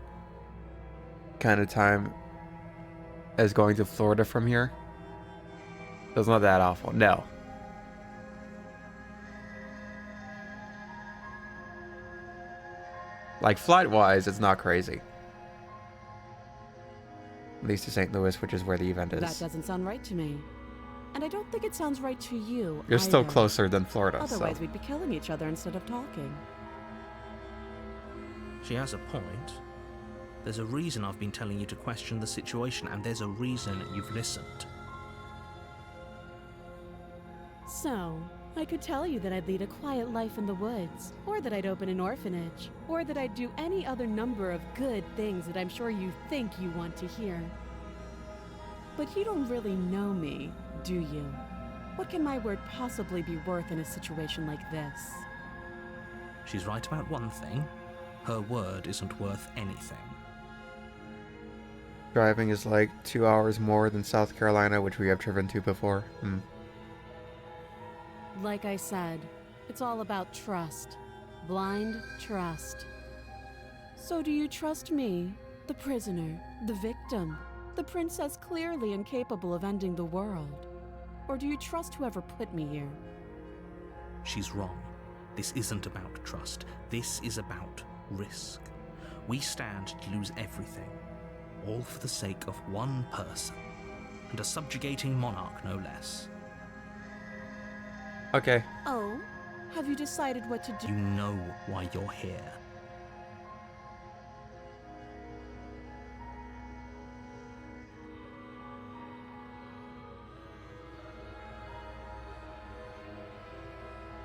kind of time as going to Florida from here. So it's not that awful. No. Like, flight-wise, it's not crazy. At least to St. Louis, which is where the event is. That doesn't sound right to me. And I don't think it sounds right to you. You're still either. closer than Florida. Otherwise, So. we'd be killing each other instead of talking. She has a point. There's a reason I've been telling you to question the situation, and there's a reason you've listened. So, I could tell you that I'd lead a quiet life in the woods, or that I'd open an orphanage, or that I'd do any other number of good things that I'm sure you think you want to hear. But you don't really know me, do you? What can my word possibly be worth in a situation like this? She's right about one thing. Her word isn't worth anything. Driving is like 2 hours more than South Carolina, which we have driven to before. Like I said, it's all about trust. Blind trust. So do you trust me, the prisoner, the victim, the princess clearly incapable of ending the world? Or do you trust whoever put me here? She's wrong. This isn't about trust. This is about risk. We stand to lose everything, all for the sake of one person, and a subjugating monarch no less. Okay. Oh? Have you decided what to do? You know why you're here.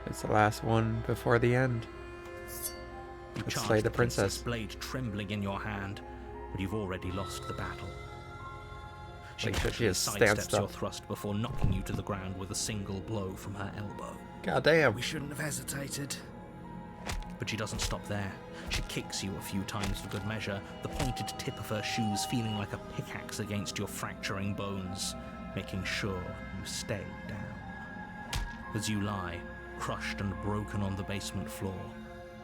It's the last one before the end. You Let's charge slay the princess princess. blade trembling in your hand, but you've already lost the battle. She Make sure she actually has stance sidesteps your stuff. thrust before knocking you to the ground with a single blow from her elbow. God damn. We shouldn't have hesitated. But she doesn't stop there. She kicks you a few times for good measure, the pointed tip of her shoes feeling like a pickaxe against your fracturing bones, making sure you stay down. As you lie, crushed and broken on the basement floor,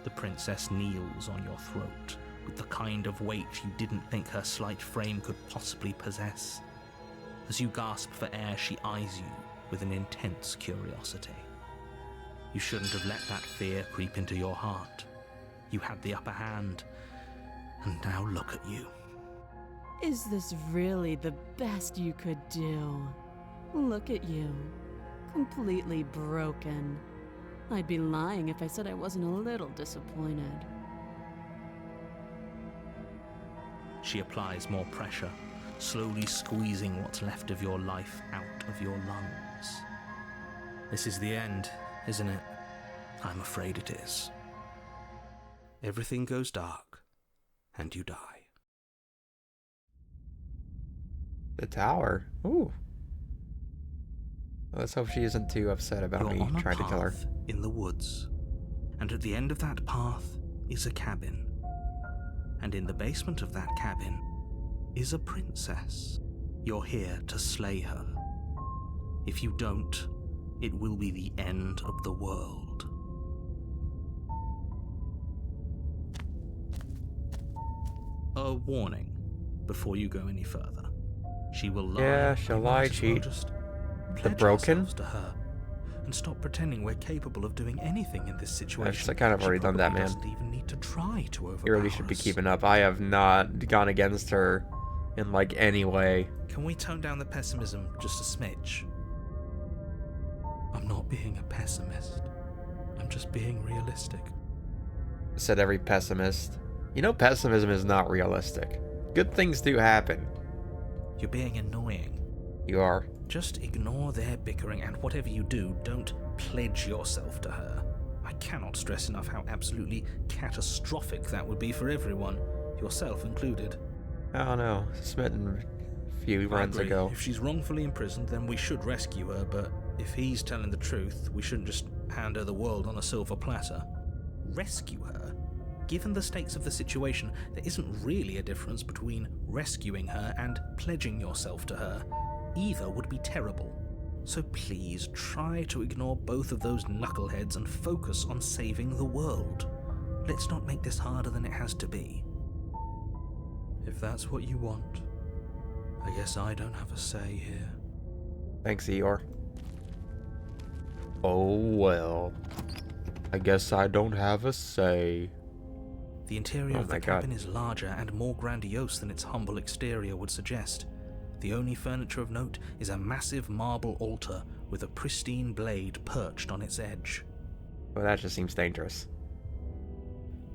the princess kneels on your throat with the kind of weight you didn't think her slight frame could possibly possess. As you gasp for air, she eyes you with an intense curiosity. You shouldn't have let that fear creep into your heart. You had the upper hand, and now look at you. Is this really the best you could do? Look at you. Completely broken. I'd be lying if I said I wasn't a little disappointed. She applies more pressure, slowly squeezing what's left of your life out of your lungs. This is the end, isn't it? I'm afraid it is. Everything goes dark, and you die. The tower. Ooh. Let's hope she isn't too upset about You're me on a trying to kill her. path in the woods, and at the end of that path is a cabin. And in the basement of that cabin is a princess. You're here to slay her. If you don't, it will be the end of the world. A warning before you go any further. She will lie. Yeah, she'll We lie, might as well cheat. just The pledge broken? ourselves to her and stop pretending we're capable of doing anything in this situation. I kind of She already done that, probably man. doesn't even need to try to overpower You really should be us. keeping up. I have not gone against her in like any way. Can we tone down the pessimism just a smidge? I'm not being a pessimist. I'm just being realistic. Said every pessimist. You know, pessimism is not realistic. Good things do happen. You're being annoying. You are. Just ignore their bickering, and whatever you do, don't pledge yourself to her. I cannot stress enough how absolutely catastrophic that would be for everyone, yourself included. I don't know. Smitten a few I runs agree. ago. If she's wrongfully imprisoned, then we should rescue her, but if he's telling the truth, we shouldn't just hand her the world on a silver platter. Rescue her? Given the stakes of the situation, there isn't really a difference between rescuing her and pledging yourself to her. Either would be terrible. So please try to ignore both of those knuckleheads and focus on saving the world. let's not make this harder than it has to be. If that's what you want, I guess I don't have a say here. Thanks, Eeyore. Oh well. I guess I don't have a say. The interior Oh of the my cabin God. is larger and more grandiose than its humble exterior would suggest. The only furniture of note is a massive marble altar with a pristine blade perched on its edge. Well, that just seems dangerous.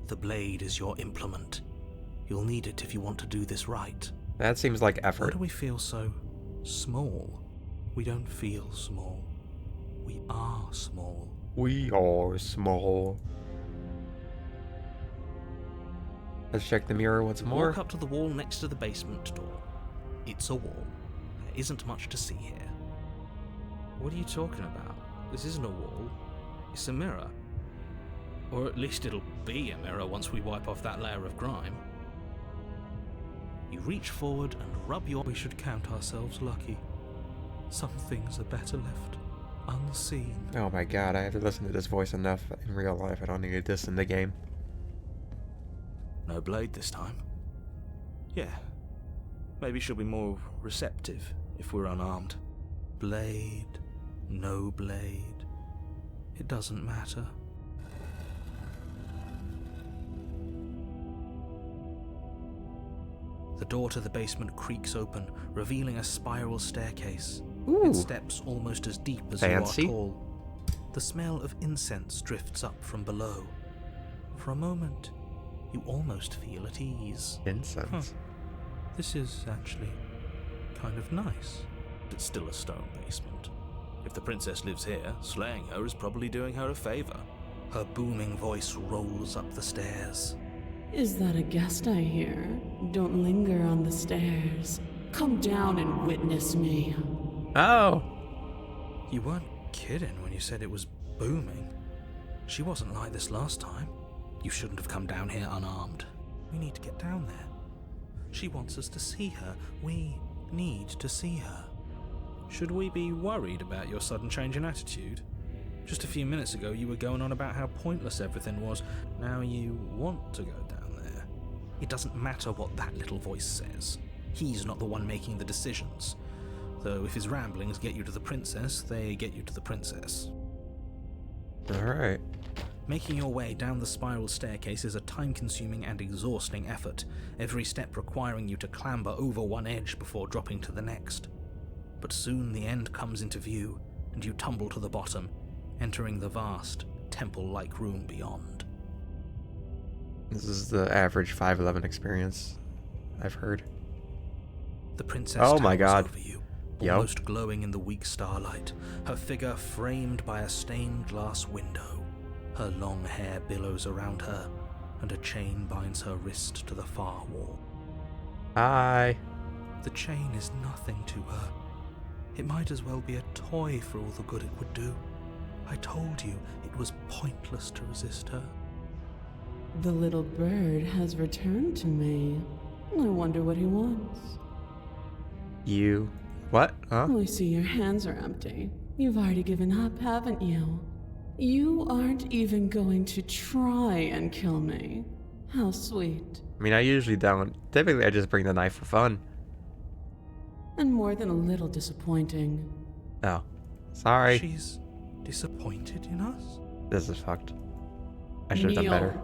The blade is your implement. You'll need it if you want to do this right. That seems like Why effort. do we feel so small? We don't feel small. We are small. We are small. Let's check the mirror once more. Walk up to the wall next to the basement door. It's a wall. There isn't much to see here. What are you talking about? This isn't a wall. It's a mirror. Or at least it'll be a mirror once we wipe off that layer of grime. You reach forward and rub your... We should count ourselves lucky. Some things are better left unseen. Oh my god, I have to listen to this voice enough in real life. I don't need this in the game. No blade this time. Yeah. Maybe she'll be more receptive if we're unarmed. Blade, no blade. It doesn't matter. The door to the basement creaks open, revealing a spiral staircase. Ooh. Its steps almost as deep as Fancy. you are tall. The smell of incense drifts up from below. For a moment, you almost feel at ease. Incense. This is actually kind of nice. It's still a stone basement. If the princess lives here, slaying her is probably doing her a favor. Her booming voice rolls up the stairs. Is that a guest I hear? Don't linger on the stairs. Come down and witness me. Oh! You weren't kidding when you said it was booming. She wasn't like this last time. You shouldn't have come down here unarmed. We need to get down there. She wants us to see her. We need to see her. Should we be worried about your sudden change in attitude? Just a few minutes ago you were going on about how pointless everything was. Now you want to go down there. It doesn't matter what that little voice says. He's not the one making the decisions. Though if his ramblings get you to the princess, they get you to the princess. Alright. Making your way down the spiral staircase is a time-consuming and exhausting effort, every step requiring you to clamber over one edge before dropping to the next. But soon the end comes into view, and you tumble to the bottom, entering the vast, temple-like room beyond. This is the average 5'11 experience, I've heard. The princess Oh my towers god. over you, Yo. almost glowing in the weak starlight, her figure framed by a stained glass window. Her long hair billows around her, and a chain binds her wrist to the far wall. Hi. The chain is nothing to her. It might as well be a toy for all the good it would do. I told you it was pointless to resist her. The little bird has returned to me. I wonder what he wants. You. What? Huh? I see your hands are empty. You've already given up, haven't you? You aren't even going to try and kill me. How sweet. I mean, I usually don't. Typically, I just bring the knife for fun. And more than a little disappointing. Oh. Sorry. She's disappointed in us? This is fucked. I should have done Kneel. better.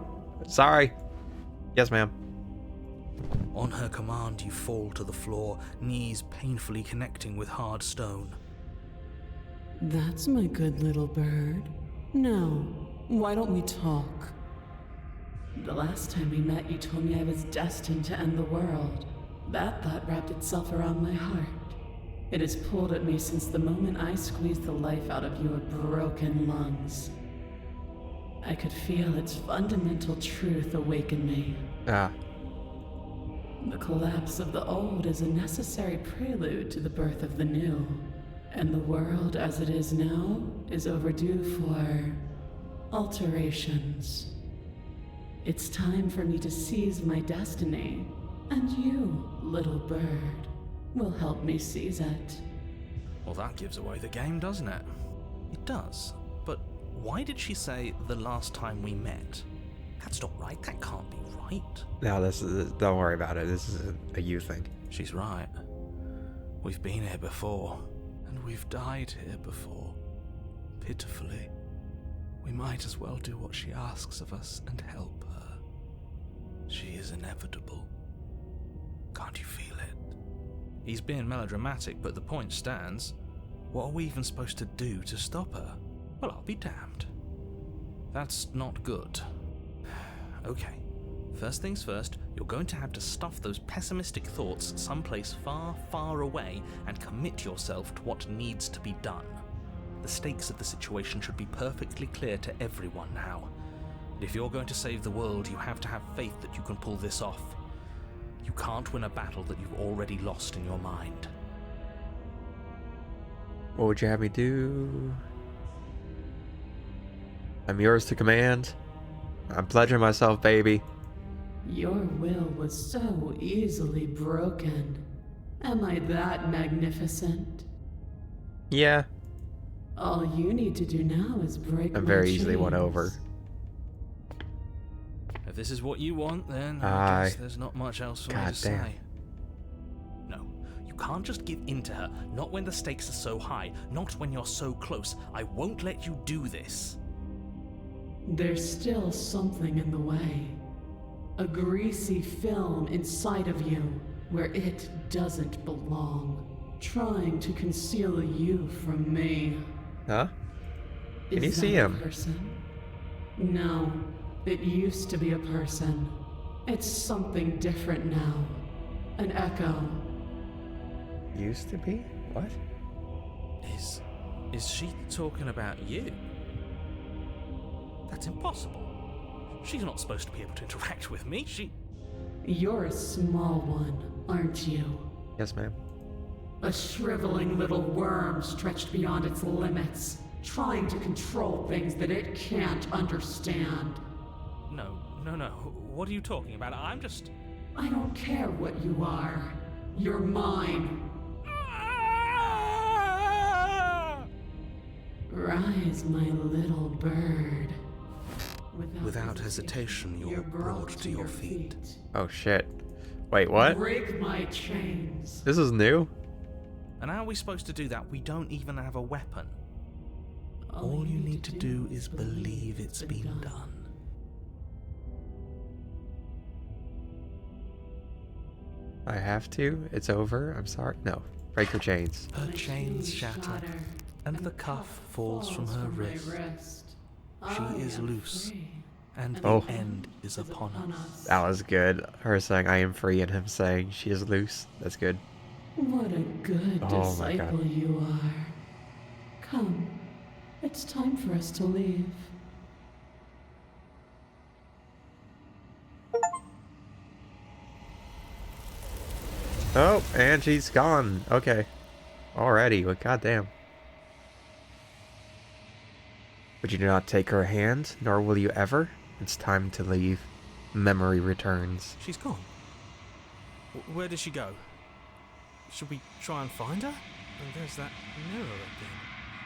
Sorry. Yes, ma'am. On her command, you fall to the floor, knees painfully connecting with hard stone. That's my good little bird. Now, why don't we talk? The last time we met, you told me I was destined to end the world. That thought wrapped itself around my heart. It has pulled at me since the moment I squeezed the life out of your broken lungs. I could feel its fundamental truth awaken me. Ah. The collapse of the old is a necessary prelude to the birth of the new. And the world as it is now is overdue for alterations. It's time for me to seize my destiny, and you, little bird, will help me seize it. Well, that gives away the game, doesn't it? It does. But why did she say the last time we met? That's not right. That can't be right. No, don't worry about it. This is a you thing. She's right. We've been here before, and we've died here before. Pitifully. We might as well do what she asks of us and help her. She is inevitable. Can't you feel it? He's being melodramatic, but the point stands. What are we even supposed to do to stop her? Well, I'll be damned. That's not good. Okay. First things first, you're going to have to stuff those pessimistic thoughts someplace far, far away and commit yourself to what needs to be done. The stakes of the situation should be perfectly clear to everyone now. And if you're going to save the world, you have to have faith that you can pull this off. You can't win a battle that you've already lost in your mind. What would you have me do? I'm yours to command. I'm pledging myself, baby. Your will was so easily broken. Am I that magnificent? Yeah. All you need to do now is break I'm my very easily won chains. over. If this is what you want, then I guess there's not much else for me to say. No, you can't just give in to her. Not when the stakes are so high. Not when you're so close. I won't let you do this. There's still something in the way. A greasy film inside of you where it doesn't belong. Trying to conceal you from me. Huh? Can you Is see that a him? person? No, it used to be a person. It's something different now. An echo. Used to be? What? Is she talking about you? That's impossible. She's not supposed to be able to interact with me. You're a small one, aren't you? Yes, ma'am. A shriveling little worm stretched beyond its limits, trying to control things that it can't understand. No. What are you talking about? I don't care what you are. You're mine. Rise, my little bird. Without hesitation, you're brought to your feet. Oh shit. Wait, what? Break my chains. This is new? And how are we supposed to do that? We don't even have a weapon. All you need to do is believe it's been done. I have to? It's over? I'm sorry. No. Break your chains. Her chains shatter, and the cuff falls from her wrist. She is loose, and the end is upon us. That was good. Her saying I am free and him saying she is loose. That's good. What a good disciple you are. Come, it's time for us to leave. Oh, and she's gone. Okay. Already. Well, goddamn. But you do not take her hand, nor will you ever. It's time to leave. Memory returns. She's gone. Where did she go? Should we try and find her? And there's that mirror again.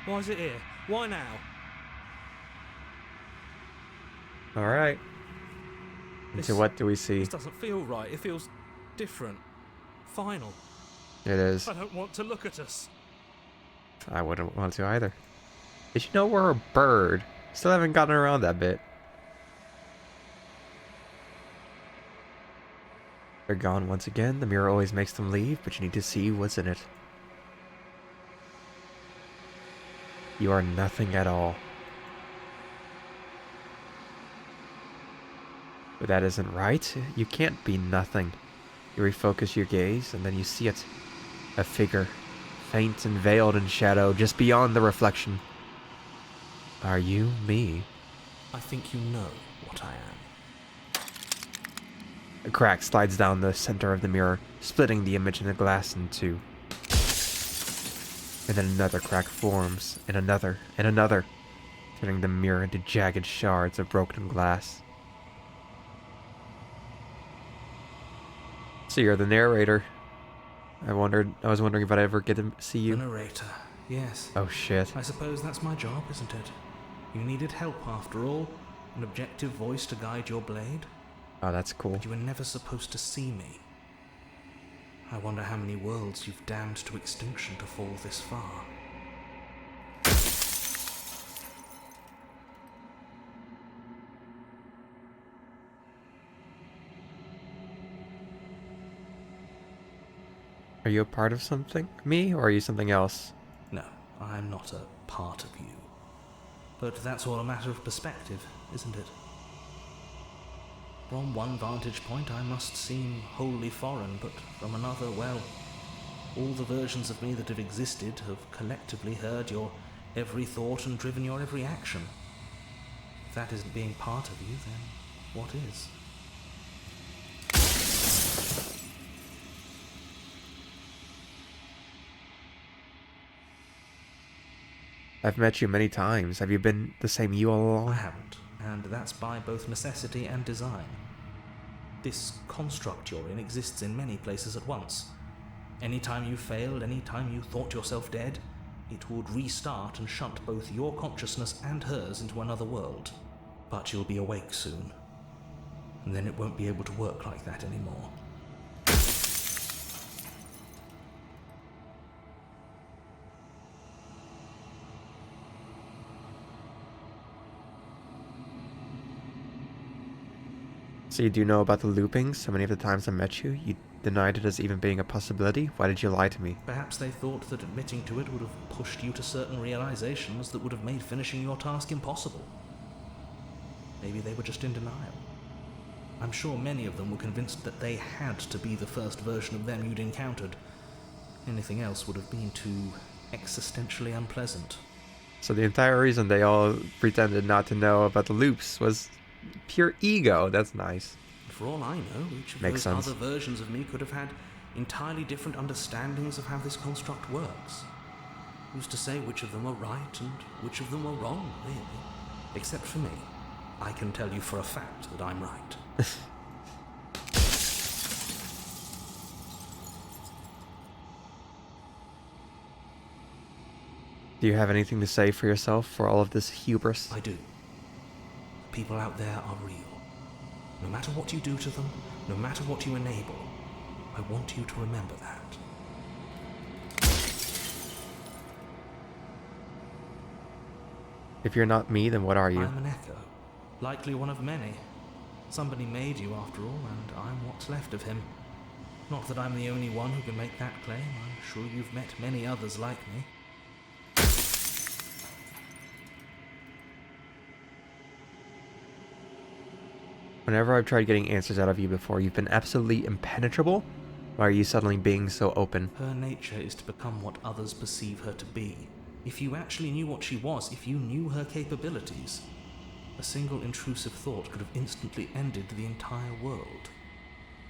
Why is it here? Why now? Alright. So what do we see? This doesn't feel right. It feels different. Final. It is. I don't want to look at us. I wouldn't want to either. Did you know we're a bird? Still haven't gotten around that bit. They're gone once again. The mirror always makes them leave, but you need to see what's in it. You are nothing at all. But that isn't right. You can't be nothing. You refocus your gaze, and then you see it. A figure, faint and veiled in shadow, just beyond the reflection. Are you me? I think you know what I am. A crack slides down the center of the mirror, splitting the image in the glass in two. And then another crack forms, and another, turning the mirror into jagged shards of broken glass. So you're the narrator. I was wondering if I'd ever get to see you. The narrator, yes. Oh shit. I suppose that's my job, isn't it? You needed help after all. An objective voice to guide your blade. Oh, that's cool. But you were never supposed to see me. I wonder how many worlds you've damned to extinction to fall this far. Are you a part of something? Me? Or are you something else? No, I'm not a part of you. But that's all a matter of perspective, isn't it? From one vantage point I must seem wholly foreign, but from another, well, all the versions of me that have existed have collectively heard your every thought and driven your every action. If that isn't being part of you, then what is? I've met you many times. Have you been the same you all along? I haven't, and that's by both necessity and design. This construct you're in exists in many places at once. Any time you failed, any time you thought yourself dead, it would restart and shunt both your consciousness and hers into another world. But you'll be awake soon, and then it won't be able to work like that anymore. So you do know about the looping? So many of the times I met you, you denied it as even being a possibility? Why did you lie to me? Perhaps they thought that admitting to it would have pushed you to certain realizations that would have made finishing your task impossible. Maybe they were just in denial. I'm sure many of them were convinced that they had to be the first version of them you'd encountered. Anything else would have been too existentially unpleasant. So the entire reason they all pretended not to know about the loops was pure ego. That's nice. For all I know, each of Makes those sense. other versions of me could have had entirely different understandings of how this construct works. Who's to say which of them are right and which of them are wrong, really? Except for me. I can tell you for a fact that I'm right. Do you have anything to say for yourself for all of this hubris? I do. People out there are real. No matter what you do to them, no matter what you enable, I want you to remember that. If you're not me, then what are you? I'm an echo. Likely one of many. Somebody made you after all, and I'm what's left of him. Not that I'm the only one who can make that claim. I'm sure you've met many others like me. Whenever I've tried getting answers out of you before, you've been absolutely impenetrable. Why are you suddenly being so open? Her nature is to become what others perceive her to be. If you actually knew what she was, if you knew her capabilities, a single intrusive thought could have instantly ended the entire world.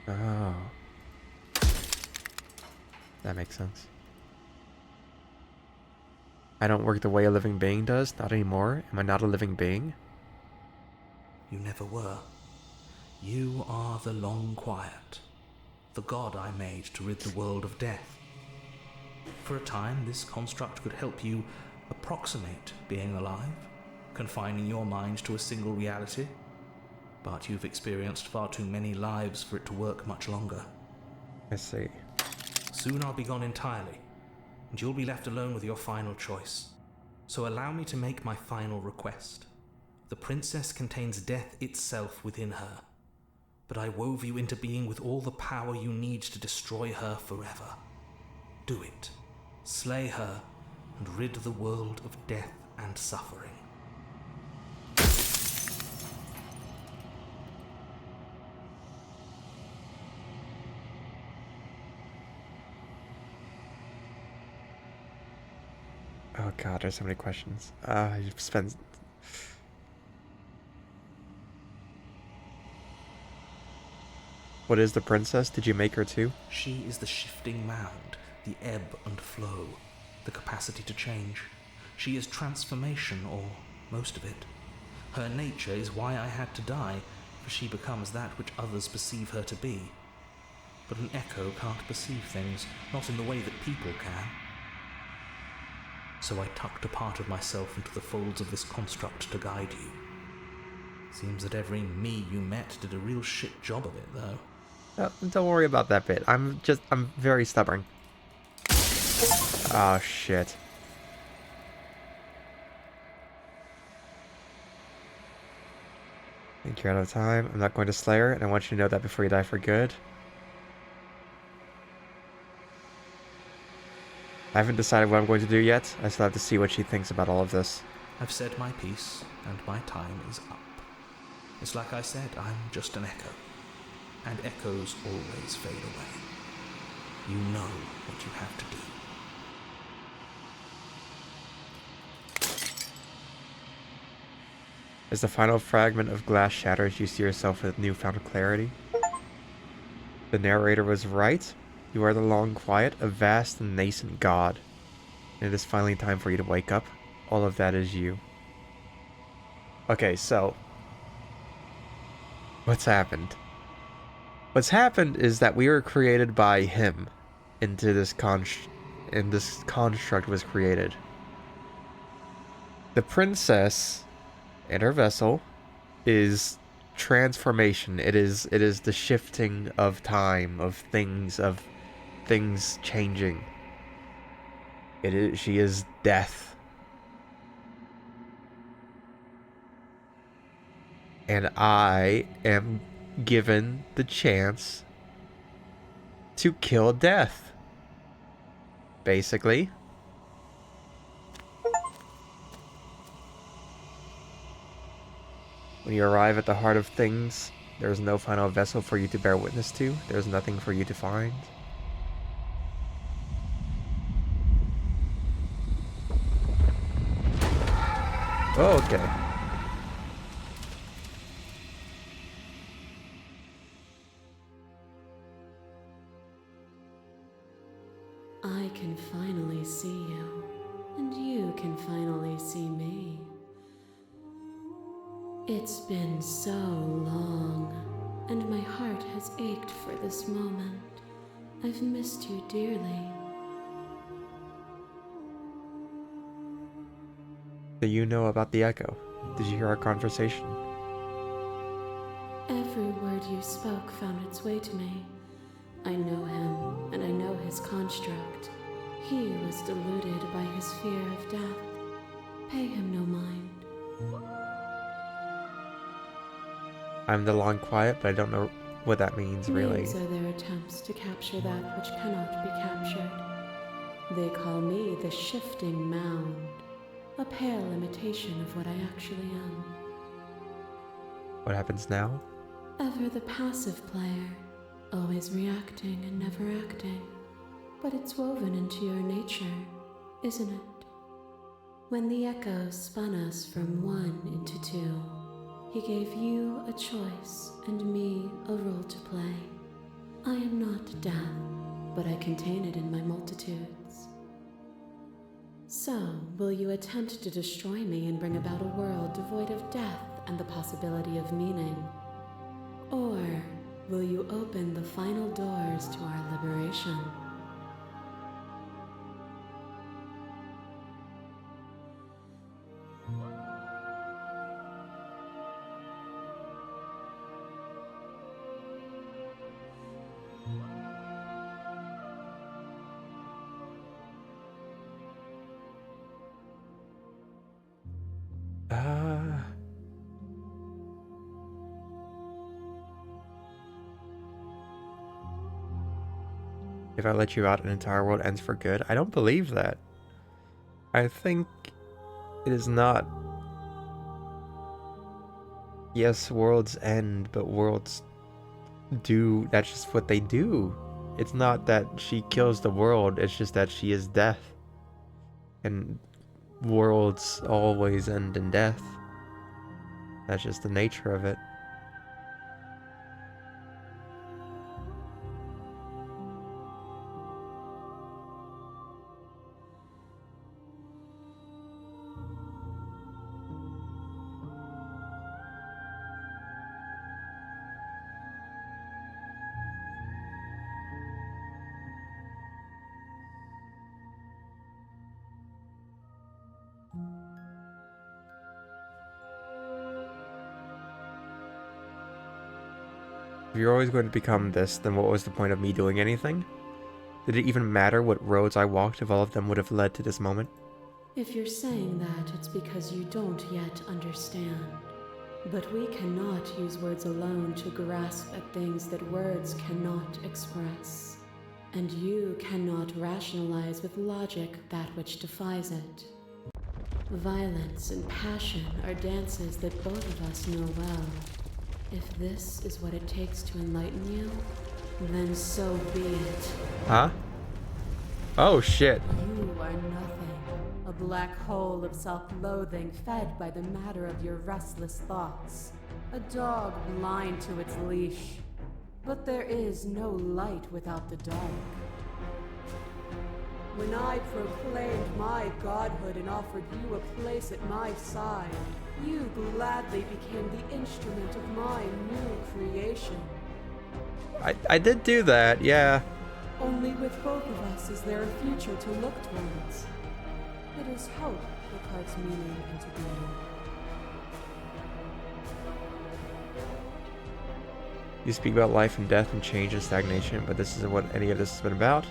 Oh. That makes sense. I don't work the way a living being does, not anymore. Am I not a living being? You never were. You are the Long Quiet, the god I made to rid the world of death. For a time, this construct could help you approximate being alive, confining your mind to a single reality, but you've experienced far too many lives for it to work much longer. I see. Soon I'll be gone entirely, and you'll be left alone with your final choice. So allow me to make my final request. The princess contains death itself within her, but I wove you into being with all the power you need to destroy her forever. Do it. Slay her, and rid the world of death and suffering. Oh god, there's so many questions. You've spent... What is the princess? Did you make her too? She is the shifting mound, the ebb and flow, the capacity to change. She is transformation, or most of it. Her nature is why I had to die, for she becomes that which others perceive her to be. But an echo can't perceive things, not in the way that people can. So I tucked a part of myself into the folds of this construct to guide you. Seems that every me you met did a real shit job of it, though. Don't worry about that bit. I'm very stubborn. Oh, shit. I think you're out of time. I'm not going to slay her, and I want you to know that before you die for good. I haven't decided what I'm going to do yet. I still have to see what she thinks about all of this. I've said my piece, and my time is up. It's like I said, I'm just an echo. And echoes always fade away. You know what you have to do. As the final fragment of glass shatters, you see yourself with newfound clarity. The narrator was right. You are the long quiet, a vast and nascent god. And it is finally time for you to wake up. All of that is you. Okay, so what's happened? What's happened is that we were created by him into this and this construct was created. The princess and her vessel is transformation. It is the shifting of time, of things changing. She is death. And I am given the chance to kill death. Basically. When you arrive at the heart of things, there is no final vessel for you to bear witness to. There is nothing for you to find. Oh, okay. I can finally see you, and you can finally see me. It's been so long, and my heart has ached for this moment. I've missed you dearly. Do you know about the echo? Did you hear our conversation? Every word you spoke found its way to me. I know him, and I know his construct. He was deluded by his fear of death. Pay him no mind. I'm the long quiet, but I don't know what that means, really. Names are their attempts to capture that which cannot be captured. They call me the shifting mound, a pale imitation of what I actually am. What happens now? Ever the passive player, always reacting and never acting. But it's woven into your nature, isn't it? When the echoes spun us from one into two, he gave you a choice and me a role to play. I am not death, but I contain it in my multitudes. So, will you attempt to destroy me and bring about a world devoid of death and the possibility of meaning? Or will you open the final doors to our liberation? If I let you out, an entire world ends for good. I don't believe that. I think it is not. Yes, worlds end, but worlds do. That's just what they do. It's not that she kills the world, it's just that she is death. And worlds always end in death. That's just the nature of it. If you're always going to become this, then what was the point of me doing anything? Did it even matter what roads I walked if all of them would have led to this moment? If you're saying that, it's because you don't yet understand. But we cannot use words alone to grasp at things that words cannot express. And you cannot rationalize with logic that which defies it. Violence and passion are dances that both of us know well. If this is what it takes to enlighten you, then so be it. Huh? Oh shit. You are nothing. A black hole of self-loathing fed by the matter of your restless thoughts. A dog blind to its leash. But there is no light without the dark. When I proclaimed my godhood and offered you a place at my side, you gladly became the instrument of my new creation. I did do that, yeah. Only with both of us is there a future to look towards. It is hope that carves meaning into being. You speak about life and death and change and stagnation, but this isn't what any of this has been about.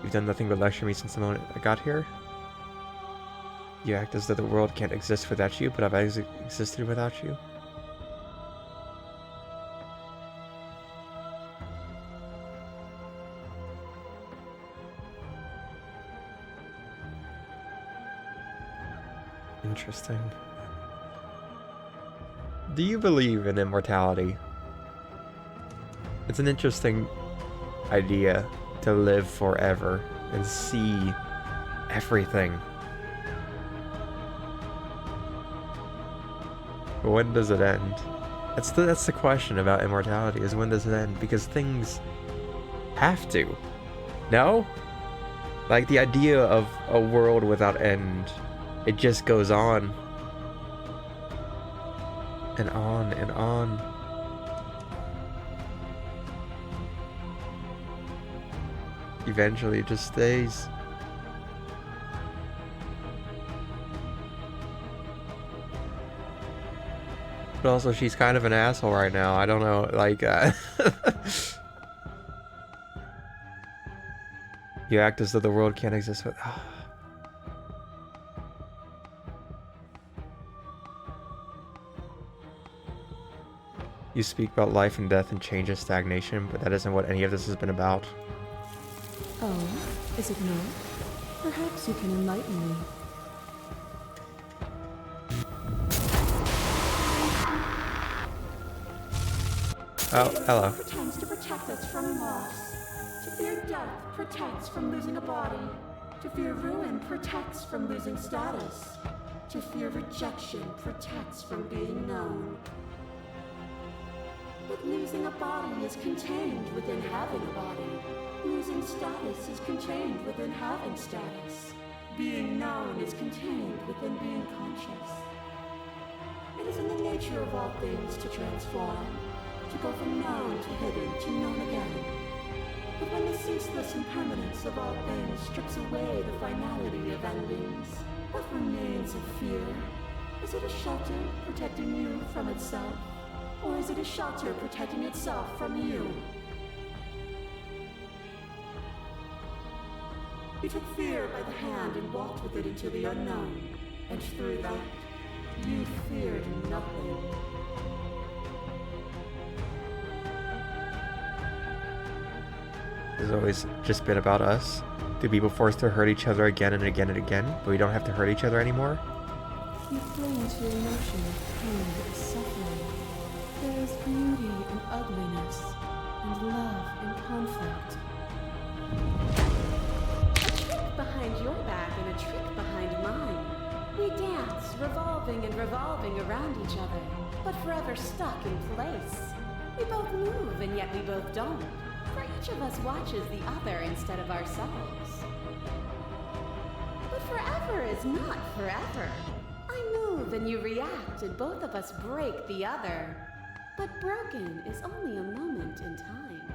You've done nothing but lecture me since the moment I got here. You act as though the world can't exist without you, but I've existed without you. Interesting. Do you believe in immortality? It's an interesting idea to live forever and see everything. But when does it end? That's the question about immortality, is when does it end? Because things have to. No? Like the idea of a world without end, it just goes on. And on and on. Eventually it just stays. But also she's kind of an asshole right now. I don't know, like you act as though the world can't exist with You speak about life and death and change and stagnation, but that isn't what any of this has been about. Oh, is it not? Perhaps you can enlighten me. Oh, hello. Pretends to protect us from loss. To fear death protects from losing a body. To fear ruin protects from losing status. To fear rejection protects from being known. But losing a body is contained within having a body. Losing status is contained within having status. Being known is contained within being conscious. It is in the nature of all things to transform, to go from known to hidden to known again. But when the ceaseless impermanence of all things strips away the finality of endings, what remains of fear? Is it a shelter protecting you from itself? Or is it a shelter protecting itself from you? You took fear by the hand and walked with it into the unknown. And through that, you feared nothing. It's always just been about us. Do people force to hurt each other again and again and again, but we don't have to hurt each other anymore? You cling to your notion of pain and suffering. There is beauty in ugliness, and love in conflict. A trick behind your back and a trick behind mine. We dance, revolving and revolving around each other, but forever stuck in place. We both move, and yet we both don't. For each of us watches the other instead of ourselves. But forever is not forever. I move and you react, and both of us break the other. But broken is only a moment in time.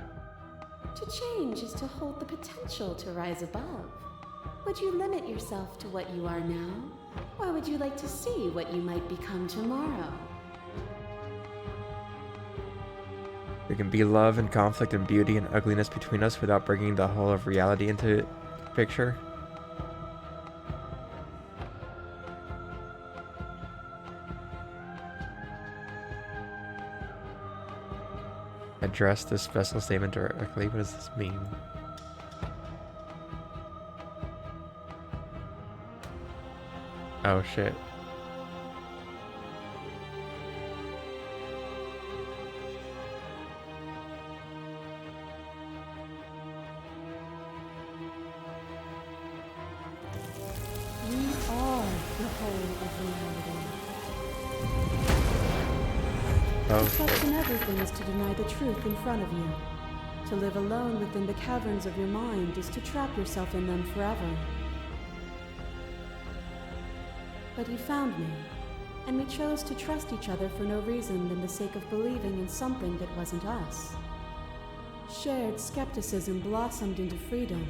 To change is to hold the potential to rise above. Would you limit yourself to what you are now? Or would you like to see what you might become tomorrow? There can be love and conflict and beauty and ugliness between us without bringing the whole of reality into the picture. Address this special statement directly. What does this mean? Oh shit. We are the whole of reality. Oh To trust shit. in everything is to deny the truth in front of you. To live alone within the caverns of your mind is to trap yourself in them forever. But you found me, and we chose to trust each other for no reason than the sake of believing in something that wasn't us. Shared skepticism blossomed into freedom,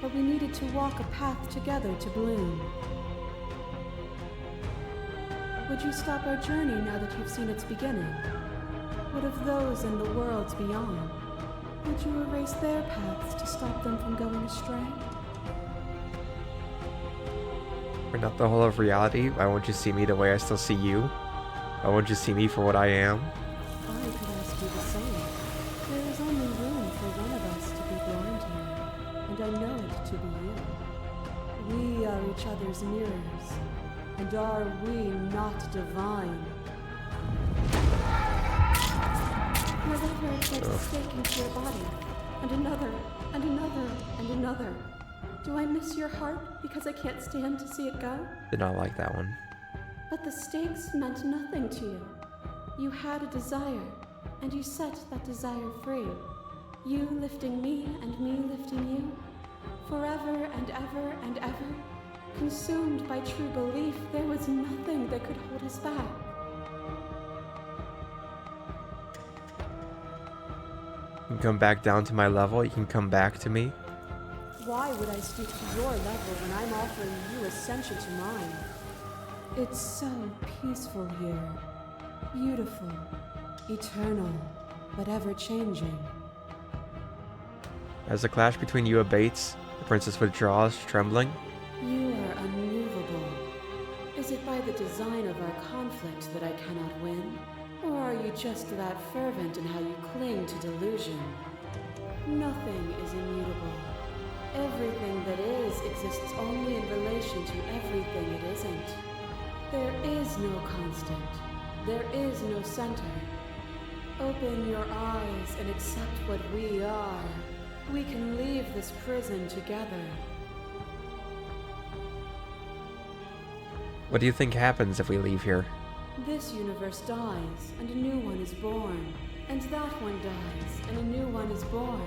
but we needed to walk a path together to bloom. Would you stop our journey now that you've seen its beginning? What of those in the worlds beyond? Would you erase their paths to stop them from going astray? We're not the whole of reality. Why won't you see me the way I still see you? Why won't you see me for what I am? I could ask you the same. There is only room for one of us to be blind here, and I know it to be you. We are each other's mirrors, and are we not divine? Your letter takes a stake into your body, and another, and another, and another. Do I miss your heart because I can't stand to see it go? Did not like that one. But the stakes meant nothing to you. You had a desire, and you set that desire free. You lifting me and me lifting you. Forever and ever and ever. Consumed by true belief, there was nothing that could hold us back. You can come back down to my level. You can come back to me. Why would I stoop to your level when I'm offering you ascension to mine? It's so peaceful here. Beautiful. Eternal. But ever-changing. As the clash between you abates, the princess withdraws, trembling. You are unmovable. Is it by the design of our conflict that I cannot win? Or are you just that fervent in how you cling to delusion? Nothing is immutable. Everything that is exists only in relation to everything it isn't. There is no constant. There is no center. Open your eyes and accept what we are. We can leave this prison together. What do you think happens if we leave here? This universe dies, and a new one is born. And that one dies, and a new one is born.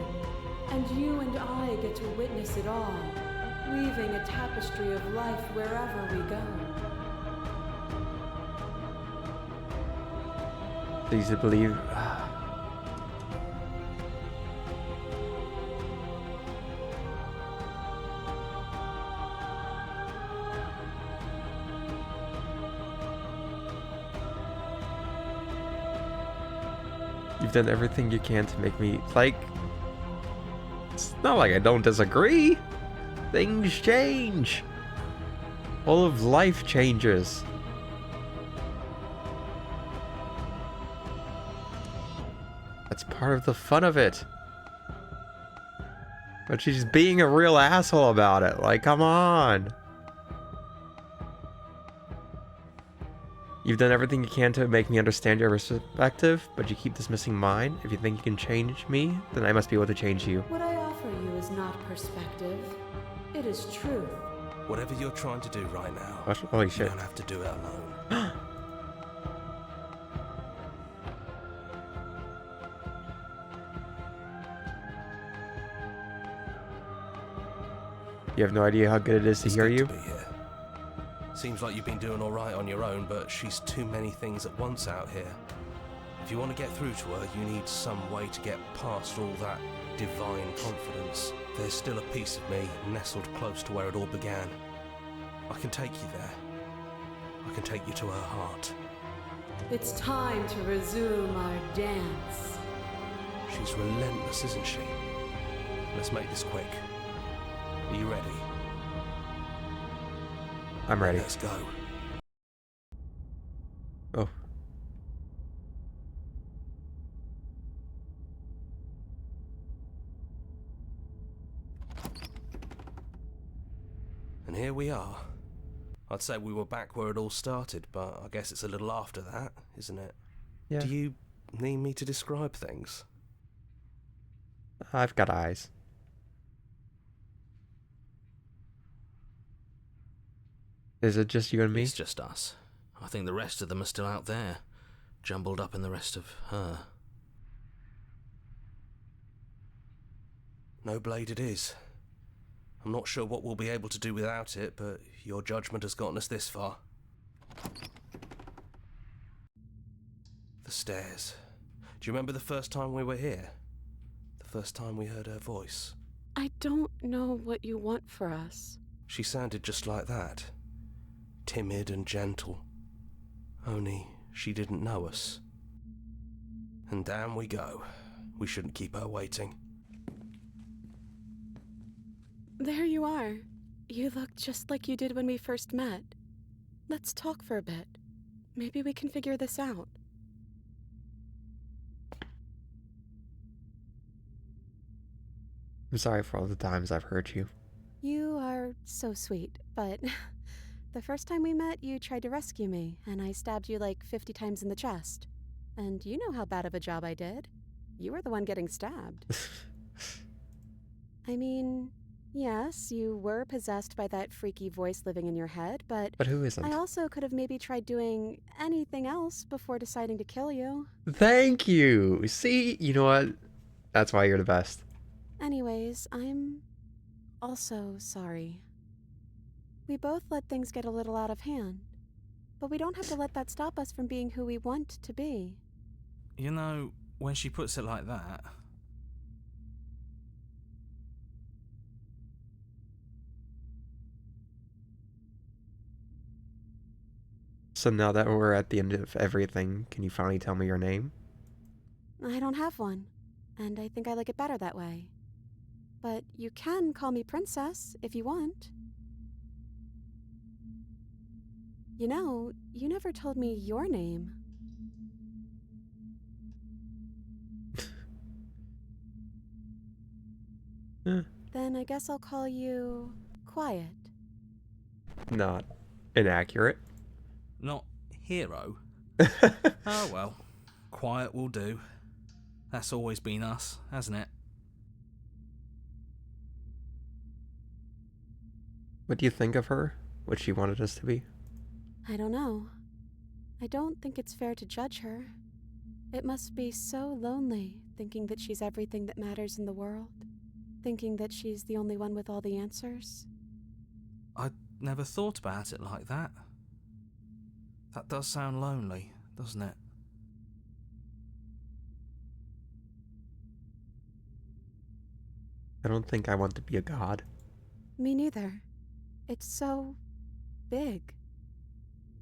And you and I get to witness it all, weaving a tapestry of life wherever we go. Please believe. You've done everything you can to make me like. It's not like I don't disagree. Things change. All of life changes. That's part of the fun of it. But she's being a real asshole about it. Like, come on. You've done everything you can to make me understand your perspective, but you keep dismissing mine. If you think you can change me, then I must be able to change you. What I offer you is not perspective. It is truth. Whatever you're trying to do right now, Oh, holy shit. you don't have to do it alone. You have no idea how good it is to It's hear good you? to be here. Seems like you've been doing all right on your own, but she's too many things at once out here. If you want to get through to her, you need some way to get past all that divine confidence. There's still a piece of me nestled close to where it all began. I can take you there. I can take you to her heart. It's time to resume our dance. She's relentless, isn't she? Let's make this quick. Are you ready? I'm ready. Let's go. Oh. And here we are. I'd say we were back where it all started, but I guess it's a little after that, isn't it? Yeah. Do you need me to describe things? I've got eyes. Is it just you and me? It's just us. I think the rest of them are still out there, jumbled up in the rest of her. No blade it is. I'm not sure what we'll be able to do without it, but your judgment has gotten us this far. The stairs. Do you remember the first time we were here? The first time we heard her voice? I don't know what you want for us. She sounded just like that. Timid and gentle. Only she didn't know us. And down we go. We shouldn't keep her waiting. There you are. You look just like you did when we first met. Let's talk for a bit. Maybe we can figure this out. I'm sorry for all the times I've hurt you. You are so sweet, but the first time we met, you tried to rescue me, and I stabbed you like 50 times in the chest. And you know how bad of a job I did. You were the one getting stabbed. I mean, yes, you were possessed by that freaky voice living in your head, but who isn't? I also could have maybe tried doing anything else before deciding to kill you. Thank you! See? You know what? That's why you're the best. Anyways, I'm also sorry. We both let things get a little out of hand, but we don't have to let that stop us from being who we want to be. You know, when she puts it like that... So now that we're at the end of everything, can you finally tell me your name? I don't have one, and I think I like it better that way. But you can call me Princess if you want. You know, you never told me your name. Then I guess I'll call you Quiet. Not inaccurate. Not hero? Oh well, Quiet will do. That's always been us, hasn't it? What do you think of her? What she wanted us to be? I don't know. I don't think it's fair to judge her. It must be so lonely thinking that she's everything that matters in the world. Thinking that she's the only one with all the answers. I never thought about it like that. That does sound lonely, doesn't it? I don't think I want to be a god. Me neither. It's so big.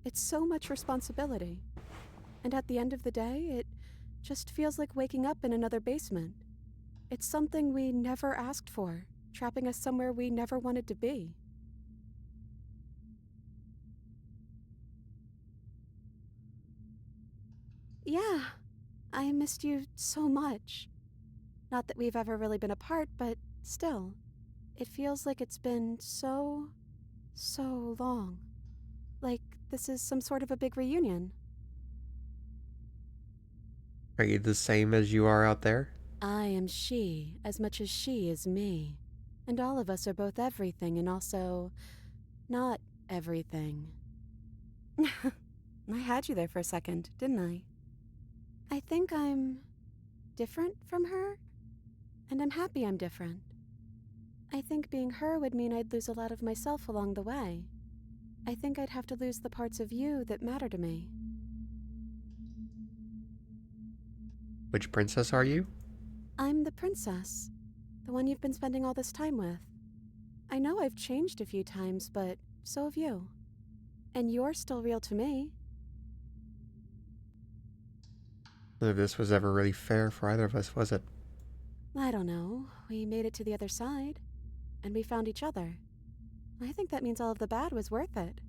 It's so much responsibility. And at the end of the day, it just feels like waking up in another basement. It's something we never asked for, trapping us somewhere we never wanted to be. Yeah, I missed you so much. Not that we've ever really been apart, but still, it feels like it's been so long. Like this is some sort of a big reunion. Are you the same as you are out there? I am she as much as she is me. And all of us are both everything and also not everything. I had you there for a second, didn't I? I think I'm different from her, and I'm happy I'm different. I think being her would mean I'd lose a lot of myself along the way. I think I'd have to lose the parts of you that matter to me. Which princess are you? I'm the princess, the one you've been spending all this time with. I know I've changed a few times, but so have you. And you're still real to me. None of this was ever really fair for either of us, was it? I don't know. We made it to the other side, and we found each other. I think that means all of the bad was worth it.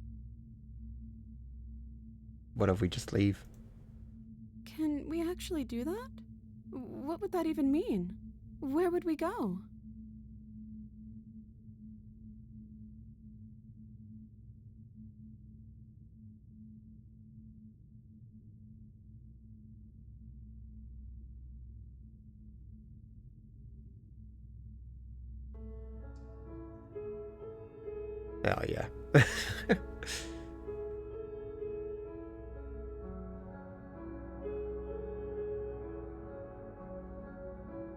What if we just leave? Can we actually do that? What would that even mean? Where would we go? Oh, yeah.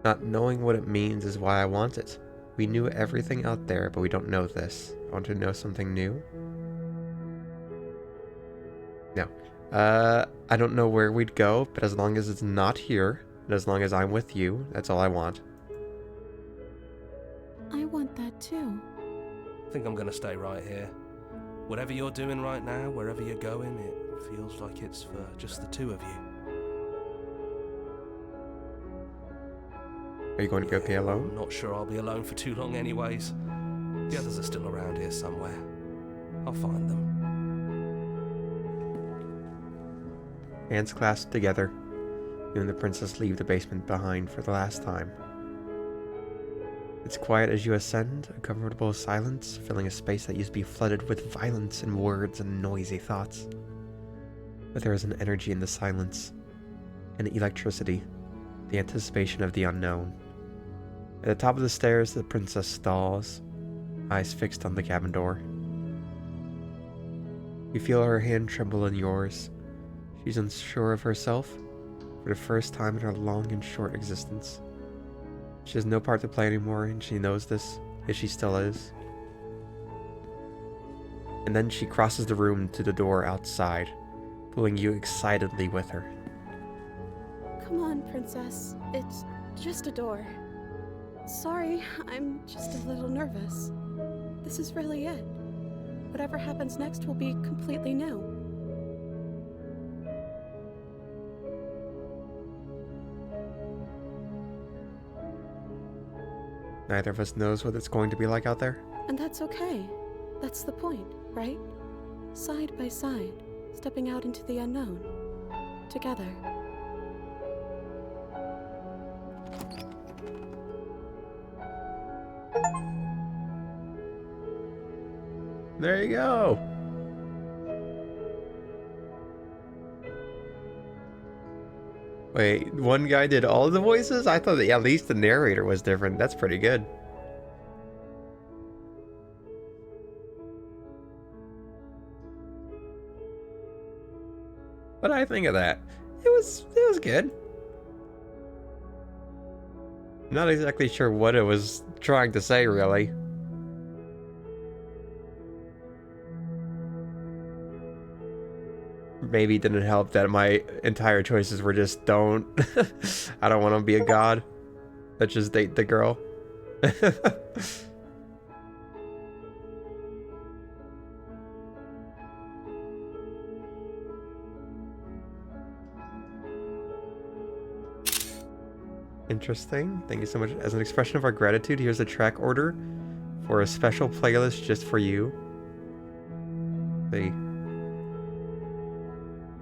Not knowing what it means is why I want it. We knew everything out there, but we don't know this. I want to know something new? No. I don't know where we'd go, but as long as it's not here, and as long as I'm with you, that's all I want. I want that too. I think I'm gonna stay right here. Whatever you're doing right now, wherever you're going, it feels like it's for just the two of you. Are you going to go pay alone? I'm not sure I'll be alone for too long anyways. The others are still around here somewhere. I'll find them. Hands clasped together, you and the princess leave the basement behind for the last time. It's quiet as you ascend, a comfortable silence, filling a space that used to be flooded with violence and words and noisy thoughts. But there is an energy in the silence, an electricity, the anticipation of the unknown. At the top of the stairs, the princess stalls, eyes fixed on the cabin door. You feel her hand tremble in yours. She's unsure of herself for the first time in her long and short existence. She has no part to play anymore, and she knows this, as she still is. And then she crosses the room to the door outside, pulling you excitedly with her. Come on, princess. It's just a door. Sorry, I'm just a little nervous. This is really it. Whatever happens next will be completely new. Neither of us knows what it's going to be like out there. And that's okay. That's the point, right? Side by side, stepping out into the unknown. Together. There you go. Wait, one guy did all the voices? I thought that at least the narrator was different. That's pretty good. What did I think of that? It was good. Not exactly sure what it was trying to say, really. Maybe it didn't help that my entire choices were just don't. I don't want to be a god. Let's just date the girl. Interesting. Thank you so much. As an expression of our gratitude, here's a track order for a special playlist just for you. See.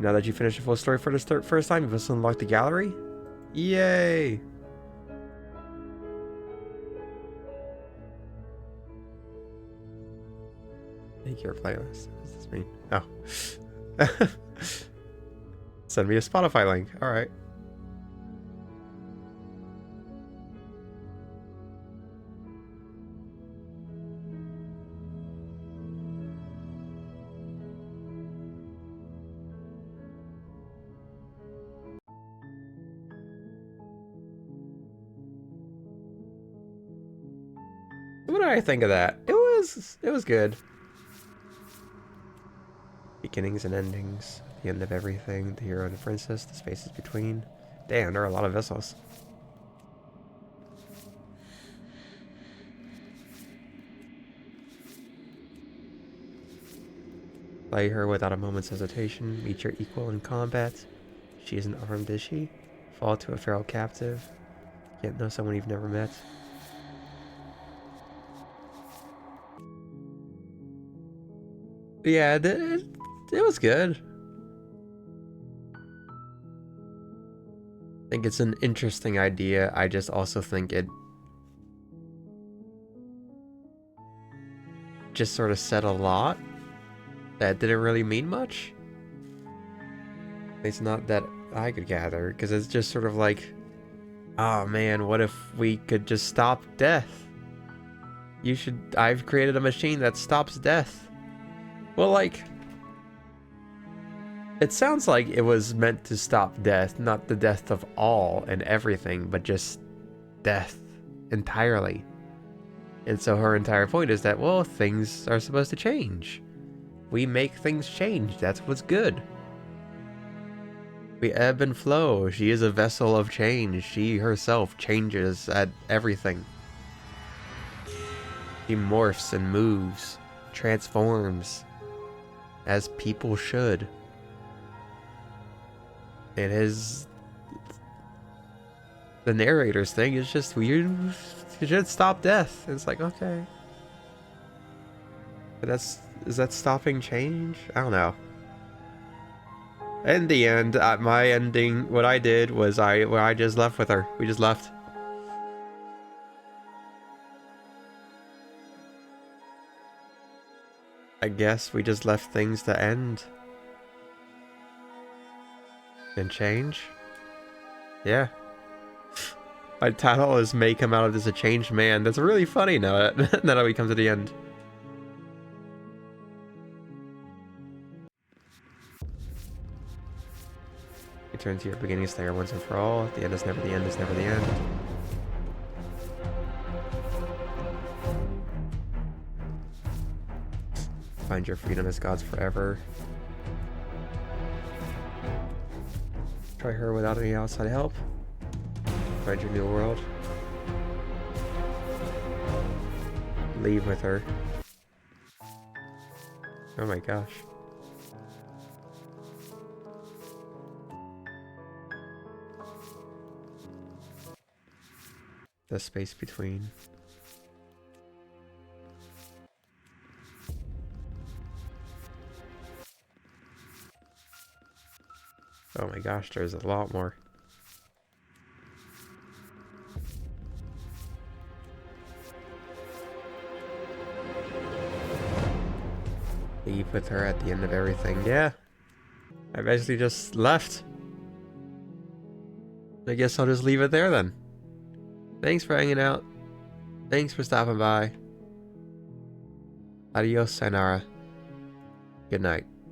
Now that you finished the full story for the first time, you've also unlocked the gallery. Yay! Make your playlist. What does this mean? Oh. Send me a Spotify link. Alright. What did I think of that? It was good. Beginnings and endings. The end of everything. The hero and the princess. The spaces between. Damn, there are a lot of vessels. Play her without a moment's hesitation. Meet your equal in combat. She isn't armed, is she? Fall to a feral captive. Can't know someone you've never met. Yeah, it was good. I think it's an interesting idea. I just also think it just sort of said a lot that didn't really mean much. It's not that I could gather, because it's just sort of like, oh man, what if we could just stop death? I've created a machine that stops death. Well, like, it sounds like it was meant to stop death, not the death of all and everything, but just death entirely. And so her entire point is that, well, things are supposed to change. We make things change. That's what's good. We ebb and flow. She is a vessel of change. She herself changes at everything. She morphs and moves, transforms, as people should. And the narrator's thing is just, you should stop death. It's like, okay. But is that stopping change? I don't know. In the end, my ending, what I did was I just left with her. We just left. I guess we just left things to end. And change? Yeah. My title is May Come Out of This a Changed Man. That's really funny now that we come to the end. Return to your beginning slayer once and for all. The end is never the end is never the end. Find your freedom as gods forever. Try her without any outside help. Find your new world. Leave with her. Oh my gosh. The space between. Oh my gosh, there's a lot more. Leave with her at the end of everything. Yeah. I basically just left. I guess I'll just leave it there then. Thanks for hanging out. Thanks for stopping by. Adios, sayonara. Good night.